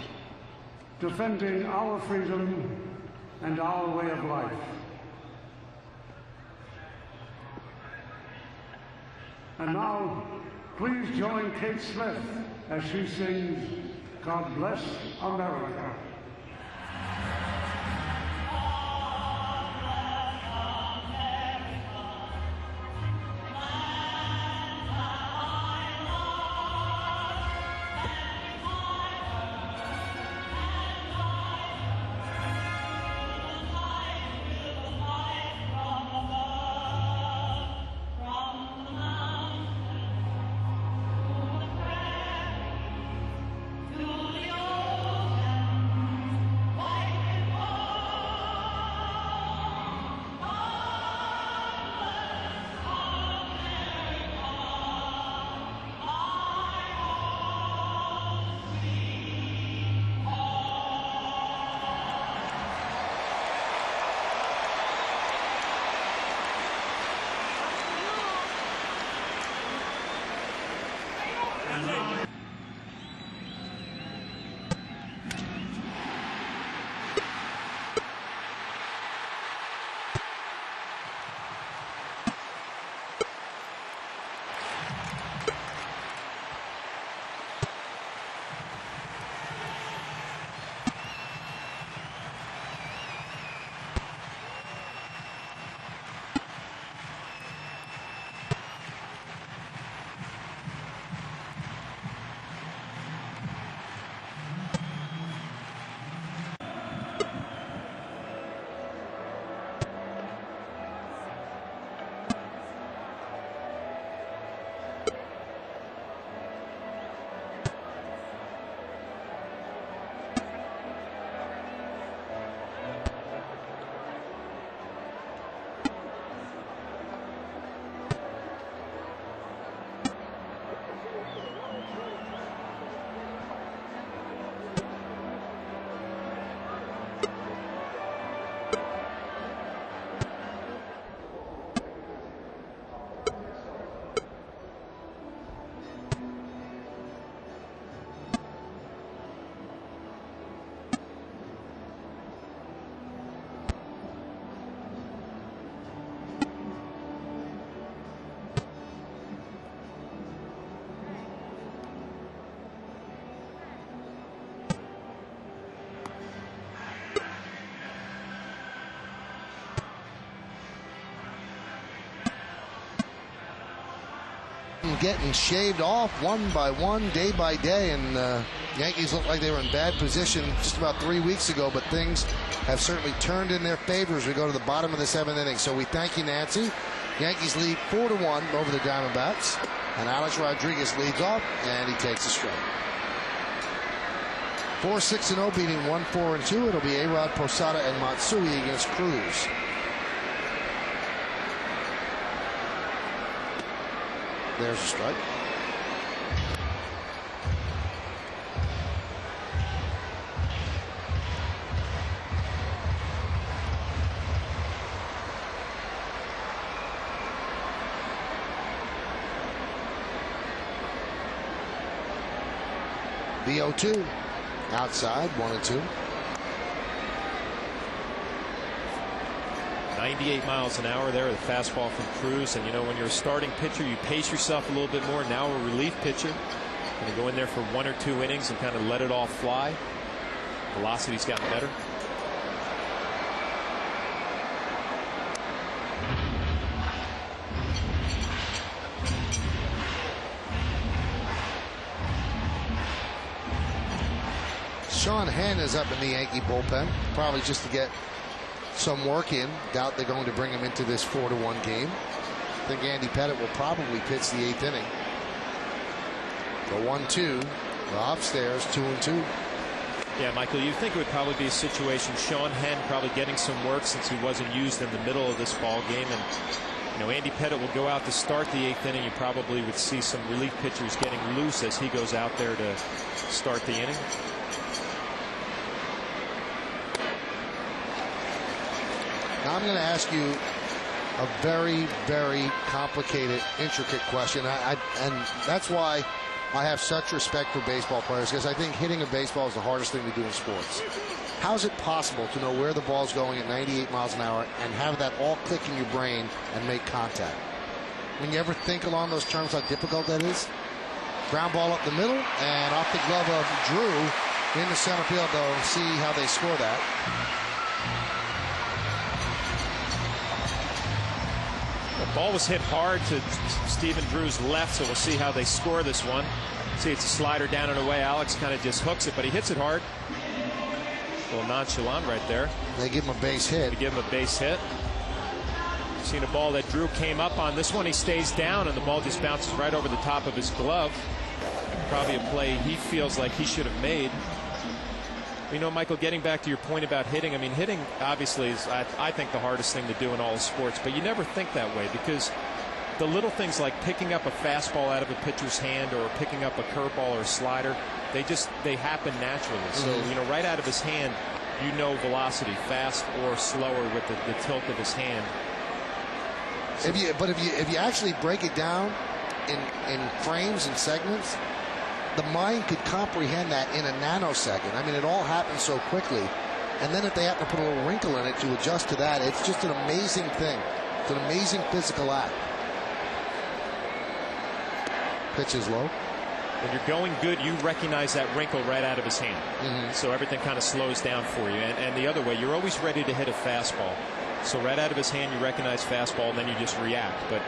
defending our freedom and our way of life. And now, please join Kate Smith as she sings God Bless America. Getting shaved off one by one, day by day, and Yankees looked like they were in bad position just about 3 weeks ago, but things have certainly turned in their favor as we go to the bottom of the 7th inning. So we thank you, Nancy. Yankees lead 4-1 over the Diamondbacks, and Alex Rodriguez leads off, and he takes a strike. 4-6-0, beating 1-4-2. It'll be A-Rod, Posada, and Matsui against Cruz. There's a strike. The 0-2 outside, 1-2. 98 miles an hour there, the fastball from Cruz. And you know, when you're a starting pitcher, you pace yourself a little bit more. Now a relief pitcher, going to go in there for 1 or 2 innings and kind of let it all fly. Velocity's gotten better. Sean Henn is up in the Yankee bullpen, probably just to get some work in. Doubt they're going to bring him into this 4-1 game. I think Andy Pettit will probably pitch the 8th inning. The 1-2, upstairs, 2-2. Yeah, Michael, you'd think it would probably be a situation. Sean Henn probably getting some work since he wasn't used in the middle of this ball game. And you know, Andy Pettit will go out to start the 8th inning. You probably would see some relief pitchers getting loose as he goes out there to start the inning. I'm going to ask you a very, very complicated, intricate question. And that's why I have such respect for baseball players, because I think hitting a baseball is the hardest thing to do in sports. How is it possible to know where the ball's going at 98 miles an hour and have that all click in your brain and make contact? When you ever think along those terms how difficult that is? Ground ball up the middle and off the glove of Drew in the center field. They'll see how they score that. The ball was hit hard to Stephen Drew's left, so we'll see how they score this one. See, it's a slider down and away. Alex kind of just hooks it, but he hits it hard. A little nonchalant right there. They give him a base hit. They give him a base hit. Seen a ball that Drew came up on. This one he stays down, and the ball just bounces right over the top of his glove. Probably a play he feels like he should have made. You know, Michael, getting back to your point about hitting, I mean, hitting obviously is, I think, the hardest thing to do in all of sports, but you never think that way, because the little things like picking up a fastball out of a pitcher's hand or picking up a curveball or a slider, they happen naturally. So, you know, right out of his hand, you know velocity, fast or slower with the tilt of his hand. So, if you actually break it down in frames and segments, the mind could comprehend that in a nanosecond. I mean, it all happens so quickly. And then if they have to put a little wrinkle in it to adjust to that, it's just an amazing thing. It's an amazing physical act. Pitch is low. When you're going good, you recognize that wrinkle right out of his hand. So everything kind of slows down for you. And the other way, you're always ready to hit a fastball. So right out of his hand, you recognize fastball, and then you just react. But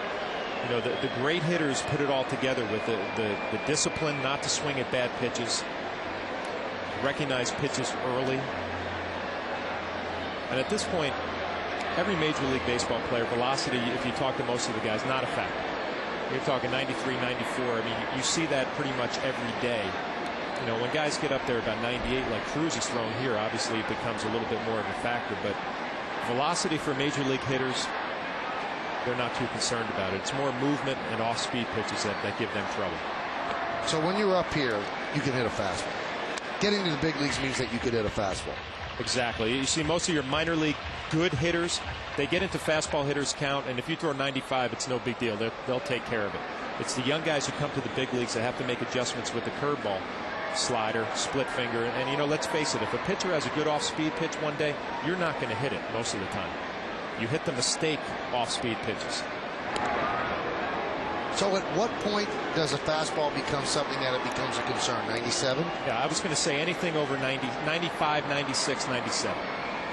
you know, the great hitters put it all together with the discipline not to swing at bad pitches, recognize pitches early. And at this point, every Major League Baseball player, velocity, if you talk to most of the guys, not a factor. You're talking 93, 94. I mean, you see that pretty much every day. You know, when guys get up there about 98, like Cruz is thrown here, obviously it becomes a little bit more of a factor. But velocity for Major League hitters, they're not too concerned about it. It's more movement and off-speed pitches that give them trouble. So when you're up here, you can hit a fastball. Getting to the big leagues means that you could hit a fastball. Exactly. You see most of your minor league good hitters, they get into fastball hitters count, and if you throw 95, it's no big deal. They'll take care of it. It's the young guys who come to the big leagues that have to make adjustments with the curveball, slider, split finger. And, you know, let's face it, if a pitcher has a good off-speed pitch one day, you're not going to hit it most of the time. You hit the mistake off-speed pitches. So at what point does a fastball become something that it becomes a concern? 97? Yeah, I was going to say anything over 90, 95, 96, 97.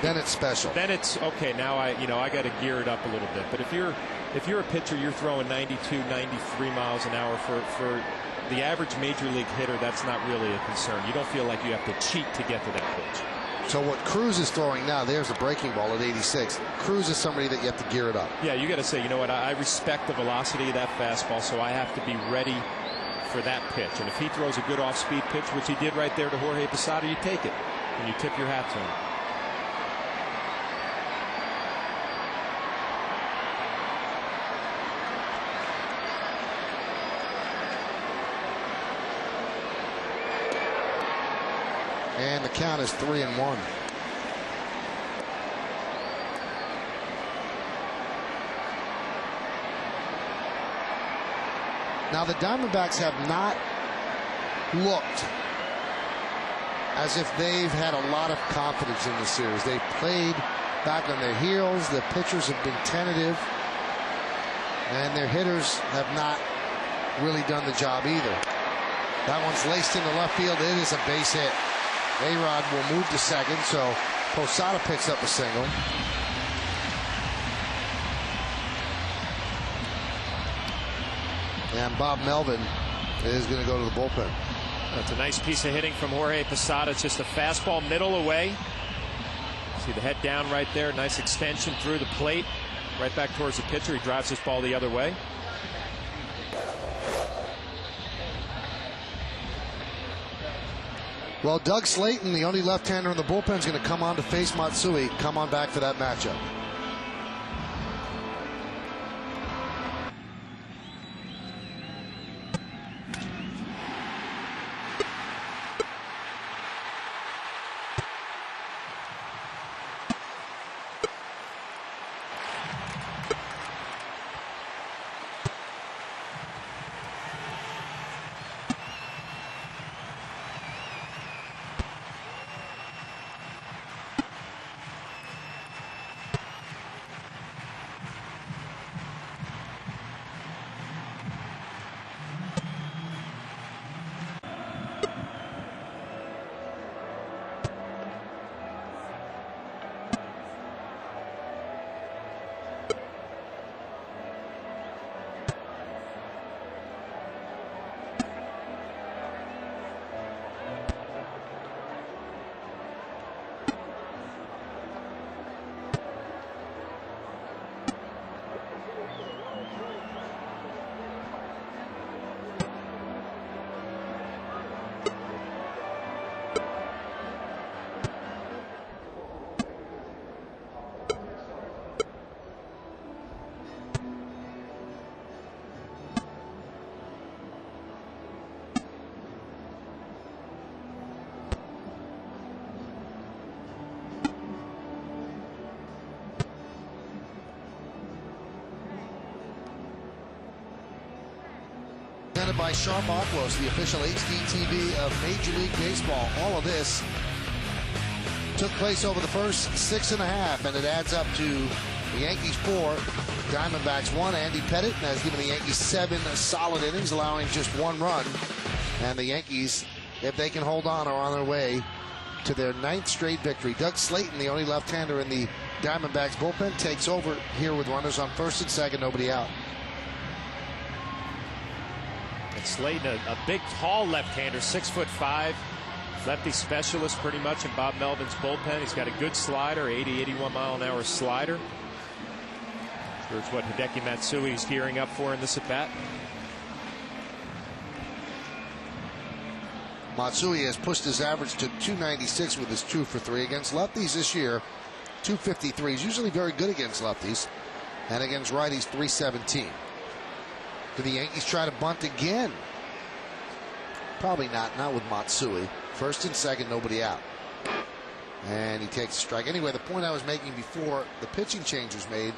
Then it's special. Then it's okay. Now I got to gear it up a little bit. But if you're a pitcher, you're throwing 92, 93 miles an hour for the average Major League hitter. That's not really a concern. You don't feel like you have to cheat to get to that pitch. So what Cruz is throwing now, there's a breaking ball at 86. Cruz is somebody that you have to gear it up. Yeah, you got to say, you know what, I respect the velocity of that fastball, so I have to be ready for that pitch. And if he throws a good off-speed pitch, which he did right there to Jorge Posada, you take it and you tip your hat to him. And the count is 3-1. Now the Diamondbacks have not looked as if they've had a lot of confidence in the series. They've played back on their heels. The pitchers have been tentative, and their hitters have not really done the job either. That one's laced into left field. It is a base hit. A-Rod will move to second, so Posada picks up a single. And Bob Melvin is going to go to the bullpen. That's a nice piece of hitting from Jorge Posada. It's just a fastball middle away. See the head down right there. Nice extension through the plate. Right back towards the pitcher. He drives this ball the other way. Well, Doug Slayton, the only left-hander in the bullpen, is going to come on to face Matsui. Come on back for that matchup. presented by Sharp Aquos, the official HD TV of Major League Baseball. All of this took place over the first 6.5, and it adds up to the Yankees 4, Diamondbacks 1. Andy Pettit has given the Yankees 7 solid innings, allowing just 1 run. And the Yankees, if they can hold on, are on their way to their 9th straight victory. Doug Slayton, the only left-hander in the Diamondbacks bullpen, takes over here with runners on first and second, nobody out. And Slayton, a big, tall left-hander, 6'5", lefty specialist pretty much in Bob Melvin's bullpen. He's got a good slider, 80, 81 mile an hour slider. Sure, it's what Hideki Matsui is gearing up for in this at-bat. Matsui has pushed his average to 296 with his 2 for 3 against lefties this year. 253. He's usually very good against lefties, and against righties 317. Do the Yankees try to bunt again? Probably not with Matsui. First and second, nobody out. And he takes a strike. Anyway, the point I was making before the pitching change was made,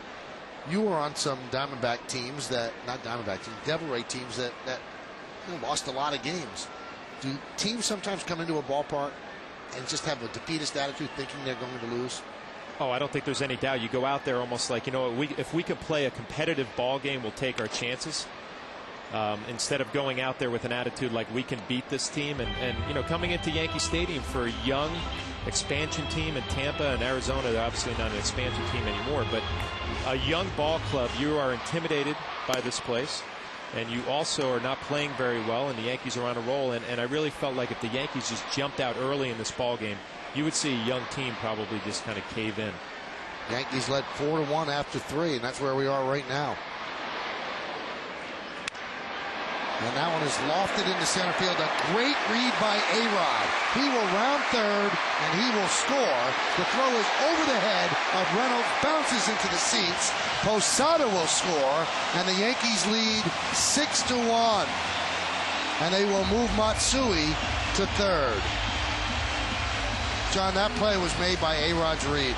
you were on some Diamondback teams that, not Diamondback teams, Devil Ray teams that lost a lot of games. Do teams sometimes come into a ballpark and just have a defeatist attitude, thinking they're going to lose? Oh, I don't think there's any doubt. You go out there almost like, if we could play a competitive ball game, we'll take our chances. Instead of going out there with an attitude like we can beat this team. And coming into Yankee Stadium for a young expansion team in Tampa and Arizona, they're obviously not an expansion team anymore, but a young ball club, you are intimidated by this place. And you also are not playing very well, and the Yankees are on a roll. And I really felt like if the Yankees just jumped out early in this ball game, you would see a young team probably just kind of cave in. Yankees led 4-1 after 3, and that's where we are right now. And that one is lofted into center field. A great read by A-Rod. He will round third, and he will score. The throw is over the head of Reynolds, bounces into the seats. Posada will score, and the Yankees lead 6-1. And they will move Matsui to third. John, that play was made by A-Rod's read.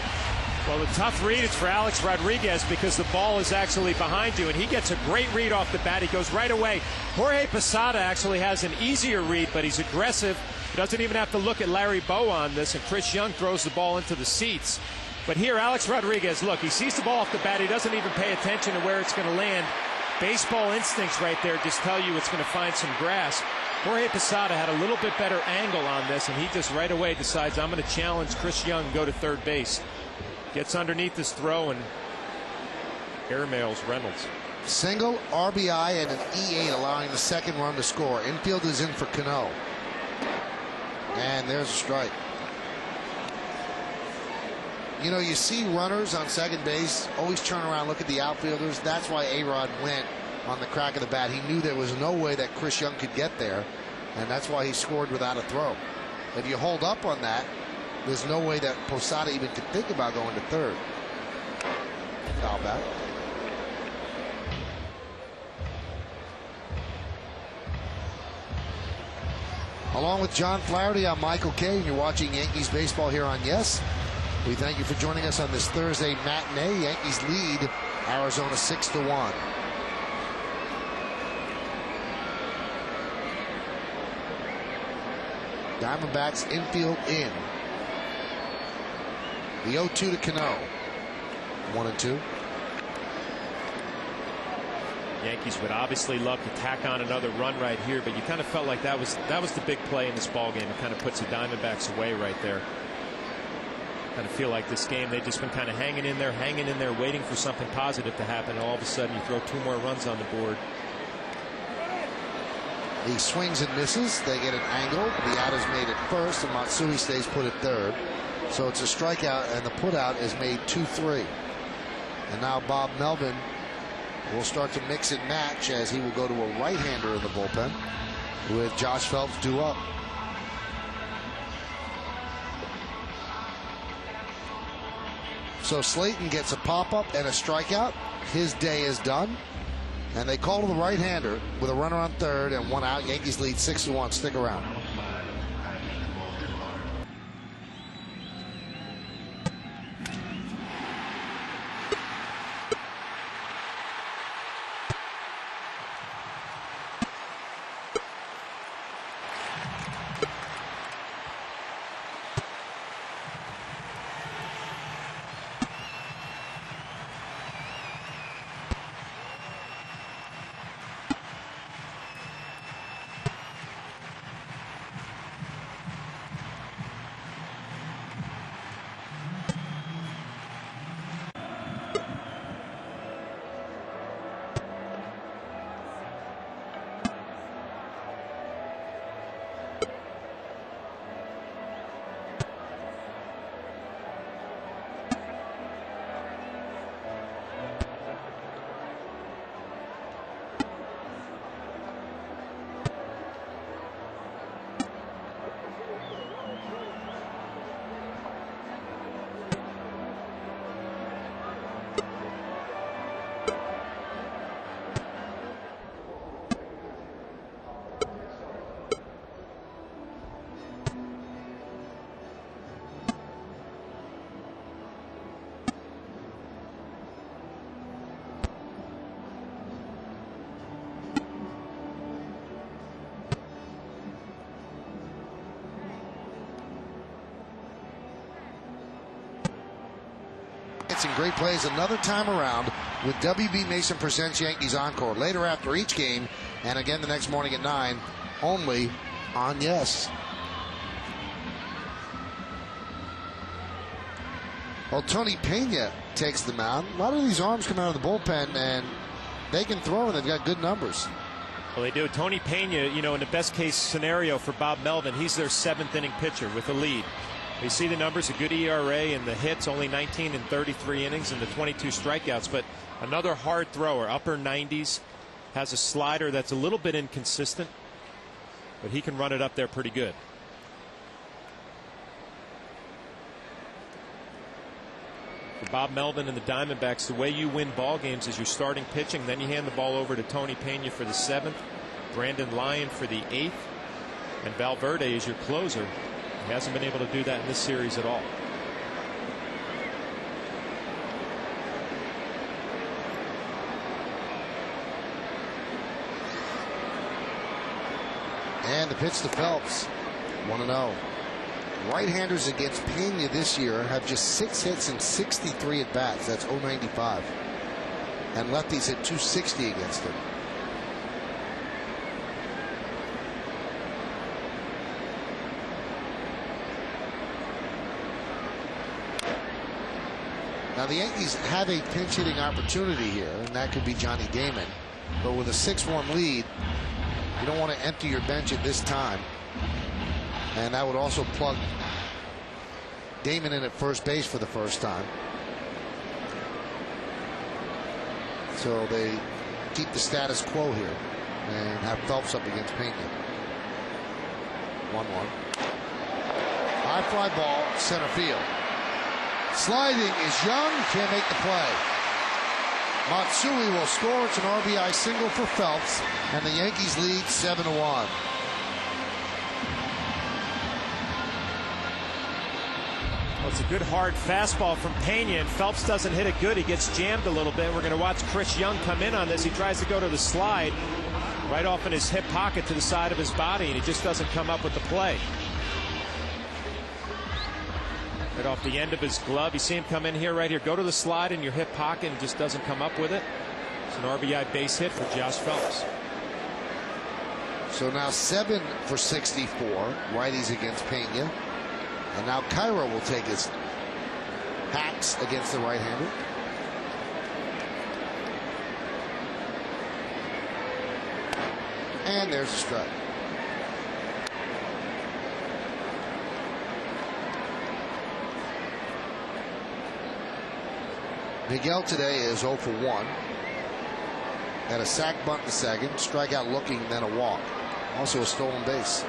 Well, the tough read is for Alex Rodriguez because the ball is actually behind you, and he gets a great read off the bat. He goes right away. Jorge Posada actually has an easier read, but he's aggressive. He doesn't even have to look at Larry Bow on this, and Chris Young throws the ball into the seats. But here, Alex Rodriguez, look, he sees the ball off the bat. He doesn't even pay attention to where it's going to land. Baseball instincts right there just tell you it's going to find some grass. Jorge Posada had a little bit better angle on this, and he just right away decides, I'm going to challenge Chris Young and go to third base. Gets underneath this throw and airmails Reynolds. Single, RBI, and an E8, allowing the second run to score. Infield is in for Cano. And there's a strike. You see runners on second base always turn around, look at the outfielders. That's why A-Rod went on the crack of the bat. He knew there was no way that Chris Young could get there, and that's why he scored without a throw. If you hold up on that, there's no way that Posada even could think about going to third. Foul back. Along with John Flaherty, I'm Michael Kay, and you're watching Yankees baseball here on Yes. We thank you for joining us on this Thursday matinee. Yankees lead Arizona 6-1. Diamondbacks infield in. The 0-2 to Cano. 1-2. Yankees would obviously love to tack on another run right here, but you kind of felt like that was the big play in this ball game. It kind of puts the Diamondbacks away right there. Kind of feel like this game they've just been kind of hanging in there, waiting for something positive to happen. And all of a sudden, you throw 2 more runs on the board. He swings and misses. They get an angle. The out is made at first, and Matsui stays put at third. So it's a strikeout, and the putout is made 2-3. And now Bob Melvin will start to mix and match as he will go to a right-hander in the bullpen with Josh Phelps due up. So Slayton gets a pop-up and a strikeout. His day is done. And they call to the right-hander with a runner on third and 1 out. Yankees lead 6-1. Stick around. It's in great plays another time around with WB Mason Presents Yankees Encore later after each game, and again the next morning at 9, only on Yes. Well, Tony Pena takes the mound. A lot of these arms come out of the bullpen, and they can throw, and they've got good numbers. Well, they do. Tony Pena, you know, in the best case scenario for Bob Melvin, he's their 7th inning pitcher with a lead. You see the numbers, a good ERA and the hits, only 19 in 33 innings and the 22 strikeouts. But another hard thrower, upper 90s, has a slider that's a little bit inconsistent, but he can run it up there pretty good. For Bob Melvin and the Diamondbacks, the way you win ball games is you're starting pitching, then you hand the ball over to Tony Pena for the 7th, Brandon Lyon for the 8th, and Valverde is your closer. He hasn't been able to do that in this series at all. And the pitch to Phelps, 1-0. Right-handers against Pena this year have just 6 hits and 63 at bats. That's .095. And lefties hit .260 against him. Now the Yankees have a pinch hitting opportunity here, and that could be Johnny Damon. But with a 6-1 lead, you don't want to empty your bench at this time. And that would also plug Damon in at first base for the first time. So they keep the status quo here and have Phelps up against Pena. 1-1. High fly ball, center field. Sliding is Young, can't make the play. Matsui will score. It's an RBI single for Phelps, and the Yankees lead 7-1. Well, it's a good hard fastball from Pena, and Phelps doesn't hit it good. He gets jammed a little bit. We're going to watch Chris Young come in on this. He tries to go to the slide right off in his hip pocket to the side of his body, and he just doesn't come up with the play. Right off the end of his glove. You see him come in here, right here. Go to the slide in your hip pocket and just doesn't come up with it. It's an RBI base hit for Josh Phelps. So now 7 for 64. Righties against Pena. And now Cairo will take his hacks against the right-hander. And there's a strike. Miguel today is 0 for 1. Had a sac bunt in the second, strikeout looking, then a walk. Also a stolen base.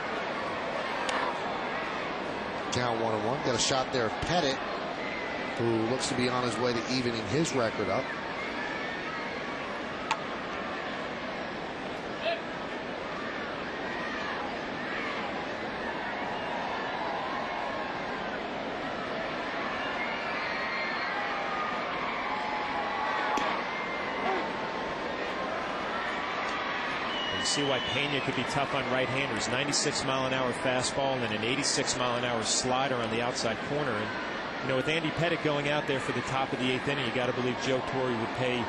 Count 1-1. Got a shot there of Pettit, who looks to be on his way to evening his record up. See why Pena could be tough on right-handers. 96-mile-an-hour fastball and then an 86-mile-an-hour slider on the outside corner. And you know, with Andy Pettit going out there for the top of the 8th inning, you got to believe Joe Torre would pay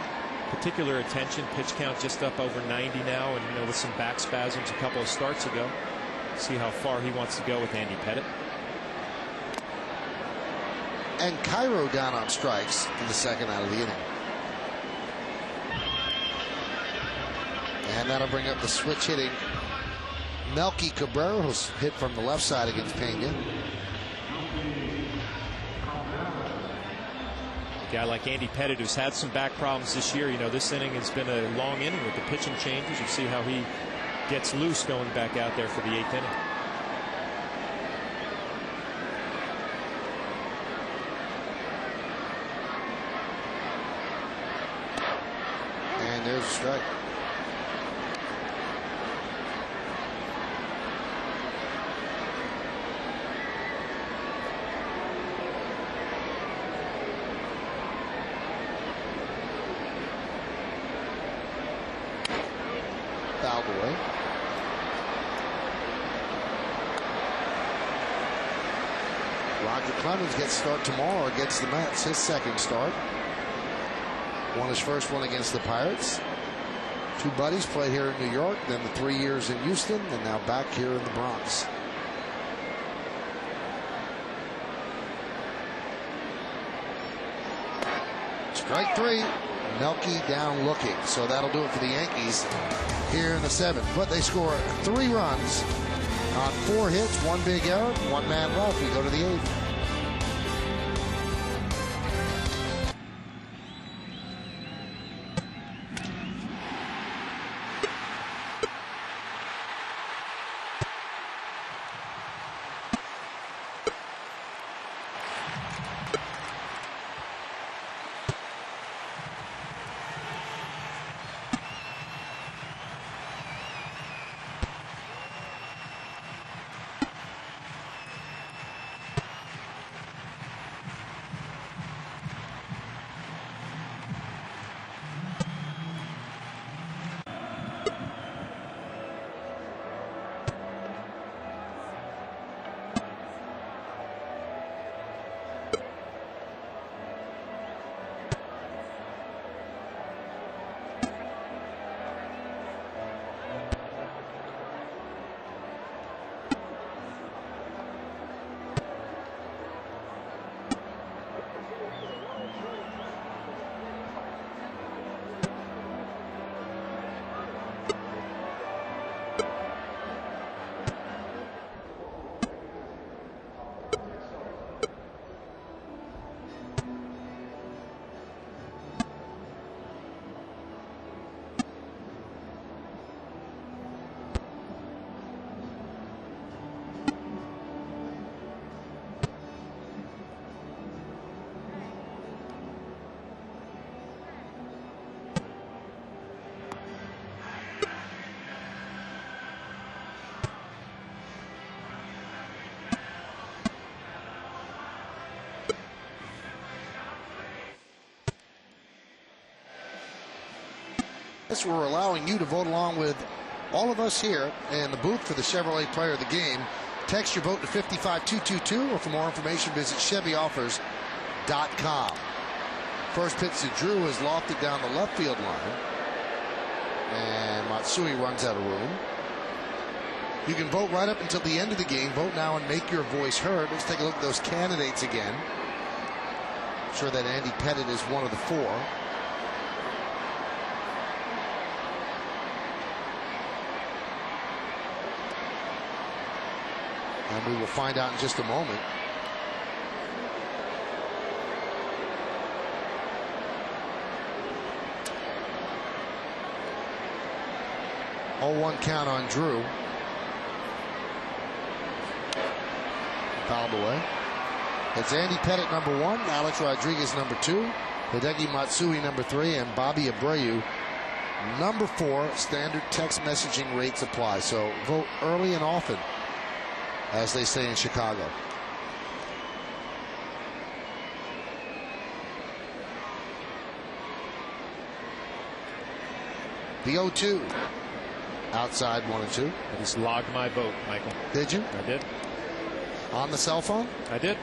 particular attention. Pitch count just up over 90 now, and you know, with some back spasms a couple of starts ago. See how far he wants to go with Andy Pettit. And Cairo down on strikes in the second out of the inning. And that'll bring up the switch hitting Melky Cabrera, who's hit from the left side against Pena. A guy like Andy Pettit, who's had some back problems this year. You know, this inning has been a long inning with the pitching changes. You see how he gets loose going back out there for the 8th inning. And there's a strike. Fouled away. Roger Clemens gets start tomorrow against the Mets, his second start. Won his first one against the Pirates. Two buddies played here in New York, then the 3 years in Houston, and now back here in the Bronx. Strike three. Melky down looking. So that'll do it for the Yankees here in the 7th. But they score 3 runs on 4 hits, 1 big error, 1 man left. We go to the 8th. We're allowing you to vote along with all of us here in the booth for the Chevrolet Player of the Game. Text your vote to 55222, or for more information visit ChevyOffers.com. First pitch to Drew is lofted down the left field line, and Matsui runs out of room. You can vote right up until the end of the game. Vote now and make your voice heard. Let's take a look at those candidates again. I'm sure that Andy Pettitte is one of the 4. And we will find out in just a moment. Oh, 1 count on Drew. Fouled away. It's Andy Pettitte, number 1, Alex Rodriguez, number 2, Hideki Matsui, number 3, and Bobby Abreu, number 4. Standard text messaging rates apply. So vote early and often, as they say in Chicago. The 0-2. Outside 1-2. I just logged my vote, Michael. Did you? I did. On the cell phone? I did.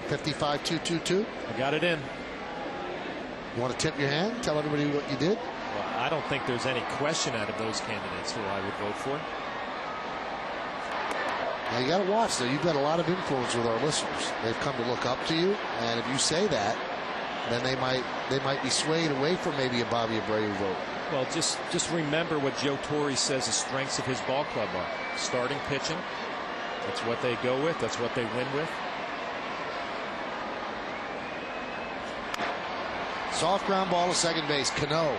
55222. I got it in. You want to tip your hand? Tell everybody what you did? Well, I don't think there's any question out of those candidates who I would vote for. Now you got to watch, though. You've got a lot of influence with our listeners. They've come to look up to you, and if you say that, then they might be swayed away from maybe a Bobby Abreu vote. Well, just remember what Joe Torre says the strengths of his ball club are. Starting pitching. That's what they go with. That's what they win with. Soft ground ball to second base. Cano.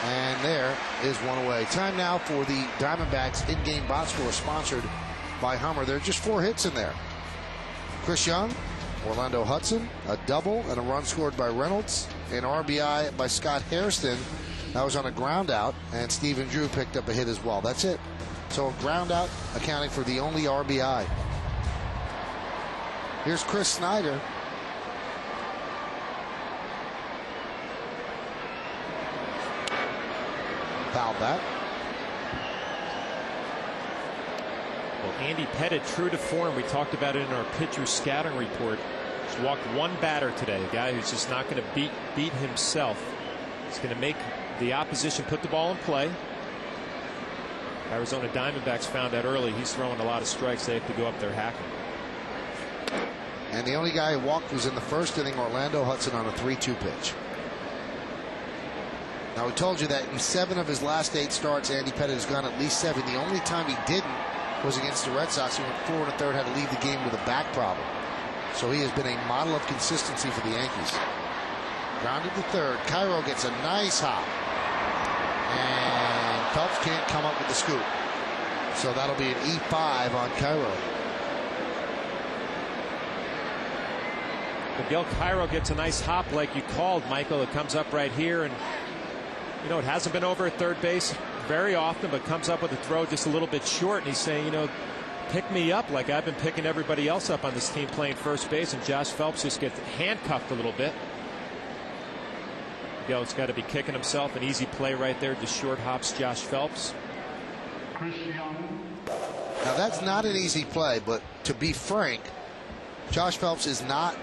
And there is 1 away. Time now for the Diamondbacks in-game box score, sponsored by Hummer. There are just 4 hits in there. Chris Young, Orlando Hudson, a double and a run scored by Reynolds, an RBI by Scott Hairston. That was on a ground out, and Stephen Drew picked up a hit as well. That's it. So a ground out accounting for the only RBI. Here's Chris Snyder. Fouled that. Well, Andy Pettitte, true to form, we talked about it in our pitcher scouting report. He's walked one batter today, a guy who's just not going to beat himself. He's going to make the opposition put the ball in play. Arizona Diamondbacks found out early he's throwing a lot of strikes. They have to go up there hacking. And the only guy who walked was in the first inning, Orlando Hudson, on a 3-2 pitch. Now, we told you that in 7 of his last 8 starts, Andy Pettitte has gone at least 7. The only time he didn't was against the Red Sox. He went 4 1/3, had to leave the game with a back problem. So he has been a model of consistency for the Yankees. Grounded to third. Cairo gets a nice hop. And Phelps can't come up with the scoop. So that'll be an E5 on Cairo. Miguel Cairo gets a nice hop like you called, Michael. It comes up right here, and you know, it hasn't been over at third base very often, but comes up with a throw just a little bit short, and he's saying, you know, pick me up like I've been picking everybody else up on this team playing first base. And Josh Phelps just gets handcuffed a little bit. Miguel's got to be kicking himself. An easy play right there, just short hops Josh Phelps. Now, that's not an easy play, but to be frank, Josh Phelps is not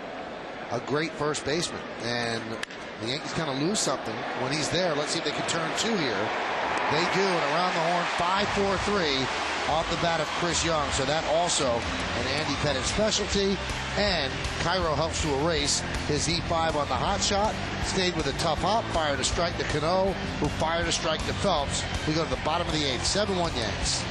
a great first baseman, and the Yankees kind of lose something when he's there. Let's see if they can turn 2 here. They do, and around the horn, 5-4-3 off the bat of Chris Young. So that also an Andy Pettitte specialty, and Cairo helps to erase his E5 on the hot shot. Stayed with a tough hop, fired a strike to Cano, who fired a strike to Phelps. We go to the bottom of the 8th, 7-1 Yanks.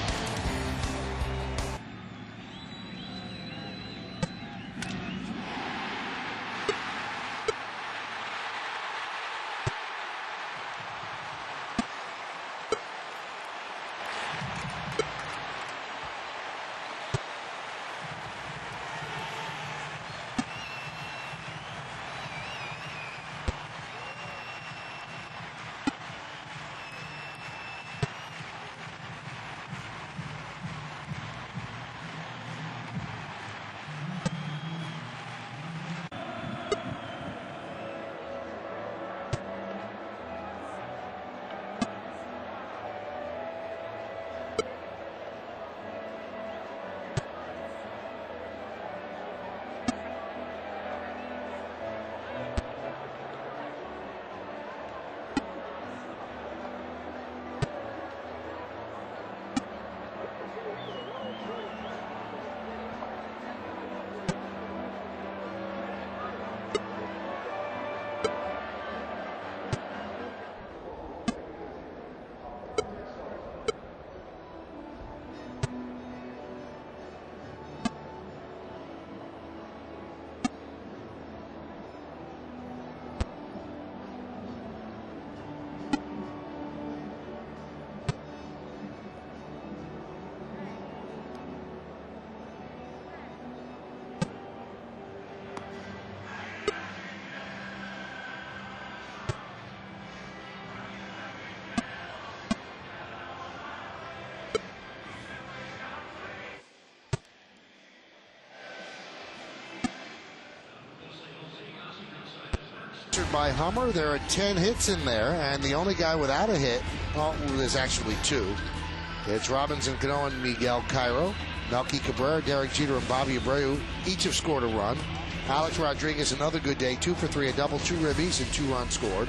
By Hummer, there are 10 hits in there, and the only guy without a hit, well, there's actually 2. It's Robinson Cano and Miguel Cairo. Melky Cabrera, Derek Jeter, and Bobby Abreu each have scored a run. Alex Rodriguez, another good day, 2 for 3, a double, 2 ribbies, and 2 runs scored.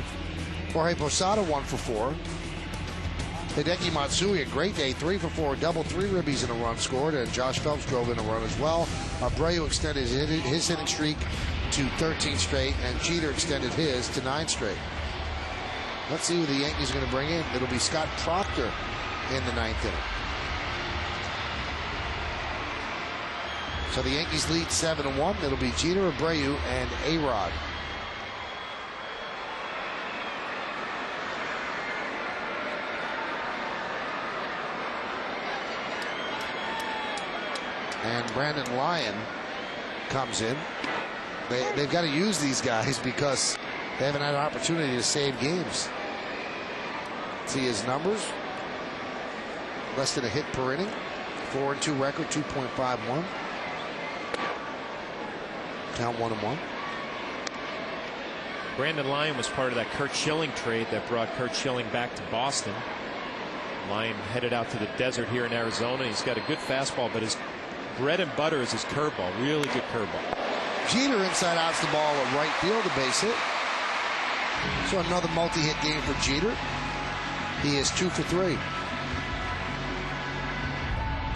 Jorge Posada, 1 for 4. Hideki Matsui, a great day, 3 for 4, a double, 3 ribbies, and a run scored. And Josh Phelps drove in a run as well. Abreu extended his hitting streak to 13 straight, and Jeter extended his to 9 straight. Let's see who the Yankees are going to bring in. It'll be Scott Proctor in the 9th inning. So the Yankees lead 7-1. It'll be Jeter, Abreu, and A-Rod. And Brandon Lyon comes in. They've got to use these guys because they haven't had an opportunity to save games. See his numbers. Less than a hit per inning. 4-2 record, 2.51. Count 1-1. Brandon Lyon was part of that Kurt Schilling trade that brought Kurt Schilling back to Boston. Lyon headed out to the desert here in Arizona. He's got a good fastball, but his bread and butter is his curveball. Really good curveball. Jeter inside outs the ball at right field, a base hit. So another multi-hit game for Jeter. He is 2 for 3.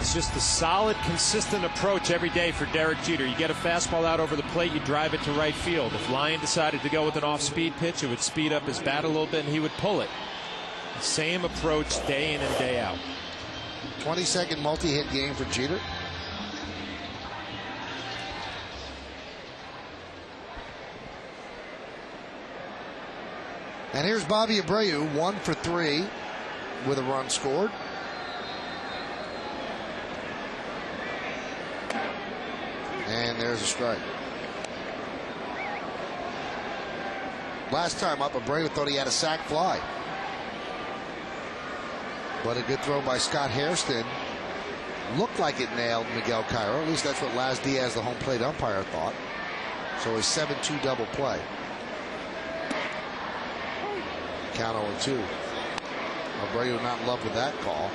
It's just a solid, consistent approach every day for Derek Jeter. You get a fastball out over the plate, you drive it to right field. If Lyon decided to go with an off-speed pitch, it would speed up his bat a little bit and he would pull it. The same approach day in and day out. 22nd multi-hit game for Jeter. And here's Bobby Abreu, 1 for 3 with a run scored. And there's a strike. Last time up, Abreu thought he had a sac fly. But a good throw by Scott Hairston. Looked like it nailed Miguel Cairo. At least that's what Laz Diaz, the home plate umpire, thought. So a 7-2 double play. Count 0-2. Abreu not in love with that call.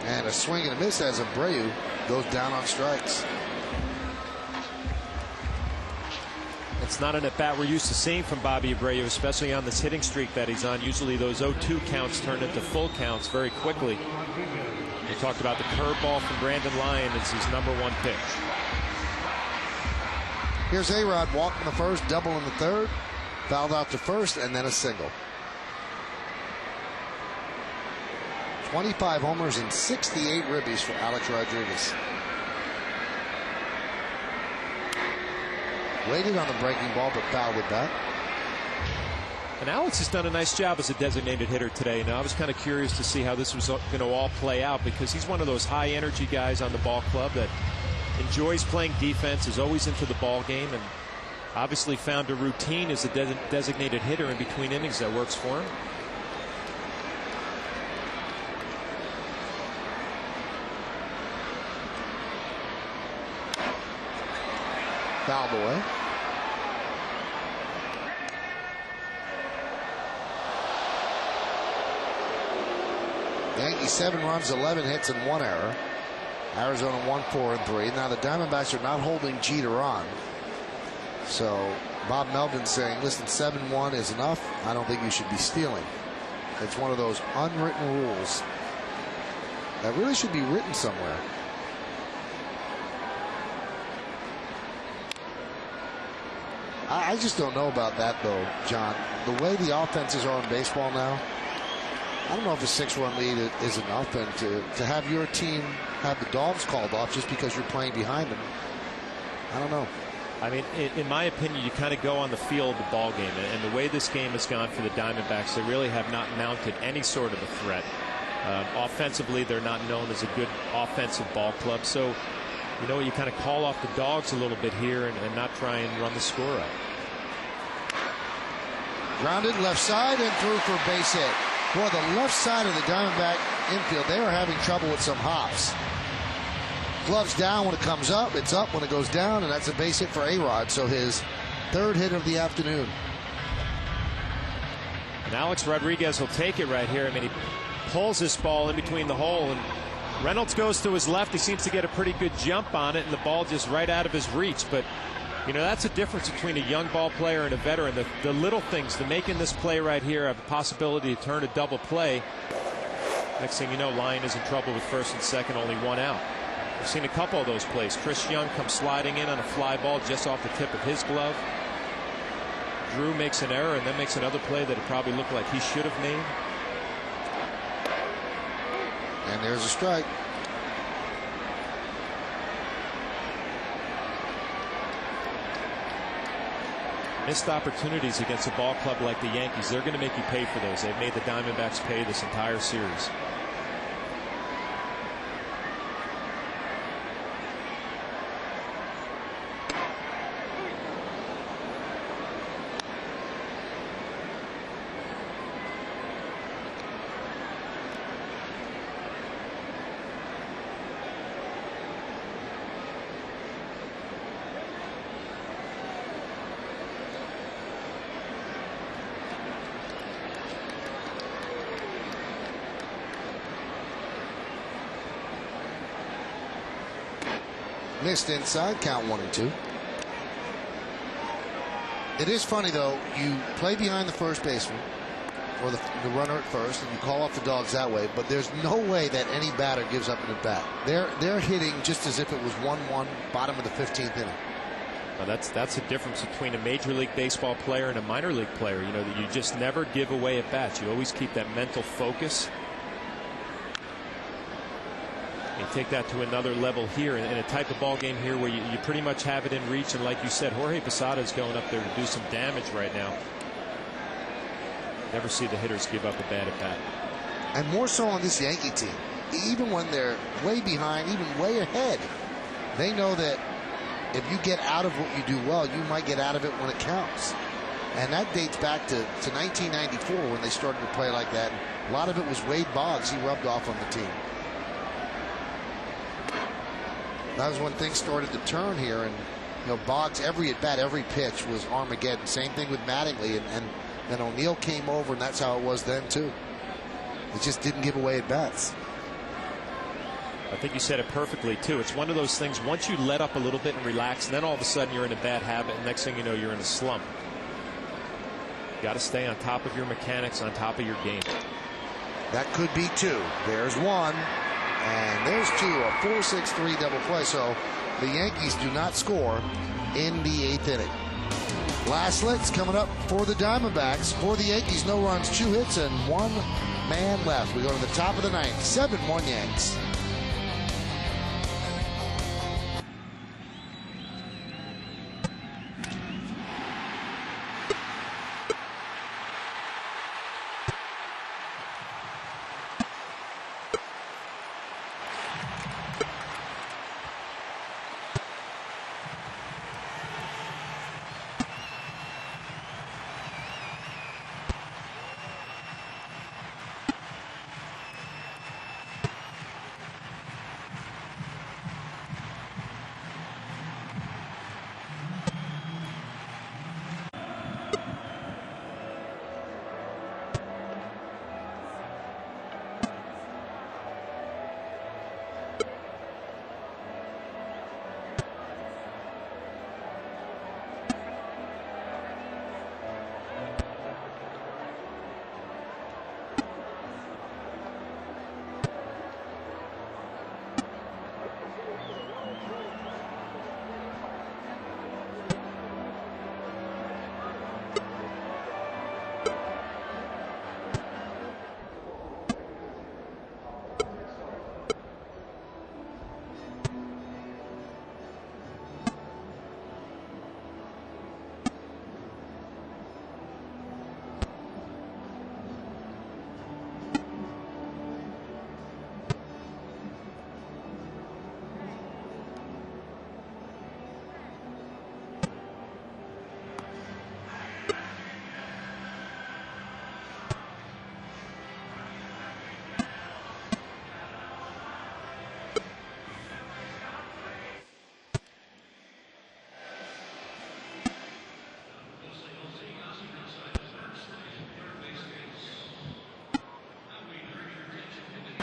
And a swing and a miss as Abreu goes down on strikes. It's not an at-bat we're used to seeing from Bobby Abreu, especially on this hitting streak that he's on. Usually those 0-2 counts turn into full counts very quickly. We talked about the curveball from Brandon Lyon. It's his #1 pitch. Here's A-Rod walking the first, double in the third, fouled out to first, and then a single. 25 homers and 68 ribbies for Alex Rodriguez. Waited on the breaking ball, but fouled it back. And Alex has done a nice job as a designated hitter today. Now, I was kind of curious to see how this was going to all play out, because he's one of those high energy guys on the ball club that enjoys playing defense, is always into the ball game, and obviously found a routine as a designated hitter in between innings that works for him. Fouled away. Yankees 7 runs, 11 hits, and 1 error. Arizona 1, 4, and 3. Now the Diamondbacks are not holding Jeter on. So Bob Melvin's saying, listen, 7-1 is enough. I don't think you should be stealing. It's one of those unwritten rules that really should be written somewhere. I just don't know about that, though, John. The way the offenses are in baseball now, I don't know if a 6-run lead is enough, and to have your team have the dogs called off just because you're playing behind them, I don't know. I mean, in my opinion, you kind of go on the feel of the ball game, and the way this game has gone for the Diamondbacks, they really have not mounted any sort of a threat. Offensively, they're not known as a good offensive ball club, so you know, you kind of call off the dogs a little bit here and not try and run the score up. Grounded left side and through for a base hit. Boy, the left side of the Diamondback infield, they are having trouble with some hops. Gloves down when it comes up, it's up when it goes down, and that's a base hit for A-Rod, so his 3rd hit of the afternoon. And Alex Rodriguez will take it right here. I mean, he pulls this ball in between the hole, and Reynolds goes to his left. He seems to get a pretty good jump on it, and the ball just right out of his reach. But, you know, that's a difference between a young ball player and a veteran. The little things, the making this play right here, have a possibility to turn a double play. Next thing you know, Lyon is in trouble with first and second, only 1 out. We've seen a couple of those plays. Chris Young comes sliding in on a fly ball just off the tip of his glove. Drew makes an error and then makes another play that it probably looked like he should have made. And there's a strike. Missed opportunities against a ball club like the Yankees, they're going to make you pay for those. They've made the Diamondbacks pay this entire series. Missed inside, count 1-2. It is funny, though, you play behind the first baseman, or the runner at first, and you call off the dogs that way, but there's no way that any batter gives up an at-bat. They're hitting just as if it was 1-1, bottom of the 15th inning. Well, that's the difference between a Major League Baseball player and a minor league player. You know, that you just never give away at-bats. You always keep that mental focus. You take that to another level here in a type of ball game here where you pretty much have it in reach, and like you said, Jorge Posada is going up there to do some damage right now. Never see the hitters give up a bad at bat. And more so on this Yankee team. Even when they're way behind, even way ahead, they know that if you get out of what you do well, you might get out of it when it counts. And that dates back to 1994 when they started to play like that. And a lot of it was Wade Boggs. He rubbed off on the team. That was when things started to turn here, and Boggs, every at bat, every pitch was Armageddon. Same thing with Mattingly, and then O'Neill came over, and that's how it was then too. It just didn't give away at bats. I think you said it perfectly too. It's one of those things, once you let up a little bit and relax, and then all of a sudden you're in a bad habit, and next thing you know, you're in a slump. You got to stay on top of your mechanics, on top of your game. That could be two. There's one. And there's two, a 4-6-3 double play. So the Yankees do not score in the 8th inning. Last licks coming up for the Diamondbacks. For the Yankees, no runs, 2 hits, and 1 man left. We go to the top of the 9th, 7-1 Yanks.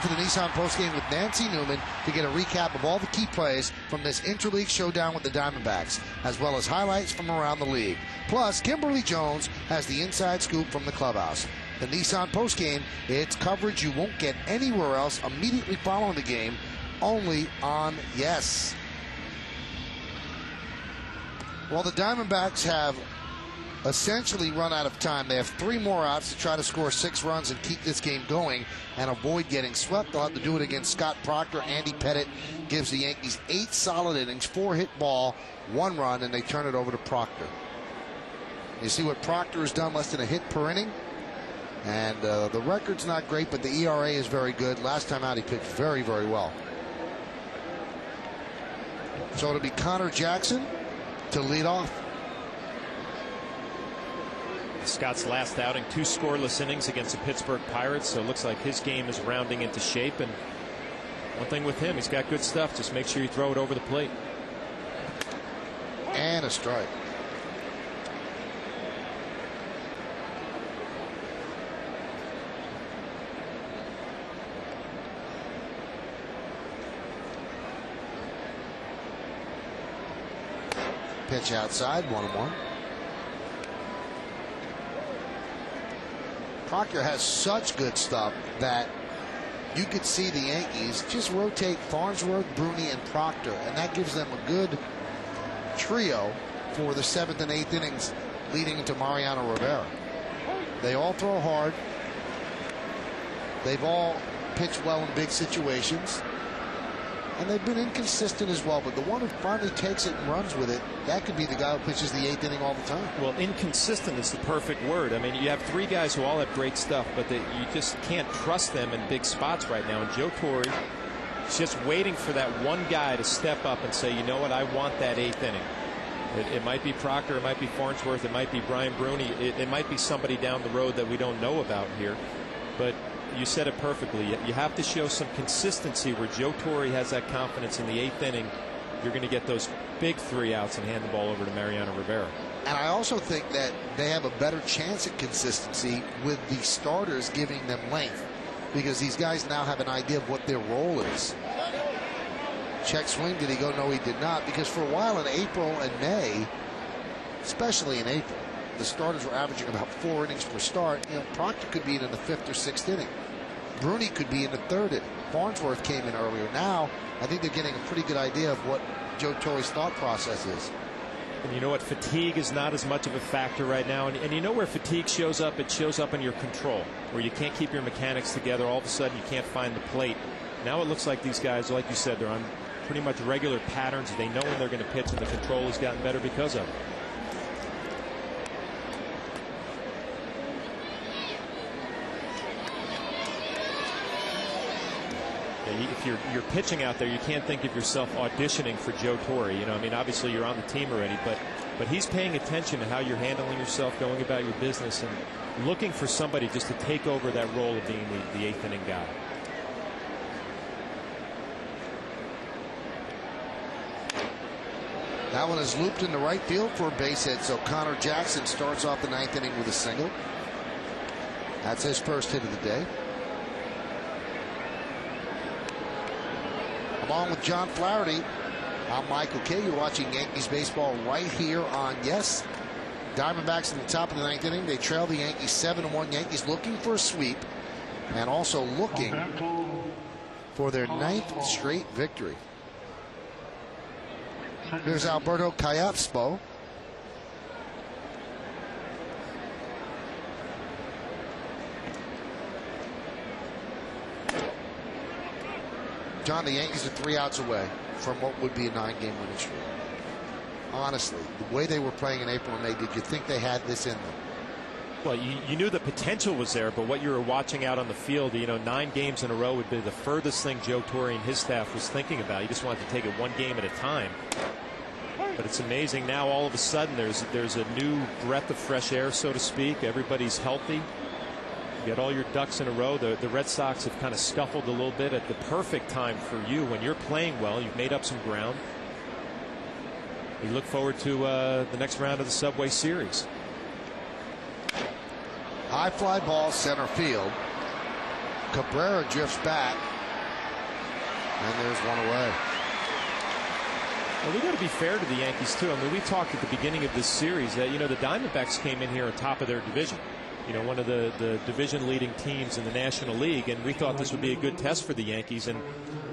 For the Nissan postgame with Nancy Newman to get a recap of all the key plays from this interleague showdown with the Diamondbacks, as well as highlights from around the league. Plus, Kimberly Jones has the inside scoop from the clubhouse. The Nissan postgame, it's coverage you won't get anywhere else immediately following the game, only on Yes. Well, the Diamondbacks have essentially run out of time. They have 3 more outs to try to score 6 runs and keep this game going and avoid getting swept. They'll have to do it against Scott Proctor. Andy Pettit gives the Yankees 8 solid innings, 4 hit ball, 1 run, and they turn it over to Proctor. You see what Proctor has done, less than a hit per inning. And the record's not great, but the ERA is very good. Last time out, he pitched very, very well. So it'll be Connor Jackson to lead off. Scott's last outing, 2 scoreless innings against the Pittsburgh Pirates, so it looks like his game is rounding into shape. And one thing with him, he's got good stuff. Just make sure you throw it over the plate. And a strike. Pitch outside, 1-1. Proctor has such good stuff that you could see the Yankees just rotate Farnsworth, Bruni, and Proctor, and that gives them a good trio for the 7th and 8th innings leading into Mariano Rivera. They all throw hard. They've all pitched well in big situations. And they've been inconsistent as well, but the one who finally takes it and runs with it, that could be the guy who pitches the 8th inning all the time. Well, inconsistent is the perfect word. I mean, you have 3 guys who all have great stuff, but you just can't trust them in big spots right now. And Joe Torre is just waiting for that one guy to step up and say, you know what, I want that 8th inning. It might be Proctor, it might be Farnsworth, it might be Brian Bruni, it might be somebody down the road that we don't know about here. But you said it perfectly. You have to show some consistency where Joe Torre has that confidence in the 8th inning. You're going to get those big 3 outs and hand the ball over to Mariano Rivera. And I also think that they have a better chance at consistency with the starters giving them length, because these guys now have an idea of what their role is. Check swing, did he go? No, he did not, because for a while in April and May, especially in April, the starters were averaging about 4 innings per start. You know, Proctor could be in the 5th or 6th inning. Bruni could be in the 3rd inning. Farnsworth came in earlier. Now, I think they're getting a pretty good idea of what Joe Torre's thought process is. And you know what? Fatigue is not as much of a factor right now. And you know where fatigue shows up? It shows up in your control, where you can't keep your mechanics together. All of a sudden, you can't find the plate. Now it looks like these guys, like you said, they're on pretty much regular patterns. They know when they're going to pitch, and the control has gotten better because of it. If you're pitching out there, you can't think of yourself auditioning for Joe Torre. You know, I mean, obviously you're on the team already, but he's paying attention to how you're handling yourself, going about your business, and looking for somebody just to take over that role of being the 8th inning guy. That one is looped into right field for a base hit, so Connor Jackson starts off the 9th inning with a single. That's his first hit of the day. Along with John Flaherty, I'm Michael Kay. You're watching Yankees baseball right here on Yes. Diamondbacks in the top of the 9th inning. They trail the Yankees 7-1. Yankees looking for a sweep and also looking for their 9th straight victory. Here's Alberto Callaspo. John, the Yankees are 3 outs away from what would be a 9-game winning streak. Honestly, the way they were playing in April and May, did you think they had this in them? Well, you knew the potential was there, but what you were watching out on the field, you know, 9 games in a row would be the furthest thing Joe Torre and his staff was thinking about. He just wanted to take it 1 game at a time. But it's amazing now, all of a sudden, there's a new breath of fresh air, so to speak. Everybody's healthy. You got all your ducks in a row. The Red Sox have kind of scuffled a little bit at the perfect time for you. When you're playing well, you've made up some ground. We look forward to the next round of the Subway Series. High fly ball, center field. Cabrera drifts back, and there's one away. Well, we got to be fair to the Yankees too. I mean, we talked at the beginning of this series that, you know, the Diamondbacks came in here on top of their division. You know, one of the division leading teams in the National League, and we thought this would be a good test for the Yankees. And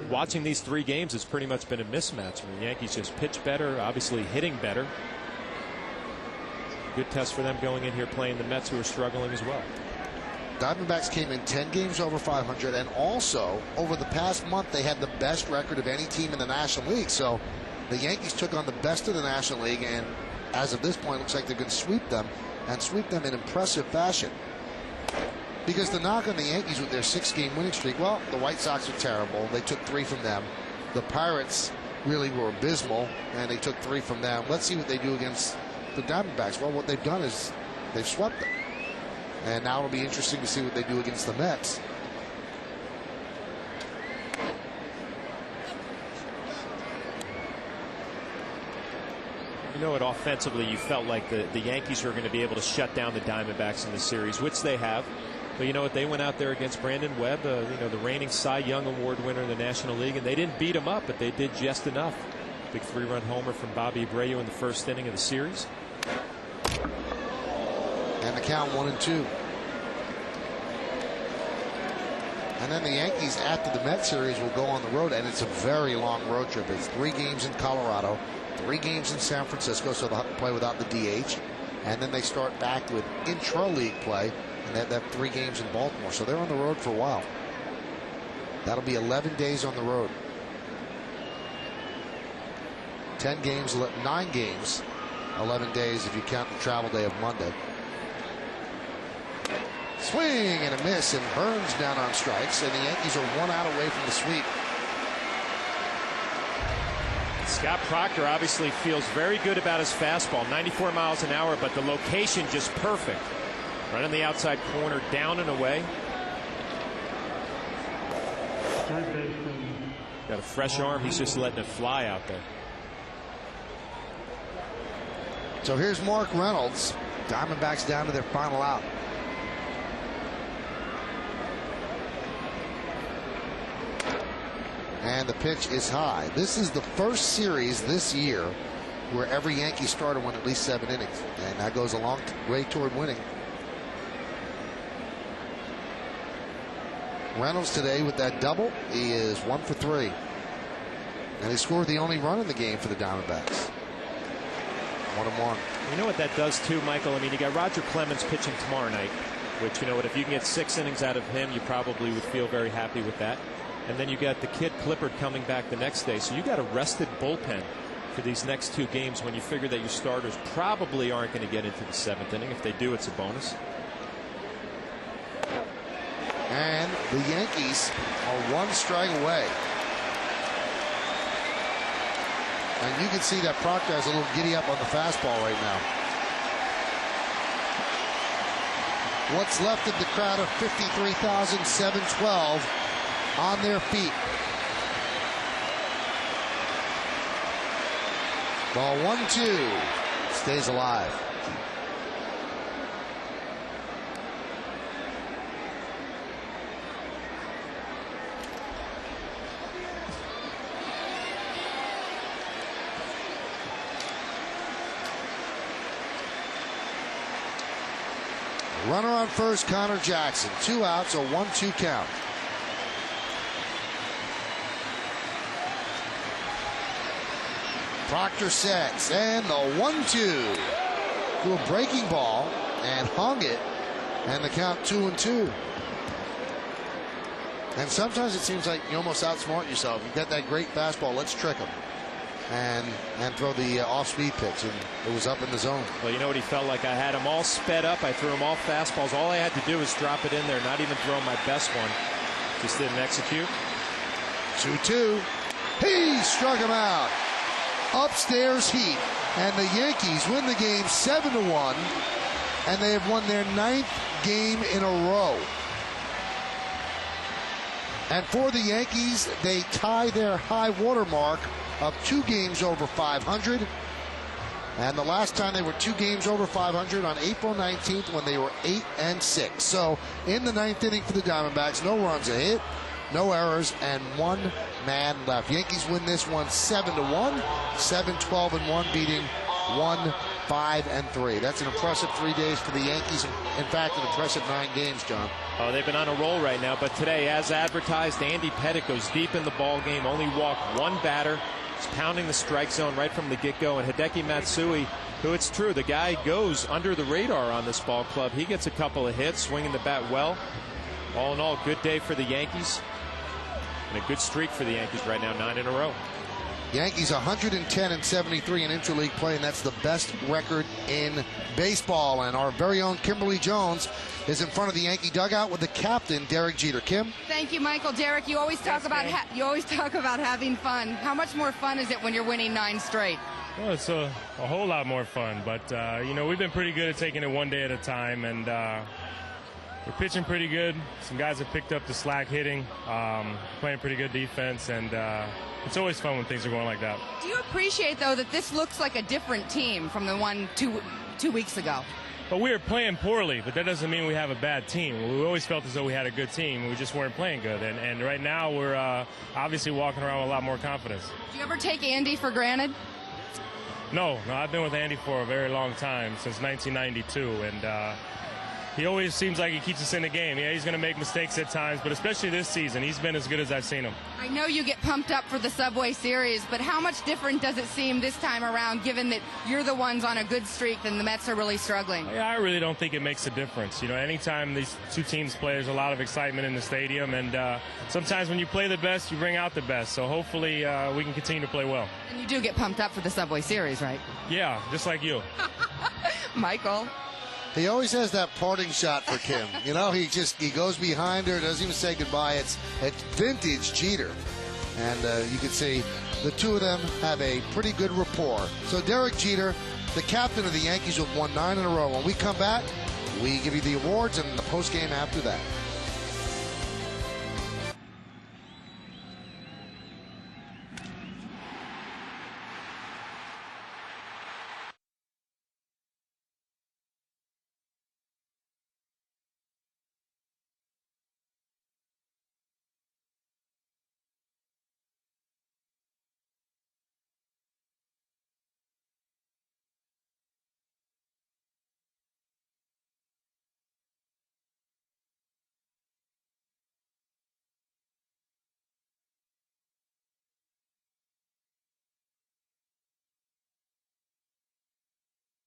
watching these 3 games, it's pretty much been a mismatch. I mean, the Yankees just pitch better, obviously hitting better. Good test for them going in here playing the Mets, who are struggling as well. Diamondbacks came in 10 games over 500, and also over the past month they had the best record of any team in the National League. So the Yankees took on the best of the National League, and as of this point, it looks like they're going to sweep them, and sweep them in impressive fashion. Because the knock on the Yankees with their 6-game winning streak, well, the White Sox are terrible. They took 3 from them. The Pirates really were abysmal, and they took 3 from them. Let's see what they do against the Diamondbacks. Well, what they've done is they've swept them. And now it'll be interesting to see what they do against the Mets. You know what, offensively, you felt like the Yankees were going to be able to shut down the Diamondbacks in the series, which they have. But you know what, they went out there against Brandon Webb, you know, the reigning Cy Young Award winner in the National League, and they didn't beat him up, but they did just enough Big 3-run homer from Bobby Abreu in the first inning of the series. And the count 1-2. And then the Yankees, after the Mets series, will go on the road, and it's a very long road trip. It's 3 games in Colorado, 3 games in San Francisco, so they'll have to play without the DH. And then they start back with intra-league play, and they have 3 games in Baltimore. So they're on the road for a while. That'll be 11 days on the road. 10 games, 9 games, 11 days if you count the travel day of Monday. Swing and a miss, and Burns down on strikes, and the Yankees are 1 out away from the sweep. Scott Proctor obviously feels very good about his fastball, 94 miles an hour, but the location just perfect. Right on the outside corner, down and away. Got a fresh arm. He's just letting it fly out there. So here's Mark Reynolds. Diamondbacks down to their final out. And the pitch is high. This is the first series this year where every Yankee starter won at least 7 innings. And that goes a long way toward winning. Reynolds today with that double, he is 1 for 3. And he scored the only run in the game for the Diamondbacks. 1-1. You know what that does too, Michael? I mean, you got Roger Clemens pitching tomorrow night, which, you know what, if you can get 6 innings out of him, you probably would feel very happy with that. And then you got the kid Clippard coming back the next day. So you got a rested bullpen for these next 2 games when you figure that your starters probably aren't going to get into the 7th inning. If they do, it's a bonus. And the Yankees are 1 strike away. And you can see that Proctor has a little giddy up on the fastball right now. What's left of the crowd of 53,712 on their feet. Ball 1-2. Stays alive. Runner on first, Connor Jackson. 2 outs, a 1-2 count. Proctor sets, and the 1-2 to a breaking ball, and hung it, and the count 2-2. And sometimes it seems like you almost outsmart yourself. You've got that great fastball, let's trick him. And throw the off-speed pitch, and it was up in the zone. Well, you know what he felt like? I had him all sped up. I threw him all fastballs. All I had to do was drop it in there, not even throw my best one. Just didn't execute. 2-2. He struck him out. Upstairs heat, and the Yankees win the game 7-1, and they have won their 9th game in a row. And for the Yankees, they tie their high water mark of 2 games over 500. And the last time they were 2 games over 500 on April 19th when they were 8-6. So in the 9th inning for the Diamondbacks, no runs, a hit, no errors, and 1 man left. Yankees win this one 7-1, 7-12-1, beating 1-5-3. That's an impressive 3 days for the Yankees. In fact, an impressive 9 games, John. Oh, they've been on a roll right now. But today, as advertised, Andy Pettitte goes deep in the ball game. Only walked 1 batter. He's pounding the strike zone right from the get-go. And Hideki Matsui, who, it's true, the guy goes under the radar on this ball club. He gets a couple of hits, swinging the bat well. All in all, good day for the Yankees. And a good streak for the Yankees right now, 9 in a row. Yankees 110-73 in interleague play, and that's the best record in baseball. And our very own Kimberly Jones is in front of the Yankee dugout with the captain, Derek Jeter. Kim? Thank you, Michael. Derek, you always talk about having fun. How much more fun is it when you're winning 9 straight? Well, it's a whole lot more fun, but you know, we've been pretty good at taking it one day at a time, and we're pitching pretty good. Some guys have picked up the slack hitting, playing pretty good defense, and it's always fun when things are going like that. Do you appreciate, though, that this looks like a different team from the one two weeks ago? But we were playing poorly, but that doesn't mean we have a bad team. We always felt as though we had a good team. We just weren't playing good. And right now we're obviously walking around with a lot more confidence. Do you ever take Andy for granted? No, I've been with Andy for a very long time, since 1992, and he always seems like he keeps us in the game. Yeah, he's going to make mistakes at times, but especially this season, he's been as good as I've seen him. I know you get pumped up for the Subway Series, but how much different does it seem this time around, given that you're the ones on a good streak and the Mets are really struggling? Yeah, I really don't think it makes a difference. You know, anytime these two teams play, there's a lot of excitement in the stadium, and sometimes when you play the best, you bring out the best. So hopefully we can continue to play well. And you do get pumped up for the Subway Series, right? Yeah, just like you. Michael. He always has that parting shot for Kim. You know, he goes behind her, doesn't even say goodbye. It's vintage Jeter. And you can see the two of them have a pretty good rapport. So Derek Jeter, the captain of the Yankees, who have won 9 in a row. When we come back, we give you the awards and the postgame after that.